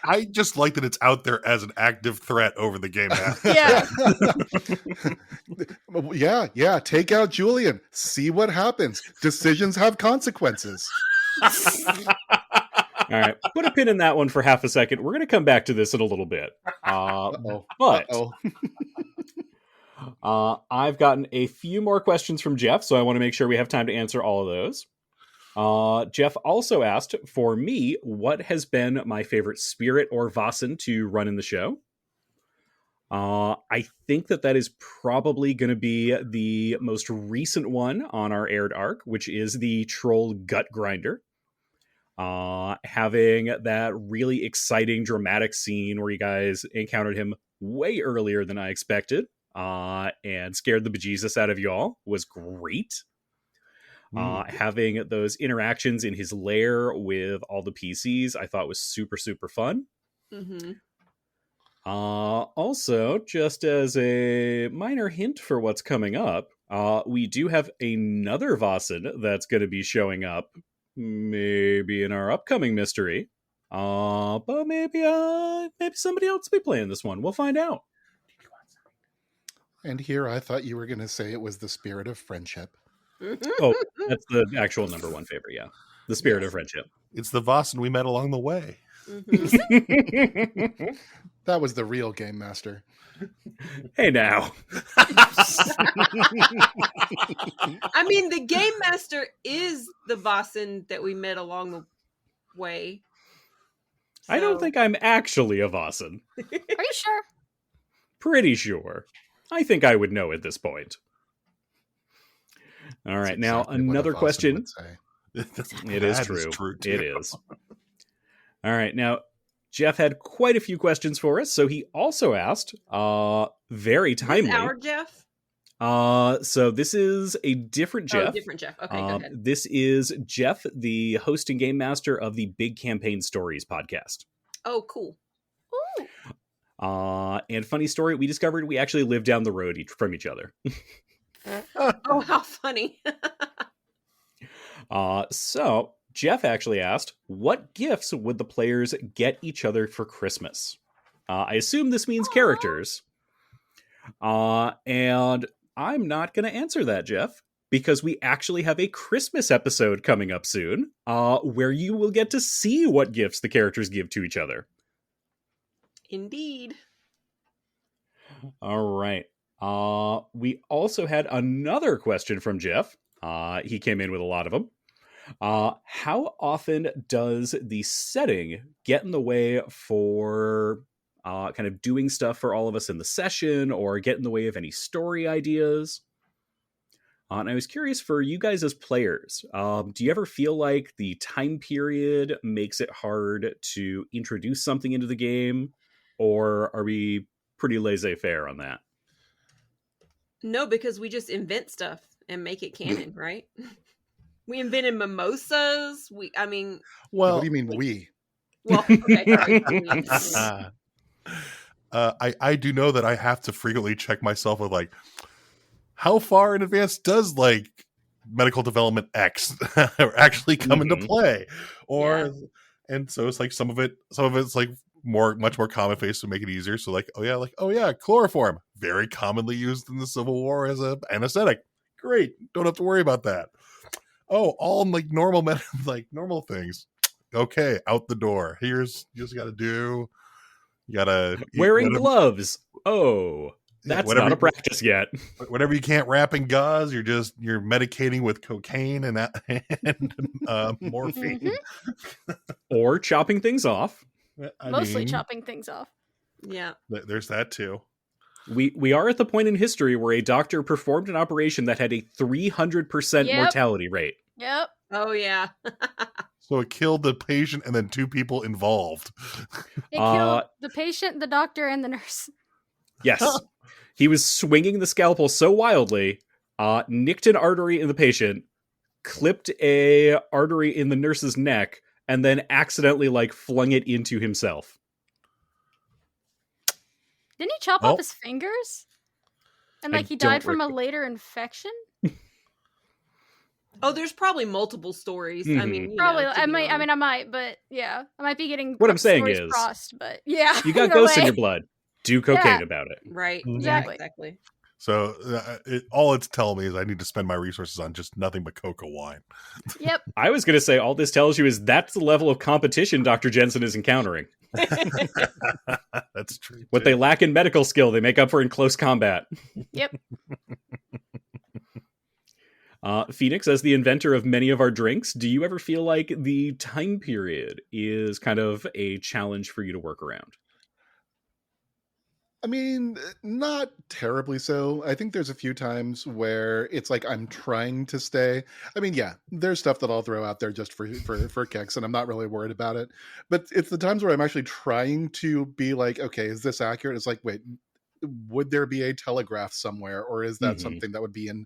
I just like that it's out there as an active threat over the game now. Yeah. Take out Julian. See what happens. Decisions have consequences. All right, put a pin in that one for half a second. We're going to come back to this in a little bit. I've gotten a few more questions from Jeff, so I want to make sure we have time to answer all of those. Jeff also asked, for me, what has been my favorite spirit or Vasen to run in the show? I think that is probably going to be the most recent one on our aired arc, which is the Troll Gut Grinder. Having that really exciting, dramatic scene where you guys encountered him way earlier than I expected, and scared the bejesus out of y'all was great. Having those interactions in his lair with all the PCs, I thought was super, super fun. Mm-hmm. Also, just as a minor hint for what's coming up, we do have another Vasen that's going to be showing up, maybe in our upcoming mystery. But maybe somebody else will be playing this one. We'll find out. And here I thought you were going to say it was the spirit of friendship. Oh, that's the actual number one favorite, yeah. The spirit of friendship. It's the Vasen we met along the way. Mm-hmm. That was the real game master. Hey now. I mean, the game master is the Vasen that we met along the way. So... I don't think I'm actually a Vasen. Are you sure? Pretty sure. I think I would know at this point. All right, now another question. It is true. It is. All right, now Jeff had quite a few questions for us, so he also asked, very timely. Is our Jeff? So this is a different Jeff. Oh, different Jeff. Okay, go ahead. This is Jeff, the host and game master of the Big Campaign Stories podcast. Oh, cool. Ooh. And funny story, we discovered we actually live down the road from each other. Oh, how funny. So Jeff actually asked, what gifts would the players get each other for Christmas? I assume this means characters. And I'm not going to answer that, Jeff, because we actually have a Christmas episode coming up soon, where you will get to see what gifts the characters give to each other. Indeed. All right. We also had another question from Jeff. He came in with a lot of them. How often does the setting get in the way for kind of doing stuff for all of us in the session, or get in the way of any story ideas? And I was curious for you guys as players, do you ever feel like the time period makes it hard to introduce something into the game, or are we pretty laissez-faire on that? No, because we just invent stuff and make it canon, right? We invented mimosas. What do you mean we? Well, okay, sorry. I do know that I have to frequently check myself with, like, how far in advance does, like, medical development X actually come into play? Or, and so it's like some of it's like much more commonplace to make it easier. So like, oh yeah, chloroform, very commonly used in the Civil War as a anesthetic. Great, don't have to worry about that. Oh, all like normal like normal things. Okay, out the door. Here's you just got to do. You gotta Wearing gloves. Oh, that's not a practice yet. Whenever you can't wrap in gauze, you're medicating with cocaine and morphine, or chopping things off. Mostly chopping things off. Yeah, there's that too. We are at the point in history where a doctor performed an operation that had a 300% mortality rate. Yep. Oh yeah. So it killed the patient and then 2 people involved. It killed the patient, the doctor, and the nurse. Yes. He was swinging the scalpel so wildly, nicked an artery in the patient, clipped a artery in the nurse's neck, and then accidentally flung it into himself. Didn't he chop off his fingers? And he died from a later infection? Oh, there's probably multiple stories. Mm-hmm. I mean, probably. I might, but yeah, I might be getting. What I'm saying is, crossed, but yeah, you got ghosts in your blood. Do cocaine about it. Right. Exactly. Yeah, exactly. So all it's telling me is I need to spend my resources on just nothing but cocoa wine. Yep. I was going to say all this tells you is that's the level of competition Dr. Jensen is encountering. That's true. What they lack in medical skill, they make up for in close combat. Yep. Phoenix, as the inventor of many of our drinks, do you ever feel like the time period is kind of a challenge for you to work around? I mean, not terribly so. I think there's a few times where it's like I'm trying to stay. I mean, yeah, there's stuff that I'll throw out there just for kicks, and I'm not really worried about it. But it's the times where I'm actually trying to be like, okay, is this accurate? It's like, wait, would there be a telegraph somewhere, or is that something that would be in,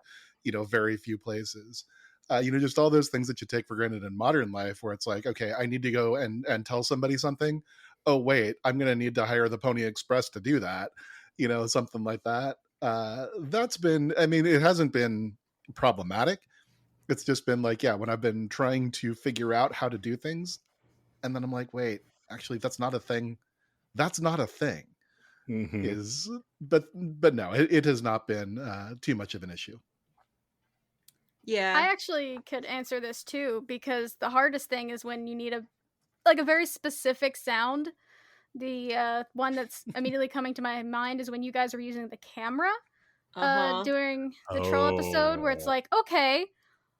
very few places? Just all those things that you take for granted in modern life, where it's like, okay, I need to go and tell somebody something. Oh, wait, I'm going to need to hire the Pony Express to do that, something like that. That's been, I mean, it hasn't been problematic. It's just been like, yeah, when I've been trying to figure out how to do things, and then I'm like, wait, actually, that's not a thing. That's not a thing. Mm-hmm. But no, it has not been too much of an issue. Yeah. I actually could answer this too, because the hardest thing is when you need a very specific sound. The one that's immediately coming to my mind is when you guys were using the camera during the troll episode, where it's like, okay,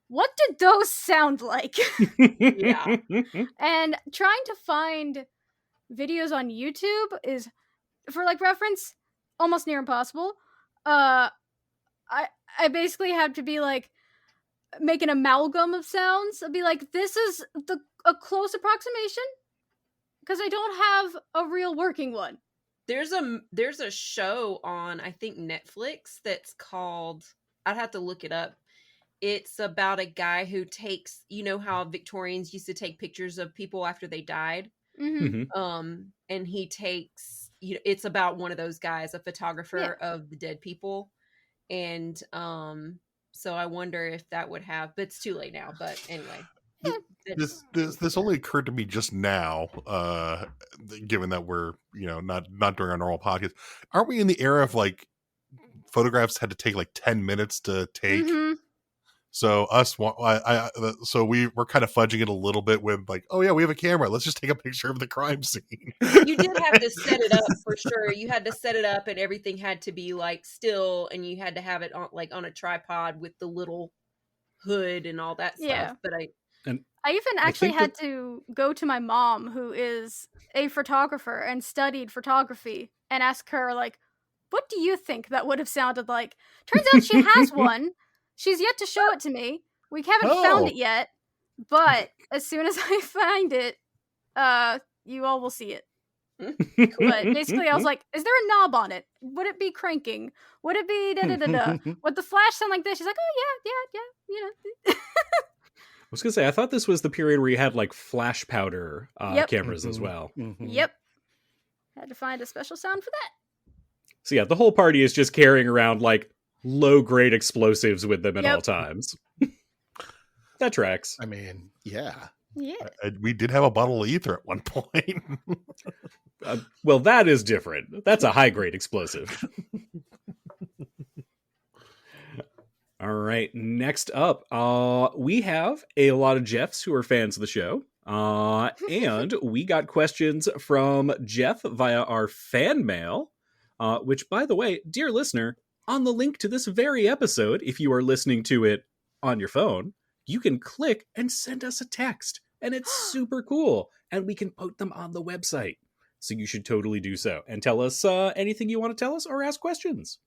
what did those sound like? Yeah. And trying to find videos on YouTube is, for reference, almost near impossible. I basically have to be make an amalgam of sounds. I'd be like, this is a close approximation, because I don't have a real working one. There's a show on, I think, Netflix that's called, I'd have to look it up. It's about a guy who takes, how Victorians used to take pictures of people after they died. Mm-hmm. And he takes, it's about one of those guys, a photographer of the dead people. And so I wonder if that would have, but it's too late now. But anyway. This only occurred to me just now, given that we're not doing our normal podcast. Aren't we in the era of photographs had to take 10 minutes to take? Mm-hmm. So so we're kind of fudging it a little bit with oh yeah, we have a camera, let's just take a picture of the crime scene. You did have to set it up for sure. You had to set it up, and everything had to be still, and you had to have it on on a tripod with the little hood and all that stuff. Yeah. But I even actually had to go to my mom, who is a photographer and studied photography, and ask her, what do you think that would have sounded like? Turns out she has one. She's yet to show it to me. We haven't found it yet, but as soon as I find it, you all will see it. But basically, I was like, is there a knob on it? Would it be cranking? Would it be da-da-da-da? Would the flash sound like this? She's like, oh, yeah. I was gonna say, I thought this was the period where you had flash powder cameras as well. Mm-hmm. Yep. Had to find a special sound for that. So yeah, the whole party is just carrying around low-grade explosives with them at all times. That tracks. I mean, yeah. Yeah. We did have a bottle of ether at one point. Well, that is different. That's a high-grade explosive. All right, next up, we have a lot of Jeffs who are fans of the show. And we got questions from Jeff via our fan mail, which, by the way, dear listener, on the link to this very episode, if you are listening to it on your phone, you can click and send us a text. And it's super cool. And we can put them on the website. So you should totally do so. And tell us anything you want to tell us or ask questions.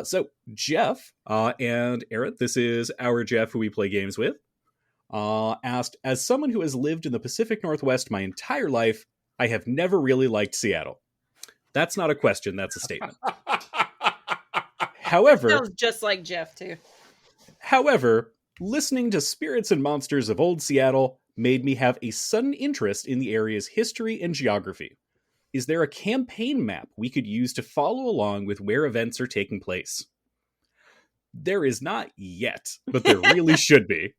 So Jeff and Aaron, this is our Jeff who we play games with, asked, as someone who has lived in the Pacific Northwest my entire life, I have never really liked Seattle. That's not a question, that's a statement. However, Sounds just like Jeff, too. However, listening to Spirits and Monsters of Old Seattle made me have a sudden interest in the area's history and geography. Is there a campaign map we could use to follow along with where events are taking place? There is not yet, but there really should be.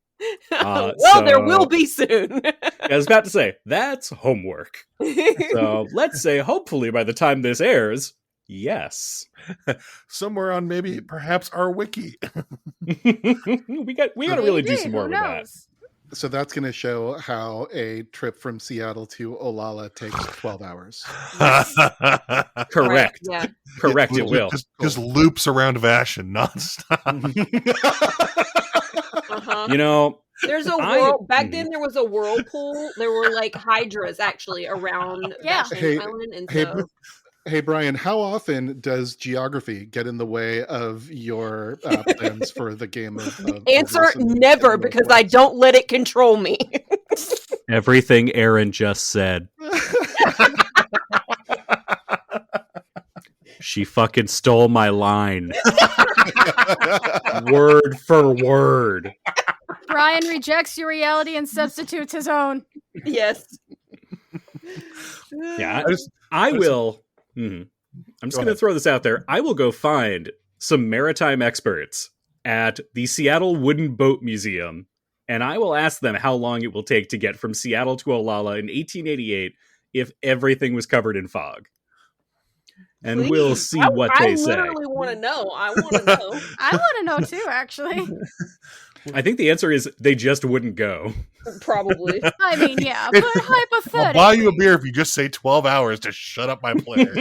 There will be soon. I was about to say, that's homework. So let's say, hopefully, by the time this airs, yes. Somewhere on perhaps our wiki. we got to really do some more with that. So that's going to show how a trip from Seattle to Olala takes 12 hours. Correct. Right, yeah. Correct, it will. Just loops around Vashin nonstop. You know, there's a back then there was a whirlpool. There were like hydras actually around Vashin Island. And Hey, Brian, how often does geography get in the way of your plans for the game? Answer never, because I don't let it control me. Everything Aaron just said. She fucking stole my line. Word for word. Brian rejects your reality and substitutes his own. Yes. Yeah, I will. I'm just going to throw this out there. I will go find some maritime experts at the Seattle Wooden Boat Museum, and I will ask them how long it will take to get from Seattle to Olala in 1888 if everything was covered in fog. And please, we'll see what they say. I literally want to know. I want to know. I want to know too, actually. I think the answer is they just wouldn't go. Probably. I mean, yeah, but hypothetically. I'll buy you a beer if you just say 12 hours to shut up my player.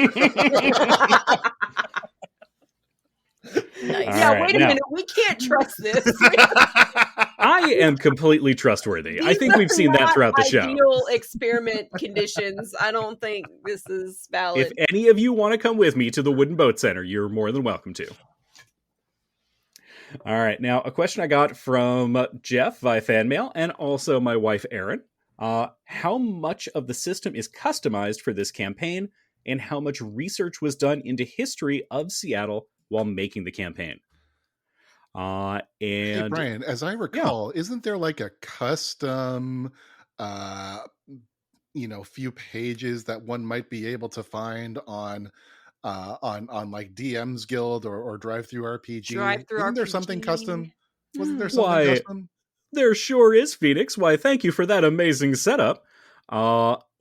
Nice. Yeah, right, wait a minute. We can't trust this. I am completely trustworthy. I think we've seen that throughout the show. Ideal experiment conditions. I don't think this is valid. If any of you want to come with me to the Wooden Boat Center, you're more than welcome to. All right. Now, a question I got from Jeff via fan mail and also my wife, Erin. How much of the system is customized for this campaign, and how much research was done into history of Seattle while making the campaign? And hey, Brian, as I recall, isn't there like a custom, few pages that one might be able to find on like DM's Guild or Drive Through RPG? Isn't there something custom? Wasn't there something custom? There sure is, Phoenix. Why, thank you for that amazing setup.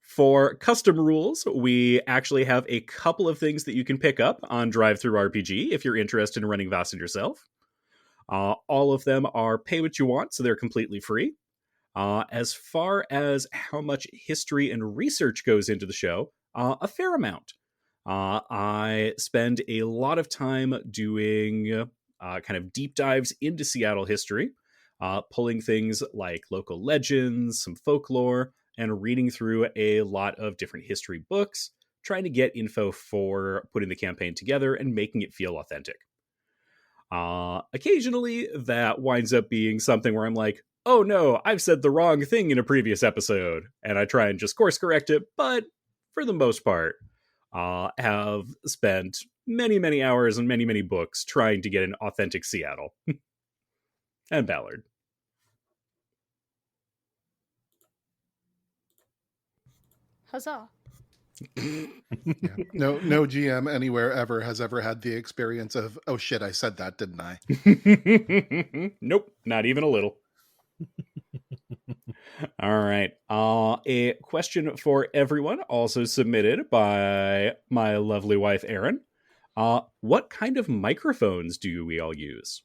For custom rules, we actually have a couple of things that you can pick up on Drive Through RPG if you're interested in running Vaesen yourself. All of them are pay what you want, so they're completely free. As far as how much history and research goes into the show, a fair amount. I spend a lot of time doing kind of deep dives into Seattle history, pulling things like local legends, some folklore, and reading through a lot of different history books, trying to get info for putting the campaign together and making it feel authentic. Occasionally, that winds up being something where I'm like, oh no, I've said the wrong thing in a previous episode, and I try and just course correct it, but for the most part, have spent many, many hours and many, many books trying to get an authentic Seattle. And Ballard. Huzzah. Yeah. No GM anywhere ever has ever had the experience of, oh shit, I said that, didn't I? Nope, not even a little. All right. A question for everyone, also submitted by my lovely wife, Erin. What kind of microphones do we all use?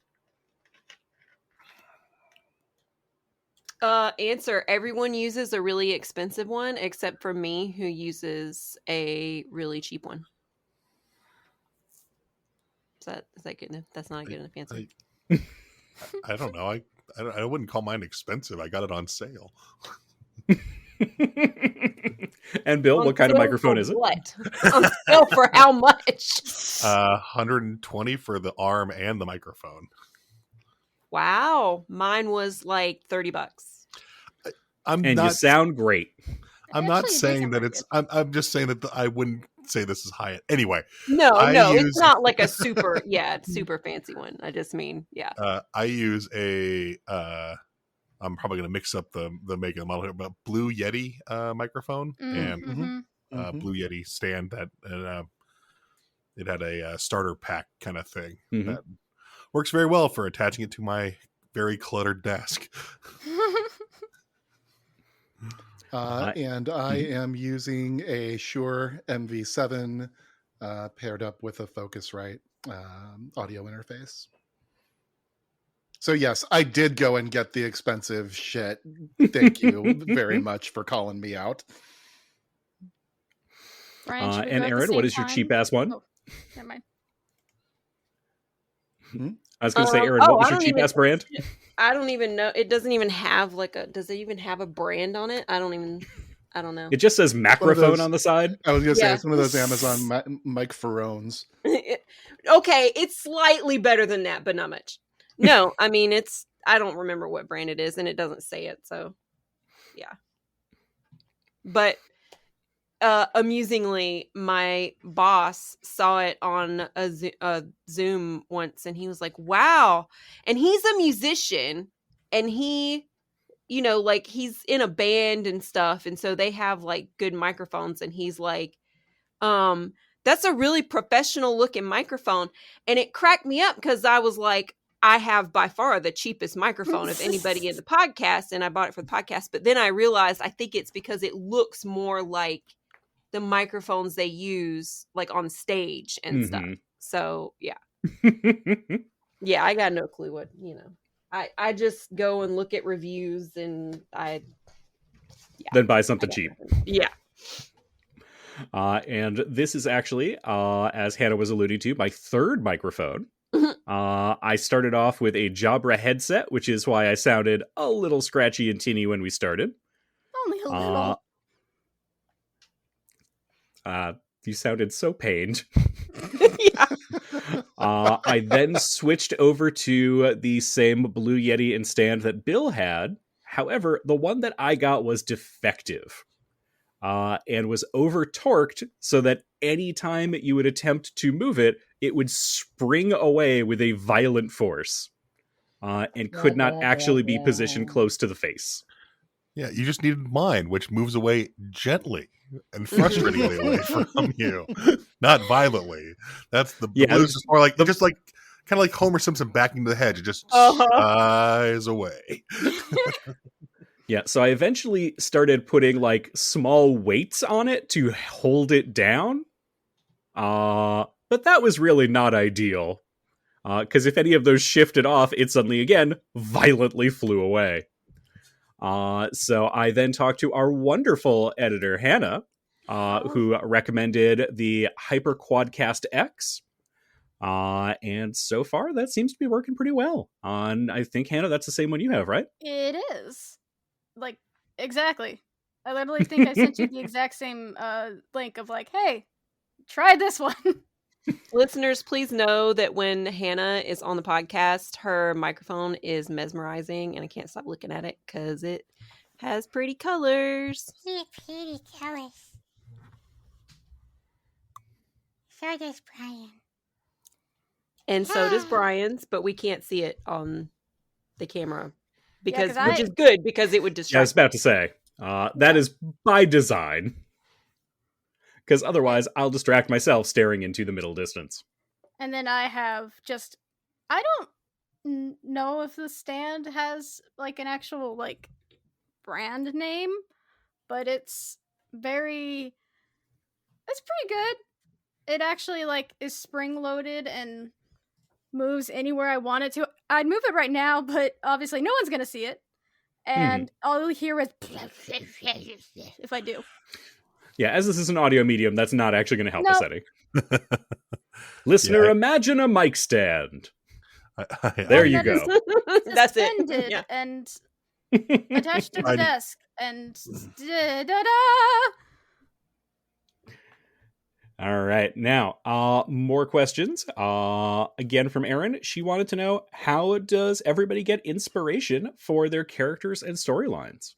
Answer. Everyone uses a really expensive one except for me, who uses a really cheap one. Is that good enough? That's not a good enough answer. I don't know. I wouldn't call mine expensive. I got it on sale. And Bill, what kind of microphone is it? What? On sale for how much? 120 for the arm and the microphone. Wow. Mine was like $30. You sound great. I'm not saying that it's. I'm just saying that I wouldn't say this is high end. Anyway. No, it's not like a super, super fancy one. I just mean, I use a. I'm probably going to mix up the make and model here, but Blue Yeti microphone and Blue Yeti stand that it had a starter pack kind of thing that works very well for attaching it to my very cluttered desk. And I am using a Shure MV7 paired up with a Focusrite audio interface. So yes, I did go and get the expensive shit. Thank you very much for calling me out. Brian, and Aaron, what is your cheap ass one? Oh, never mind. I was going to say, Aaron, what was your cheap ass brand? I don't even know. It doesn't even have does it even have a brand on it? I don't know. It just says Macrophone on the side. I was going to say, it's one of those Amazon Mike Ferrones. Okay, it's slightly better than that, but not much. No, I mean, I don't remember what brand it is, and it doesn't say it, so yeah. But amusingly, my boss saw it on a Zoom once, and he was like, wow. And he's a musician, and he, he's in a band and stuff, and so they have, good microphones, and he's like, that's a really professional looking microphone. And it cracked me up because I was like, I have by far the cheapest microphone of anybody in the podcast, and I bought it for the podcast. But then I realized I think it's because it looks more like the microphones they use on stage and stuff. So yeah. Yeah, I got no clue what, I just go and look at reviews and then buy something cheap. Yeah. And this is actually, as Hannah was alluding to, my third microphone. I started off with a Jabra headset, which is why I sounded a little scratchy and tinny when we started. Only a little. You sounded so pained. Yeah. I then switched over to the same Blue Yeti and stand that Bill had. However, the one that I got was defective. And was over-torqued so that any time you would attempt to move it, it would spring away with a violent force and could not actually be positioned close to the face. Yeah, you just needed mine, which moves away gently and frustratingly away from you, not violently. That's the blues is more like kind of like Homer Simpson backing the hedge. It just shies away. Yeah, so I eventually started putting small weights on it to hold it down. But that was really not ideal. Because if any of those shifted off, it suddenly, again, violently flew away. So I then talked to our wonderful editor, Hannah, who recommended the Hyper Quadcast X. And so far, that seems to be working pretty well. I think, Hannah, that's the same one you have, right? It is. Exactly. I literally think I sent you the exact same link of hey, try this one. Listeners, please know that when Hannah is on the podcast, her microphone is mesmerizing, and I can't stop looking at it because it has pretty colors. Pretty colors. So does Brian. And so does Brian's, but we can't see it on the camera. Which is good because it would distract. Yeah, I was about to say, that is by design. Because otherwise, I'll distract myself staring into the middle distance. And then I have I don't know if the stand has an actual brand name, but it's pretty good. It actually is spring loaded and moves anywhere I want it to. I'd move it right now, but obviously no one's gonna see it. and all you'll hear is if I do. Yeah, as this is an audio medium, that's not actually going to help us Nope. any. Listener, Yeah, imagine a mic stand. I- There I- you that go. That's it. Suspended Yeah. and attached to the I- desk and da-da-da. All right. Now, more questions. Again from Erin. She wanted to know, how does everybody get inspiration for their characters and storylines?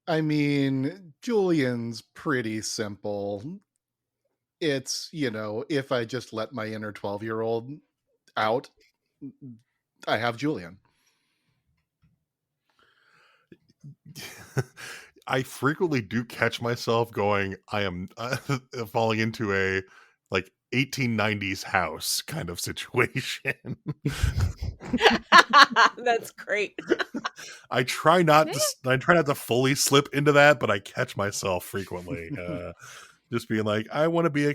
I mean, Julian's pretty simple. It's, if I just let my inner 12-year-old out, I have Julian. I frequently do catch myself going, I am falling into a like 1890s house kind of situation. That's great. I try not to fully slip into that, but I catch myself frequently. Just being like, I want to be a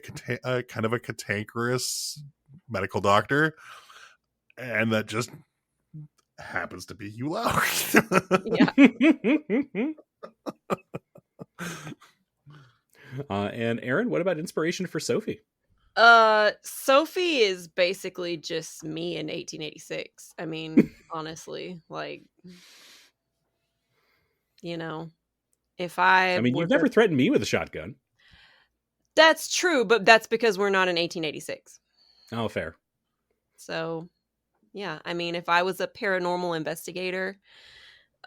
kind of a cantankerous medical doctor, and that just happens to be you, Lau. Yeah. And Erin, what about inspiration for Sophie? Sophie is basically just me in 1886. I mean, honestly, like, if I mean, you've never threatened me with a shotgun. That's true, but that's because we're not in 1886. Oh, fair. So, yeah, I mean, if I was a paranormal investigator,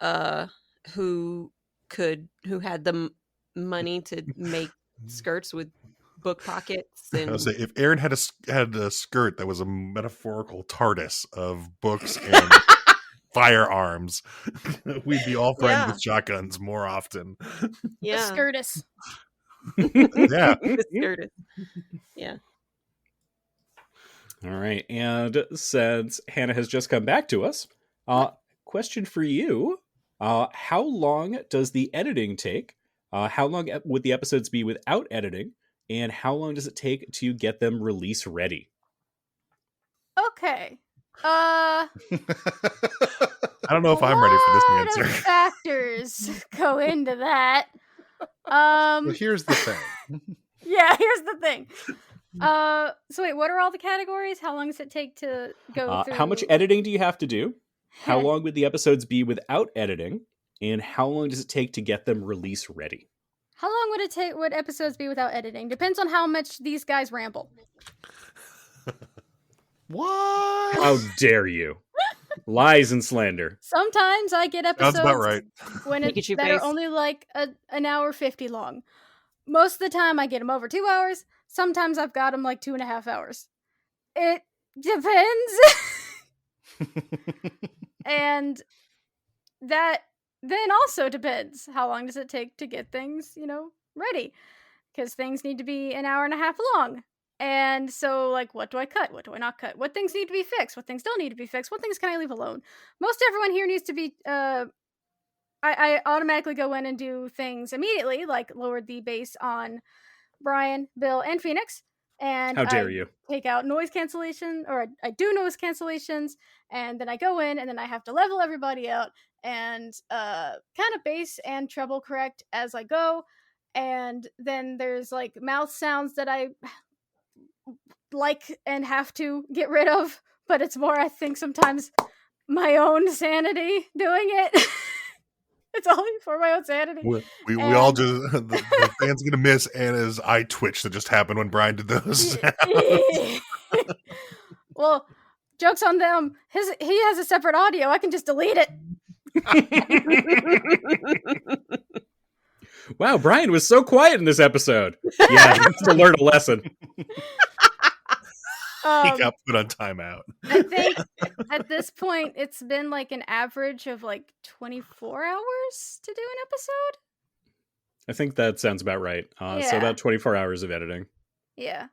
who had the money to make skirts with book pockets, I and was say, if Erin had a skirt that was a metaphorical TARDIS of books and firearms, we'd be all friends with shotguns more often. yeah, Skirtus. Yeah. The skirtus. Yeah. All right. And since Hannah has just come back to us, question for you. How long does the editing take? How long would the episodes be without editing? And how long does it take to get them release ready? Okay. I don't know if I'm ready for this A lot answer. of factors go into that. Well, here's the thing. Yeah, here's the thing. So wait, what are all the categories? How long does it take to go through? How much editing do you have to do? How long would the episodes be without editing? And how long does it take to get them release ready? How long would episodes be without editing? Depends on how much these guys ramble. What? How dare you? Lies and slander. Sometimes I get episodes Sounds about right. when Pikachu that face. are only like an hour 50 long. Most of the time I get them over 2 hours. Sometimes I've got them like 2.5 hours. It depends. And that then also depends. How long does it take to get things, ready? Because things need to be an hour and a half long. And so, like, what do I cut? What do I not cut? What things need to be fixed? What things don't need to be fixed? What things can I leave alone? Most everyone here needs to be, I automatically go in and do things immediately, like lower the base on Brian, Bill, and Phoenix. And How dare I you? take out noise cancellation, or I do noise cancellations, and then I go in, and then I have to level everybody out, and kind of bass and treble correct as I go. And then there's like mouth sounds that I like and have to get rid of, but it's more, I think, sometimes my own sanity doing it. It's only for my own sanity. We all just the fans gonna miss Anna's eye twitch that just happened when Brian did those. Well, joke's on them. He has a separate audio. I can just delete it. Wow, Brian was so quiet in this episode. Yeah, he needs to learn a lesson. He got put on timeout. I think at this point it's been like an average of like 24 hours to do an episode. I think that sounds about right. So about 24 hours of editing. Yeah.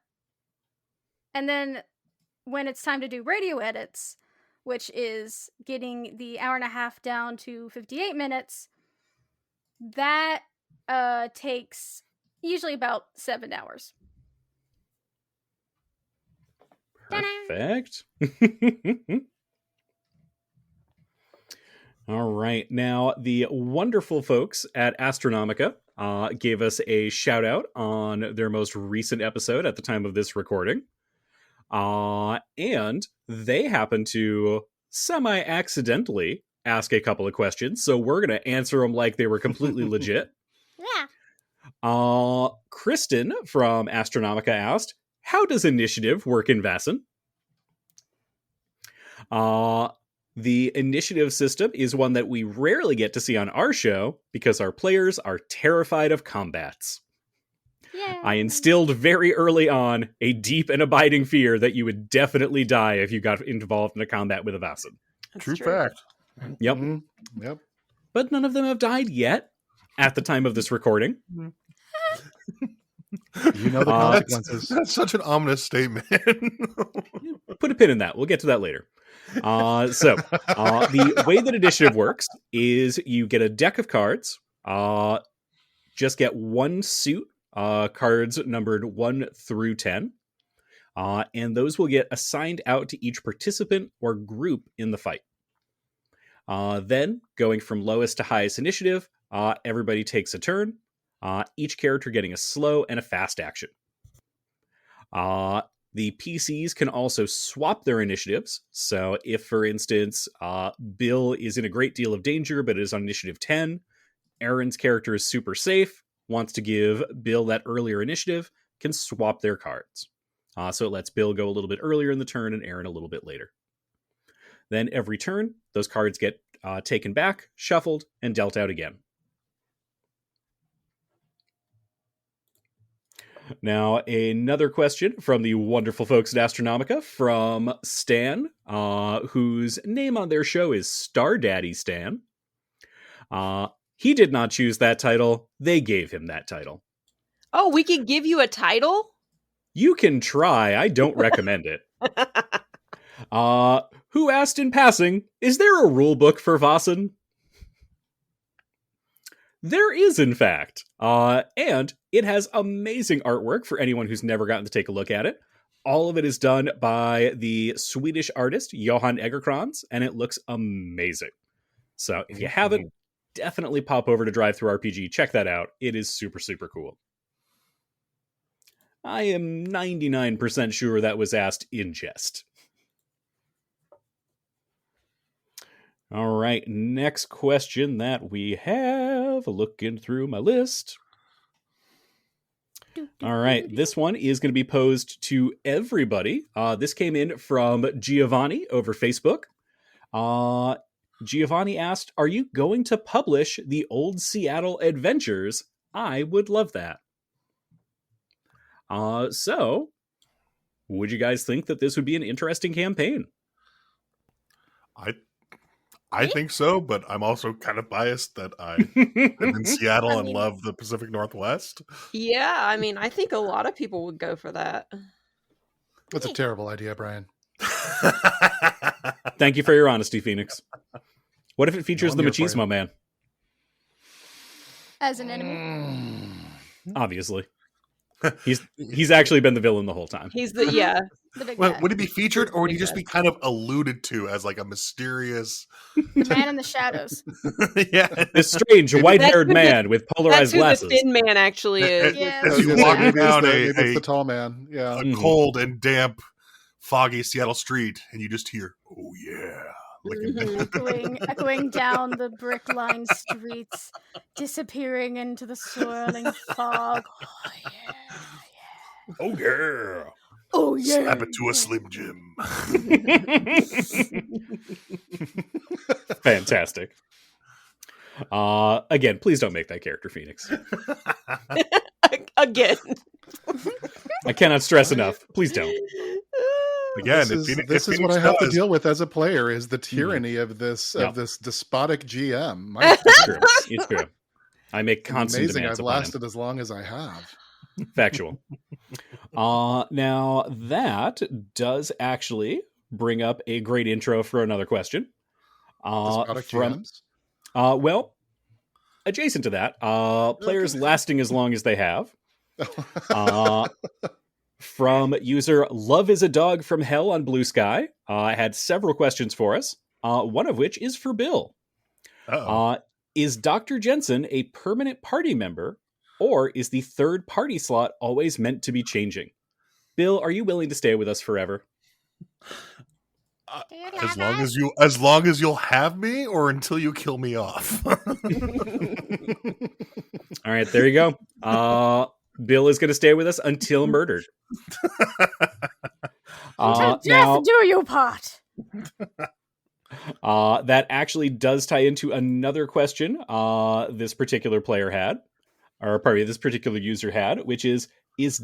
And then when it's time to do radio edits, which is getting the hour and a half down to 58 minutes, that takes usually about 7 hours. Perfect. All right. Now, the wonderful folks at Astronomica gave us a shout out on their most recent episode at the time of this recording. And they happen to semi-accidentally ask a couple of questions, so we're going to answer them like they were completely legit. Yeah. Kristen from Astronomica asked, how does initiative work in Vaesen? The initiative system is one that we rarely get to see on our show because our players are terrified of combats. Yeah. I instilled very early on a deep and abiding fear that you would definitely die if you got involved in a combat with a Vaesen. True fact. Yep. Mm-hmm. Yep. But none of them have died yet at the time of this recording. You know the consequences. That's such an ominous statement. Put a pin in that. We'll get to that later. The way that initiative works is you get a deck of cards. Just get one suit, cards numbered 1 through 10. And those will get assigned out to each participant or group in the fight. Then, going from lowest to highest initiative, everybody takes a turn. Each character getting a slow and a fast action. The PCs can also swap their initiatives. So if, for instance, Bill is in a great deal of danger but is on initiative 10, Aaron's character is super safe, wants to give Bill that earlier initiative, can swap their cards. So it lets Bill go a little bit earlier in the turn and Aaron a little bit later. Then every turn, those cards get taken back, shuffled, and dealt out again. Now, another question from the wonderful folks at Astronomica from Stan, whose name on their show is Star Daddy Stan. He did not choose that title. They gave him that title. Oh, we could give you a title? You can try. I don't recommend it. Who asked in passing, is there a rule book for Vaesen? There is, in fact. And it has amazing artwork for anyone who's never gotten to take a look at it. All of it is done by the Swedish artist Johan Egerkrans, and it looks amazing. So if you haven't, definitely pop over to Drive Through RPG. Check that out. It is super, super cool. I am 99% sure that was asked in jest. All right, next question that we have, looking through my list. All right, this one is going to be posed to everybody. This came in from Giovanni over Facebook. Giovanni asked, are you going to publish the Old Seattle Adventures? I would love that. So, would you guys think that this would be an interesting campaign? I think so, but I'm also kind of biased that I live in Seattle and love the Pacific Northwest. Yeah, I mean, I think a lot of people would go for that. That's a terrible idea, Brian. Thank you for your honesty, Phoenix. What if it features the Machismo Man? As an enemy? Obviously. He's actually been the villain the whole time. He's the, yeah. The big Well, guy. would he be featured, or would he just be kind of alluded to as like a mysterious Man in the shadows. yeah? This strange white-haired man with That's polarized who glasses. the Thin Man actually is. Yeah. As you Yeah, walk maybe down it's the tall man. Yeah. a cold and damp, foggy Seattle street, and you just hear, "Oh yeah," Echoing down the brick-lined streets, disappearing into the swirling fog. Oh yeah. Oh, yeah. Oh yeah. Slap it to a Slim Jim. Fantastic. Again, please don't make that character Phoenix. Again. I cannot stress enough. Please don't. Again, This is what I have to deal with as a player: is the tyranny of this despotic GM. It's true. It's true. I make constant Amazing. demands I've upon him. lasted as long as I have. Factual. Now that does actually bring up a great intro for another question. Despotic GMs. Well, adjacent to that, players lasting as long as they have. From user Love is a Dog from Hell on Blue Sky, had several questions for us, one of which is for Bill. Is Dr. Jensen a permanent party member, or is the third party slot always meant to be changing? Bill, are you willing to stay with us forever? As long as you'll have me, or until you kill me off. All right, there you go. Bill is going to stay with us until murdered. Until death do you part. That actually does tie into another question this particular player had, or pardon me, this particular user had, which is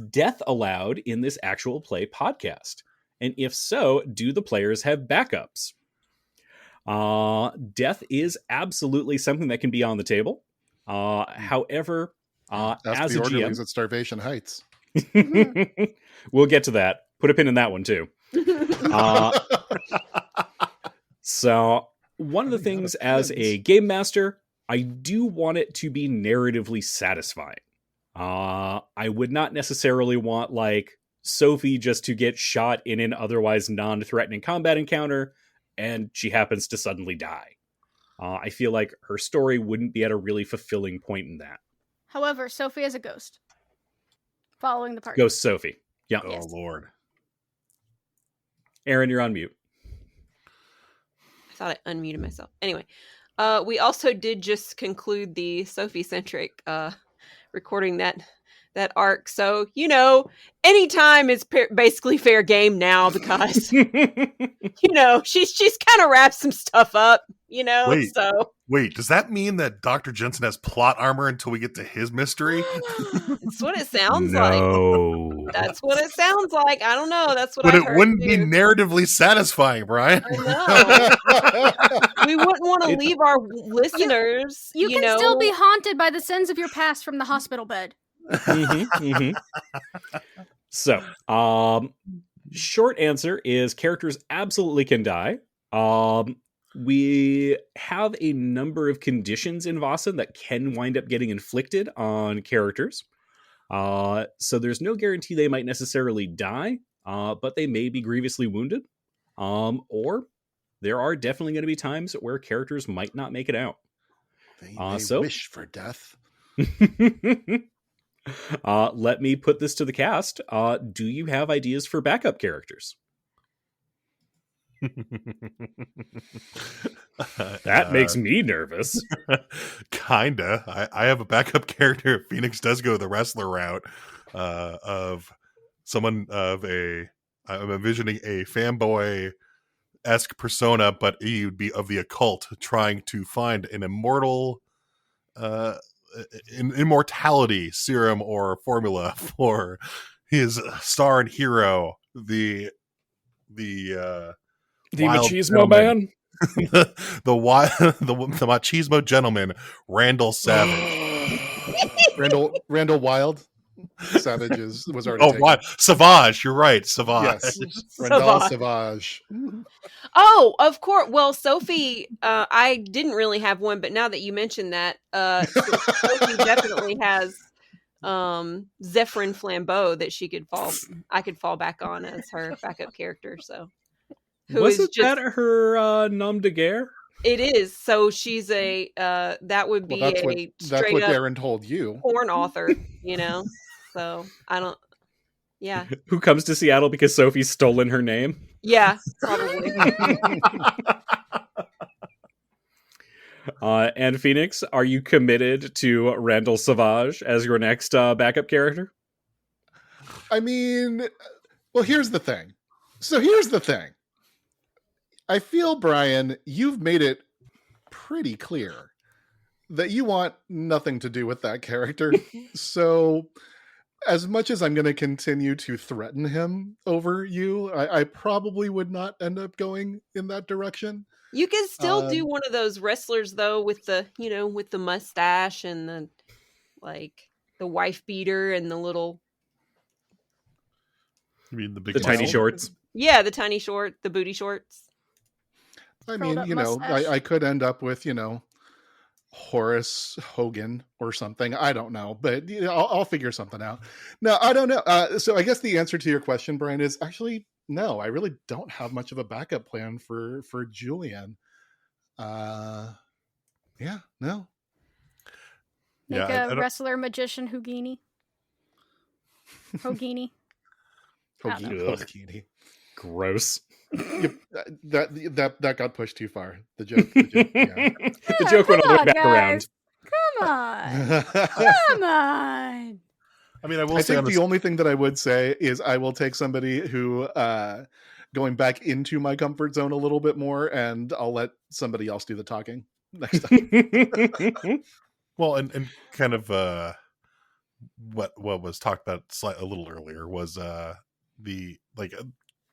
death allowed in this actual play podcast? And if so, do the players have backups? Death is absolutely something that can be on the table. However, as the a orderlies GM, at Starvation Heights. We'll get to that. Put a pin in that one too. So one of the things as a game master, I do want it to be narratively satisfying. I would not necessarily want like Sophie just to get shot in an otherwise non-threatening combat encounter and she happens to suddenly die. I feel like her story wouldn't be at a really fulfilling point in that. However, Sophie is a ghost. Following the party. Ghost Sophie. Yeah. Oh, Yes. Lord. Aaron, you're on mute. I thought I unmuted myself. Anyway, we also did just conclude the Sophie-centric recording that arc. So, anytime is basically fair game now because, she's kind of wrapped some stuff up, so. Wait, does that mean that Dr. Jensen has plot armor until we get to his mystery? That's what it sounds like. That's what it sounds like. I don't know. That's what I heard. But it wouldn't be narratively satisfying, Brian. I know. We wouldn't want to leave our listeners. You can still be haunted by the sins of your past from the hospital bed. So, short answer is characters absolutely can die. We have a number of conditions in Vossen that can wind up getting inflicted on characters. So there's no guarantee they might necessarily die, but they may be grievously wounded. Or there are definitely going to be times where characters might not make it out. They wish for death. Let me put this to the cast. Do you have ideas for backup characters? That makes me nervous. Kinda. I have a backup character if Phoenix does go the wrestler route of someone I'm envisioning a fanboy-esque persona, but he would be of the occult, trying to find an immortality serum or formula for his star and hero, the machismo man, the machismo gentleman, Randall Savage. Randall Wild. Savage was already taken. What? Savage, you're right. Savage. Yes. Randall Savage. Oh, of course. Well, Sophie, I didn't really have one, but now that you mentioned that, Sophie definitely has Zephyrin Flambeau that I could fall back on as her backup character. So, wasn't that her nom de guerre? It is. So she's that would be that's what straight up Darren told you. porn author, So I don't. Yeah. Who comes to Seattle because Sophie's stolen her name? Yeah, probably. And Phoenix, are you committed to Randall Savage as your next backup character? I mean, well, here's the thing. I feel, Brian, you've made it pretty clear that you want nothing to do with that character. So as much as I'm going to continue to threaten him over you, I probably would not end up going in that direction. You can still do one of those wrestlers though, with the mustache and the wife beater and the little. You mean the tiny shorts? Yeah, the tiny short, the booty shorts. I mean, I could end up with, Horace Hogan or something. I don't know, but I'll figure something out. No, I don't know. So I guess the answer to your question, Brian, is actually no. I really don't have much of a backup plan for Julian. Yeah, no. Make Yeah, a wrestler magician Houdini. Houdini. Houdini. Gross. Yep, that got pushed too far. The joke yeah. The joke went all the way back around. Come on. Come on. I mean, I think the only thing that I would say is I will take somebody who going back into my comfort zone a little bit more, and I'll let somebody else do the talking next time. Well, and kind of what was talked about a little earlier was the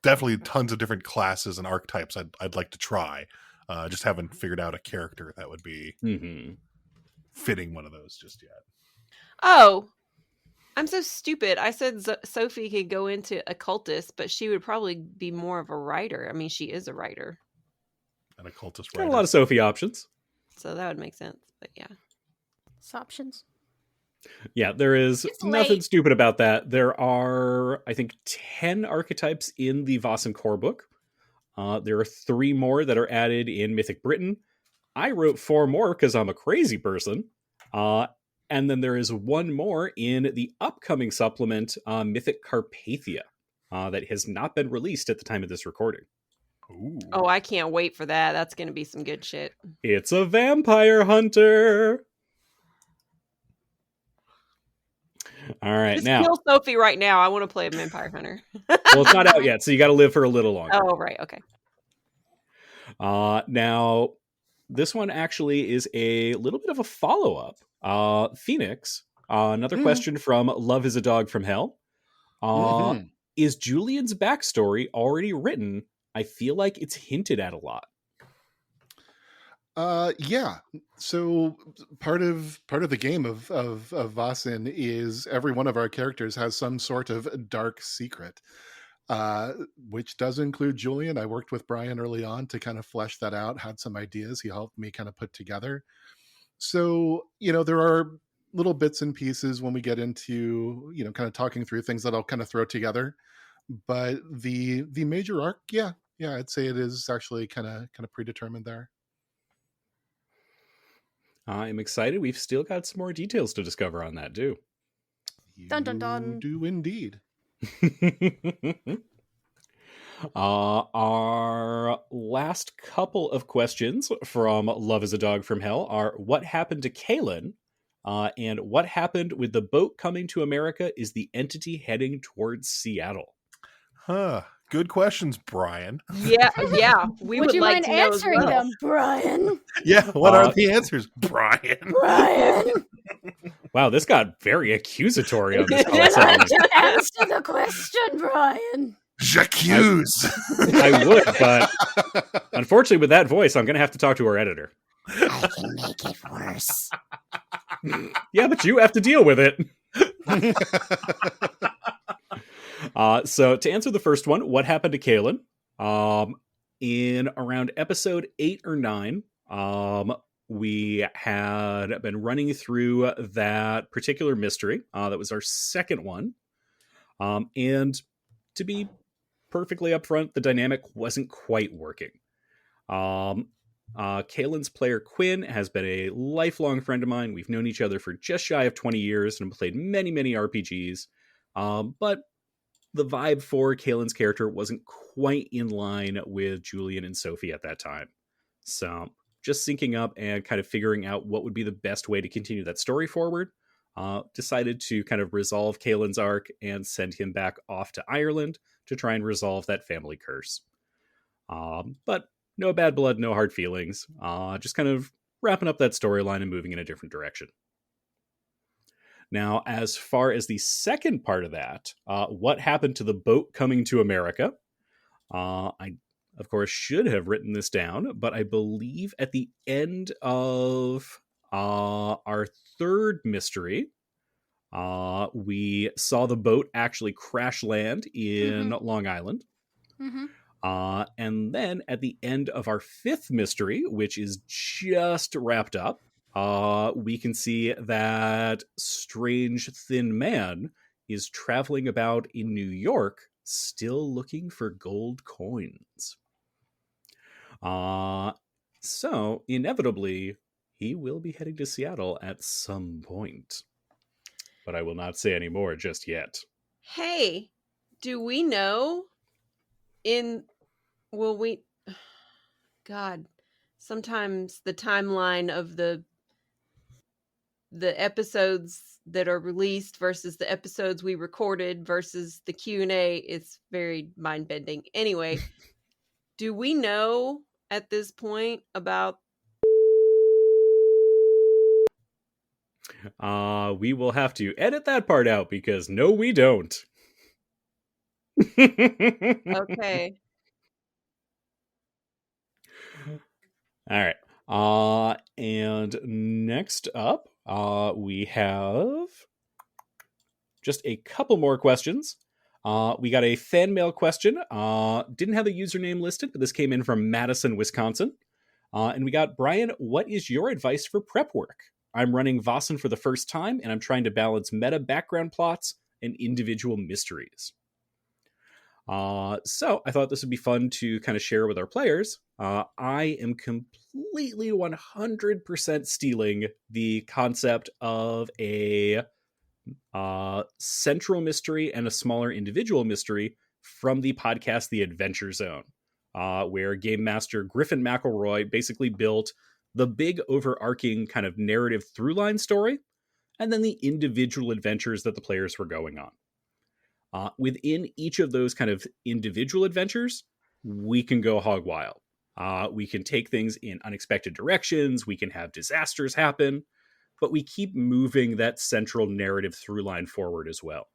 definitely tons of different classes and archetypes I'd like to try. Just haven't figured out a character that would be fitting one of those just yet. Oh, I'm so stupid. I said Sophie could go into occultist, but she would probably be more of a writer. I mean, she is a writer. An occultist Got writer. a lot of Sophie options. So that would make sense. But yeah. Options. Yeah, there is nothing stupid about that. There are, I think, 10 archetypes in the Vossen core book. There are 3 more that are added in Mythic Britain. I wrote 4 more because I'm a crazy person. And then there is 1 more in the upcoming supplement, Mythic Carpathia, that has not been released at the time of this recording. Ooh. Oh, I can't wait for that. That's going to be some good shit. It's a vampire hunter. All right, Just now kill Sophie right now. I want to play a vampire hunter. Well, it's not out yet, so you got to live for a little longer. Oh, right, okay. Now, this one actually is a little bit of a follow-up. Phoenix, another question from Love is a Dog from Hell. Is Julian's backstory already written? I feel like it's hinted at a lot. Yeah. So part of the game of Vossen is every one of our characters has some sort of dark secret, which does include Julian. I worked with Brian early on to kind of flesh that out, had some ideas he helped me kind of put together. So, there are little bits and pieces when we get into, kind of talking through things that I'll kind of throw together. But the major arc, yeah, I'd say it is actually kind of predetermined there. I'm excited. We've still got some more details to discover on that, too. Dun, dun, dun. You do indeed. Our last couple of questions from Love is a Dog from Hell are, what happened to Kaelin? And what happened with the boat coming to America? Is the entity heading towards Seattle? Good questions, Brian. Yeah. We would you like mind to know answering as well. them, Brian? Yeah, what are the answers, Brian? Brian! Wow, this got very accusatory on this Why call. don't you answer the question, Brian? J'accuse. I would, but unfortunately with that voice, I'm going to have to talk to our editor. I can make it worse. Yeah, but you have to deal with it. So to answer the first one, what happened to Kaelin? In around episode 8 or 9, we had been running through that particular mystery. That was our second one. And to be perfectly upfront, the dynamic wasn't quite working. Kaelin's player Quinn has been a lifelong friend of mine. We've known each other for just shy of 20 years and played many, many RPGs. But the vibe for Kaelin's character wasn't quite in line with Julian and Sophie at that time. So just syncing up and kind of figuring out what would be the best way to continue that story forward. Decided to kind of resolve Kaelin's arc and send him back off to Ireland to try and resolve that family curse. But no bad blood, no hard feelings. Just kind of wrapping up that storyline and moving in a different direction. Now, as far as the second part of that, what happened to the boat coming to America? I, of course, should have written this down, but I believe at the end of our third mystery, we saw the boat actually crash land in Long Island. And then at the end of our fifth mystery, which is just wrapped up, we can see that strange thin man is traveling about in New York, still looking for gold coins. So inevitably, he will be heading to Seattle at some point. But I will not say any more just yet. Hey, do we know God, sometimes the timeline of the episodes that are released versus the episodes we recorded versus the Q&A is very mind-bending. Anyway, do we know at this point about We will have to edit that part out because no, we don't. okay. All right. And next up, we have just a couple more questions. We got a fan mail question. Didn't have the username listed, but this came in from Madison, Wisconsin. And we got, Brian, what is your advice for prep work? I'm running Vossen for the first time, and I'm trying to balance meta background plots and individual mysteries. So I thought this would be fun to kind of share with our players. I am completely 100% stealing the concept of a central mystery and a smaller individual mystery from the podcast The Adventure Zone, where Game Master Griffin McElroy basically built the big overarching kind of narrative through-line story, and then the individual adventures that the players were going on. Within each of those kind of individual adventures, we can go hog wild. We can take things in unexpected directions. We can have disasters happen, but we keep moving that central narrative through line forward as well.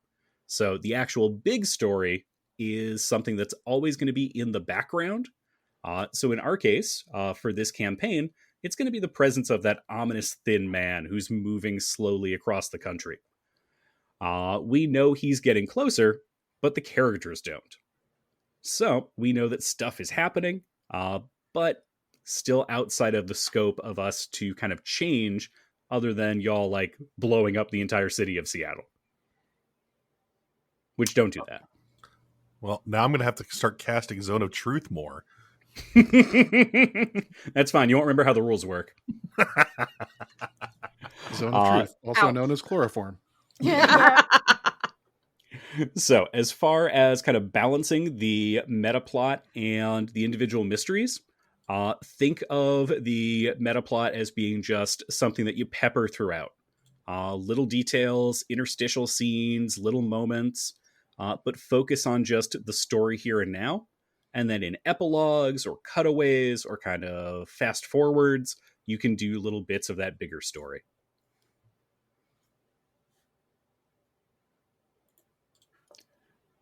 So the actual big story is something that's always going to be in the background. So in our case, for this campaign, it's going to be the presence of that ominous thin man who's moving slowly across the country. We know he's getting closer, but the characters don't. So we know that stuff is happening, but still outside of the scope of us to kind of change, other than y'all like blowing up the entire city of Seattle. Which don't do that. Well, now I'm going to have to start casting Zone of Truth more. That's fine. You won't remember how the rules work. Zone of Truth, also ouch. known as chloroform. Yeah. So as far as kind of balancing the meta plot and the individual mysteries, think of the meta plot as being just something that you pepper throughout. Little details, interstitial scenes, little moments, but focus on just the story here and now. And then in epilogues or cutaways or kind of fast forwards, you can do little bits of that bigger story.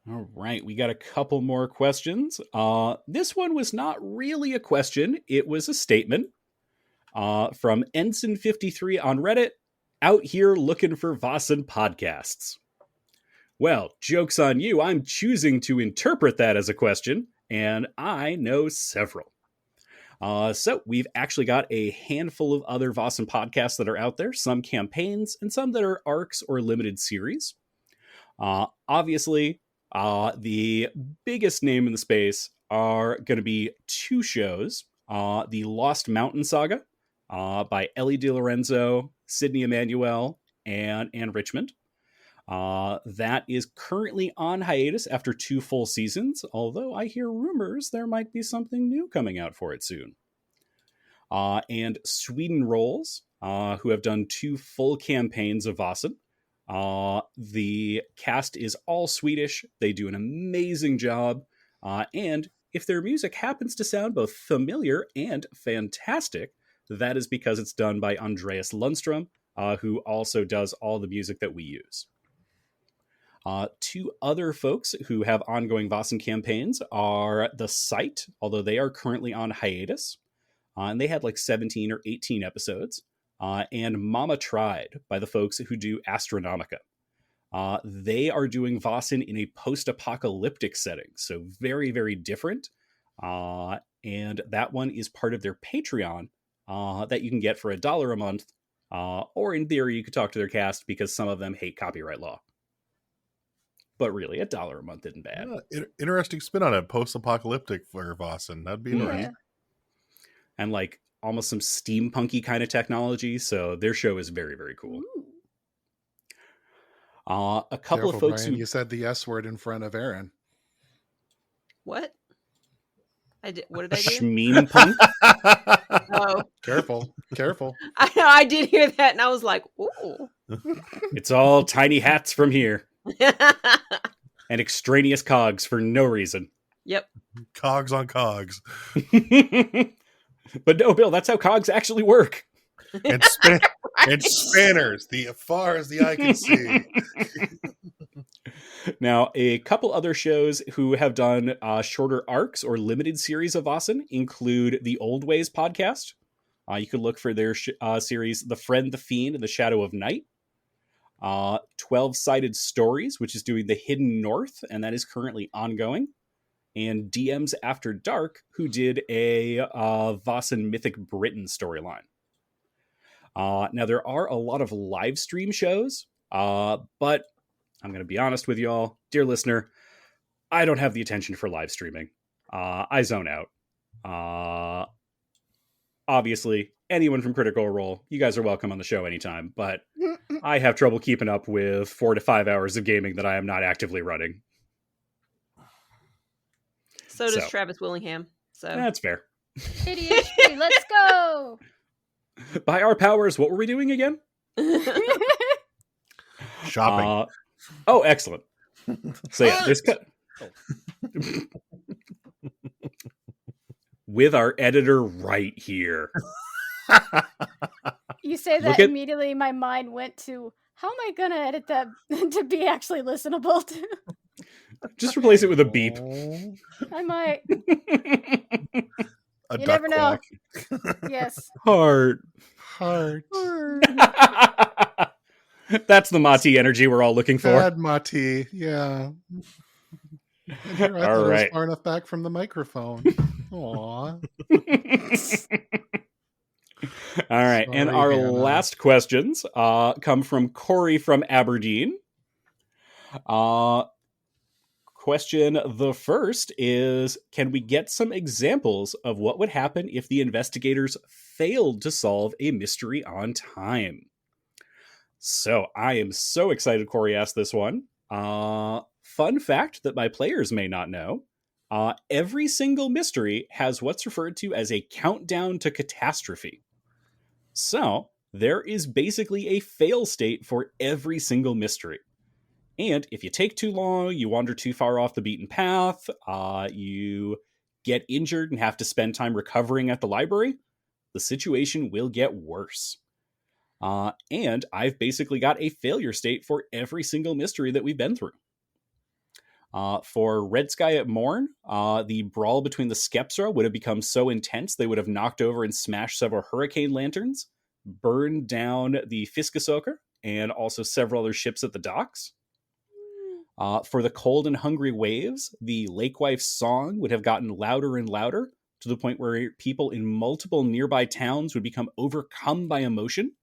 All right, we got a couple more questions. This one was not really a question. It was a statement from Ensign53 on Reddit, out here looking for Vossen podcasts. Well, joke's on you. I'm choosing to interpret that as a question, and I know several. So we've actually got a handful of other Vossen podcasts that are out there, some campaigns and some that are arcs or limited series. Obviously, the biggest name in the space are going to be two shows. The Lost Mountain Saga by Ellie DiLorenzo, Sydney Emanuel, and Anne Richmond. That is currently on hiatus after 2 full seasons, although I hear rumors there might be something new coming out for it soon. And Sweden Rolls, who have done 2 full campaigns of Vossen. The cast is all Swedish. They do an amazing job. And if their music happens to sound both familiar and fantastic, that is because it's done by Andreas Lundström, who also does all the music that we use. 2 other folks who have ongoing Vossen campaigns are The Site, although they are currently on hiatus. And they had like 17 or 18 episodes. And Mama Tried by the folks who do Astronomica. They are doing Vossen in a post-apocalyptic setting, so very, very different. And that one is part of their Patreon that you can get for $1 a month Or in theory, you could talk to their cast because some of them hate copyright law. But really, $1 a month isn't bad. Interesting spin on it. Post-apocalyptic for Vossen. That'd be interesting. And like almost some steampunky kind of technology. So their show is very, very cool. A couple of folks Brian, you said the S word in front of Aaron. What? What did I do? Schmeempunk? Oh, Careful. I did hear that, and I was like, "Ooh!" It's all tiny hats from here, and extraneous cogs for no reason. Yep. Cogs on cogs. But no, Bill, that's how cogs actually work. And and spanners, the far as the eye can see. Now, a couple other shows who have done shorter arcs or limited series of Vossen include the Old Ways podcast. You could look for their series, The Friend, the Fiend, and the Shadow of Night. 12-Sided Stories, which is doing The Hidden North, and that is currently ongoing. And DMs After Dark, who did a Vossen Mythic Britain storyline. Now, there are a lot of live stream shows, but I'm going to be honest with y'all, dear listener, I don't have the attention for live streaming. I zone out. Obviously, anyone from Critical Role, you guys are welcome on the show anytime, but I have trouble keeping up with 4 to 5 hours of gaming that I am not actively running. So does Travis Willingham. So that's fair. ADHD, let's go! By our powers, what were we doing again? Shopping. Oh, excellent. So yeah, there's with our editor right here. You say that immediately my mind went to, how am I going to edit that to be actually listenable to? Just replace it with a beep. I might. You never know. Yes. Heart. That's the Mati energy we're all looking for. Bad Mati, yeah. All right. I was far enough back from the microphone. Aww. All right, and our last questions come from Corey from Aberdeen. Question the first is, can we get some examples of what would happen if the investigators failed to solve a mystery on time? So I am so excited Corey asked this one. Fun fact that my players may not know, every single mystery has what's referred to as a countdown to catastrophe. So there is basically a fail state for every single mystery. And if you take too long, you wander too far off the beaten path, you get injured and have to spend time recovering at the library, the situation will get worse. And I've basically got a failure state for every single mystery that we've been through. For Red Sky at Morn, the brawl between the Skepsra would have become so intense they would have knocked over and smashed several hurricane lanterns, burned down the Fiskasoker, and also several other ships at the docks. For the Cold and Hungry Waves, the Lakewife's song would have gotten louder and louder to the point where people in multiple nearby towns would become overcome by emotion.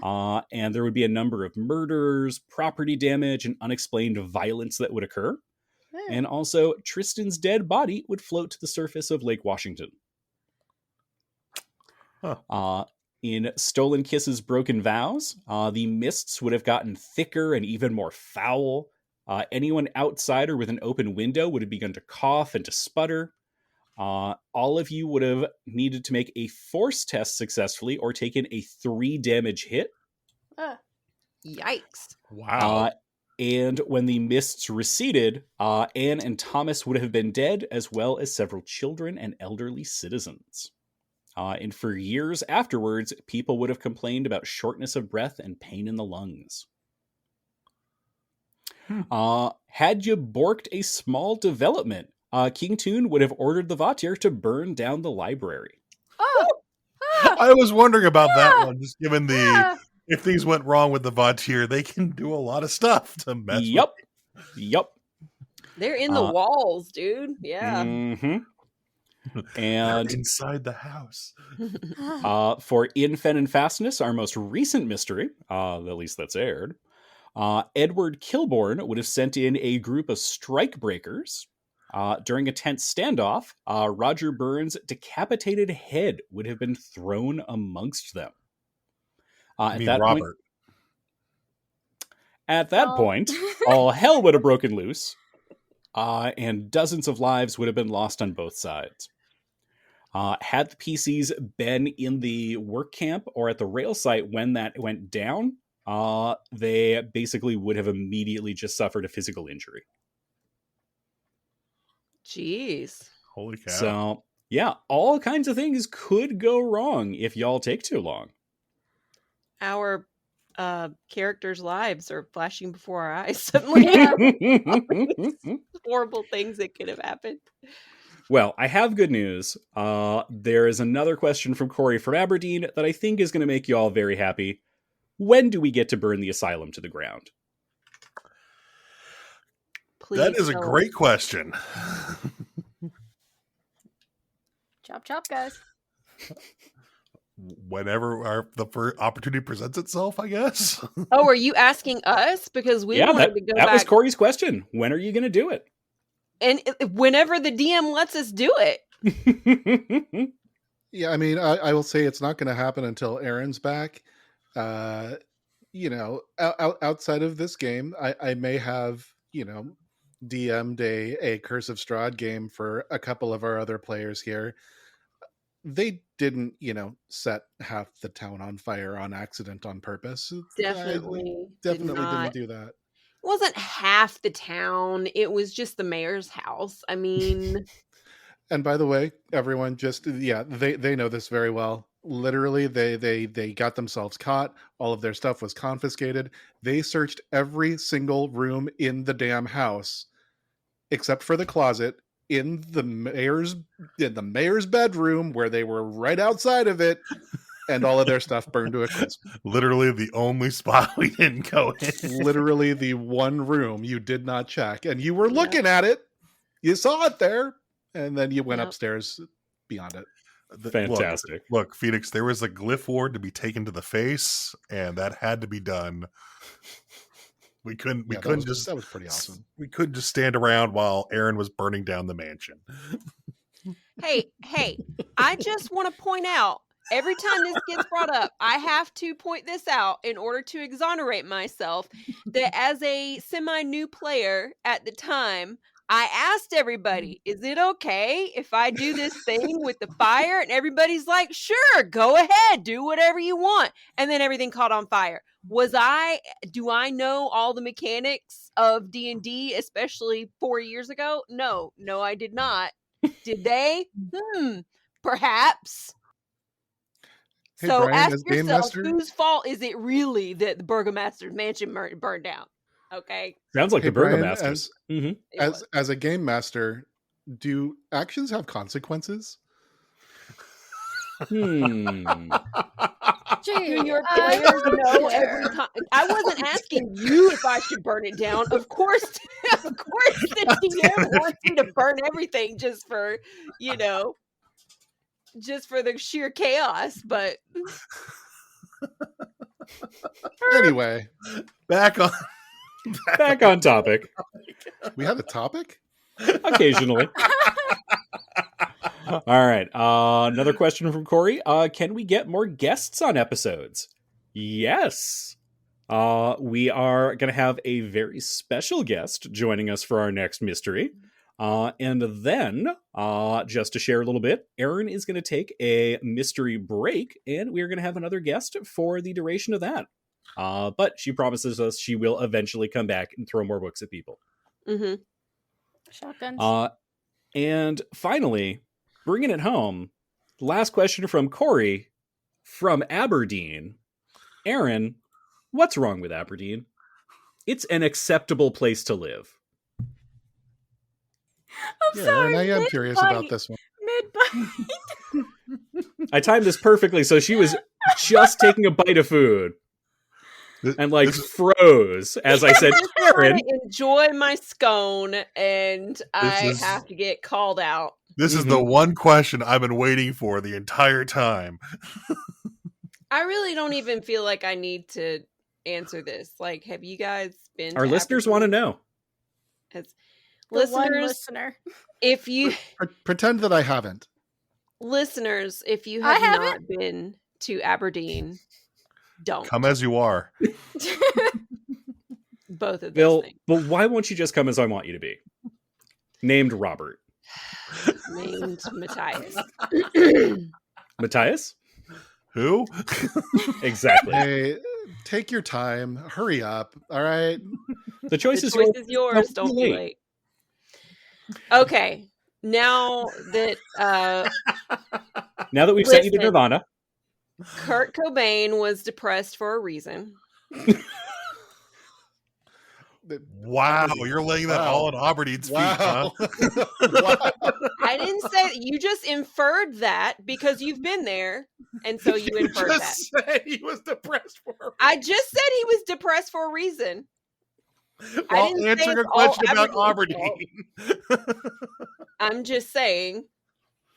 And there would be a number of murders, property damage, and unexplained violence that would occur. And also, Tristan's dead body would float to the surface of Lake Washington. In Stolen Kisses, Broken Vows, the mists would have gotten thicker and even more foul. Anyone outside or with an open window would have begun to cough and to sputter. All of you would have needed to make a force test successfully or taken a 3 damage hit. Yikes. Wow. And when the mists receded, Anne and Thomas would have been dead, as well as several children and elderly citizens. And for years afterwards, people would have complained about shortness of breath and pain in the lungs. Had you borked a small development, King Toon would have ordered the Vatir to burn down the library. I was wondering about that one, just given if things went wrong with the Vatir, they can do a lot of stuff to mess with. Yep. They're in the walls, dude. Yeah. Mm-hmm. And inside the house. For Infen and Fastness, our most recent mystery, at least that's aired, Edward Kilbourne would have sent in a group of strikebreakers. During a tense standoff, Roger Burns' decapitated head would have been thrown amongst them. At that point, all hell would have broken loose, and dozens of lives would have been lost on both sides. Had the PCs been in the work camp or at the rail site when that went down, they basically would have immediately just suffered a physical injury. Jeez. Holy cow. So, yeah, all kinds of things could go wrong if y'all take too long. Our characters' lives are flashing before our eyes suddenly. Horrible things that could have happened. Well, I have good news. There is another question from Corey from Aberdeen that I think is going to make you all very happy. When do we get to burn the asylum to the ground? Please that is a great question. Chop, chop, guys. Whenever the first opportunity presents itself, I guess. Oh, are you asking us? Because we wanted to go back. That was Corey's question. When are you going to do it? And whenever the DM lets us do it. Yeah, I mean, I will say it's not going to happen until Aaron's back. Outside of this game, I may have, DM'd a Curse of Strahd game for a couple of our other players here. They didn't, set half the town on fire on accident on purpose. Definitely didn't do that. It wasn't half the town. It was just the mayor's house. I mean... And by the way, everyone they know this very well. Literally, they got themselves caught. All of their stuff was confiscated. They searched every single room in the damn house, except for the closet in the mayor's bedroom, where they were right outside of it, and all of their stuff burned to a crisp. Literally the only spot we didn't go in. Literally the one room you did not check, and you were looking at it. You saw it there, and then you went upstairs beyond it. Fantastic. Look, Phoenix, there was a glyph ward to be taken to the face, and that had to be done. We couldn't just. That was pretty awesome. We couldn't just stand around while Aaron was burning down the mansion. Hey! I just want to point out, every time this gets brought up, I have to point this out in order to exonerate myself, that as a semi-new player at the time, I asked everybody, is it okay if I do this thing with the fire? And everybody's like, sure, go ahead, do whatever you want. And then everything caught on fire. Do I know all the mechanics of D&D, especially 4 years ago? No, I did not. Did they? Perhaps. Hey, so Brian, ask yourself, whose fault is it really that the Burgomaster's mansion burned down? Okay. Sounds like the Burgomaster's. As a game master, do actions have consequences? Do your players know every time? I wasn't asking you if I should burn it down. Of course the DM wants me to burn everything just for the sheer chaos, but anyway, back on topic. We have a topic? Occasionally. All right. Another question from Corey. Can we get more guests on episodes? Yes. We are going to have a very special guest joining us for our next mystery. And then, just to share a little bit, Erin is going to take a mystery break, and we're going to have another guest for the duration of that. But she promises us she will eventually come back and throw more books at people. Mm-hmm. Shotguns. And finally, bringing it home, last question from Corey from Aberdeen. Erin, what's wrong with Aberdeen? It's an acceptable place to live. I'm sorry. And I am curious about this one. Mid-bite. I timed this perfectly, so she was just taking a bite of food. And froze as I said, Aaron. I enjoy my scone, and I have to get called out. This is the one question I've been waiting for the entire time. I really don't even feel like I need to answer this. Like, have you guys been? Our listeners want to know. As The one listeners, listener. if you Pretend that I haven't. listeners, if you I have not haven't. been to Aberdeen, don't. Come as you are. Both of those Bill, things. well, why won't you just come as I want you to be? Named Robert. Named Matthias. Matthias? Who? Exactly. Hey, take your time. Hurry up. All right. The choice The is choice yours. is yours. Don't be late. Okay. Now that Now that we've sent you to Listen. Nirvana. Kurt Cobain was depressed for a reason. Wow, you're laying that all at Aberdeen's feet, huh? Wow. I didn't say you just inferred that because you've been there, and so you inferred that. Said he was depressed for a I just said he was depressed for a reason. While I didn't say answering a it's all question about Aberdeen's fault. Aberdeen. I'm just saying,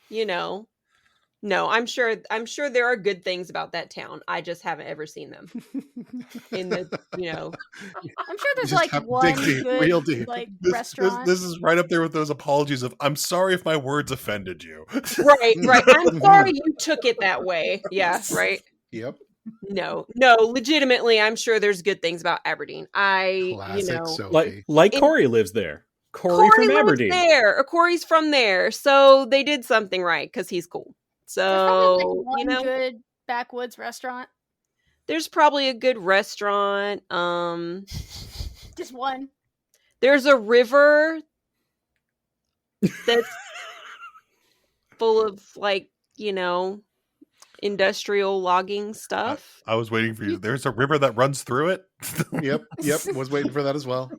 no, I'm sure there are good things about that town. I just haven't ever seen them. In the, I'm sure there's Just like have- one dig deep, good real deep. like This restaurant. is right up there with those apologies of, I'm sorry if my words offended you. right. I'm sorry you took it that way. Yeah, right. Yep. No, legitimately, I'm sure there's good things about Aberdeen. Classic Sophie. Like Corey lives there. Corey from lives Aberdeen. there, or Corey's from there, so they did something right because he's cool. There's probably So like one good backwoods restaurant. there's probably a good restaurant. Just one. There's a river that's full of industrial logging stuff. I was waiting for you. There's a river that runs through it. Yep. Was waiting for that as well.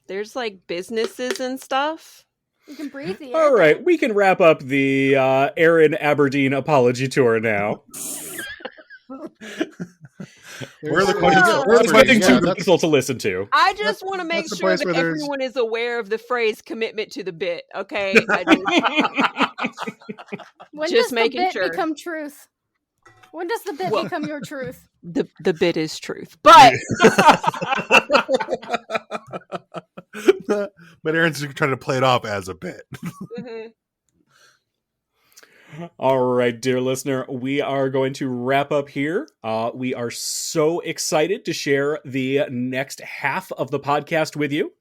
There's like businesses and stuff. You can breathe the air. All right, we can wrap up the Aaron Aberdeen apology tour now. Where are the questions? We're expecting two that's- people to listen to. I just want to make that's the sure place that where there's- everyone is aware of the phrase commitment to the bit, okay? When Just does making the bit sure. become truth? When does the bit Well- become your truth? The bit is truth. But But Aaron's trying to play it off as a bit. Mhm. All right, dear listener, we are going to wrap up here. We are so excited to share the next half of the podcast with you.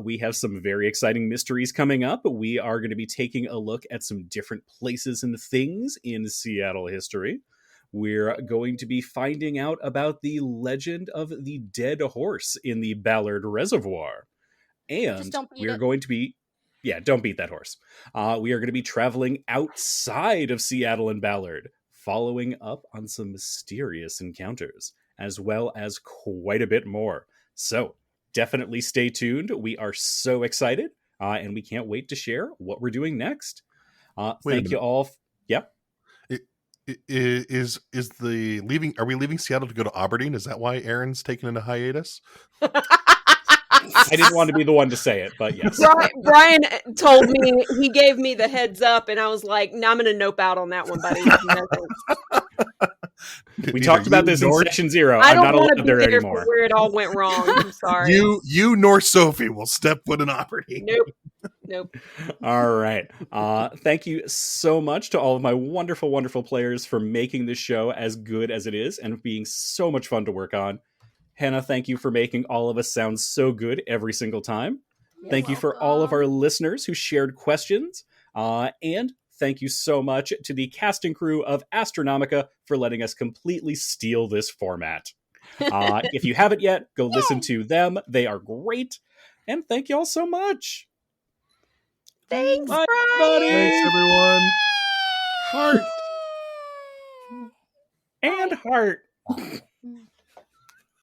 We have some very exciting mysteries coming up. We are going to be taking a look at some different places and things in Seattle history. We're going to be finding out about the legend of the dead horse in the Ballard Reservoir. And Just don't beat we're it. going to be... Yeah, don't beat that horse. We are going to be traveling outside of Seattle and Ballard, following up on some mysterious encounters, as well as quite a bit more. So definitely stay tuned. We are so excited, and we can't wait to share what we're doing next. Thank you all. Yeah. Is the leaving? Are we leaving Seattle to go to Aberdeen? Is that why Aaron's taking a hiatus? I didn't want to be the one to say it, but yes. Brian told me, he gave me the heads up, and I was like, no, I'm going to nope out on that one, buddy. No thanks. We talked about this in session 0. I I'm don't not want to allowed be there there anymore. for where it all went wrong. I'm sorry. You nor Sophie will step foot in Aberdeen. Nope. All right. Thank you so much to all of my wonderful, wonderful players for making this show as good as it is and being so much fun to work on. Hannah, thank you for making all of us sound so good every single time. Thank you for all of our listeners who shared questions. And thank you so much to the cast and crew of Astronomica for letting us completely steal this format. If you haven't yet, go listen to them. They are great. And thank you all so much. Thanks, Bye, Brian. everybody. Thanks, everyone. Heart. And heart.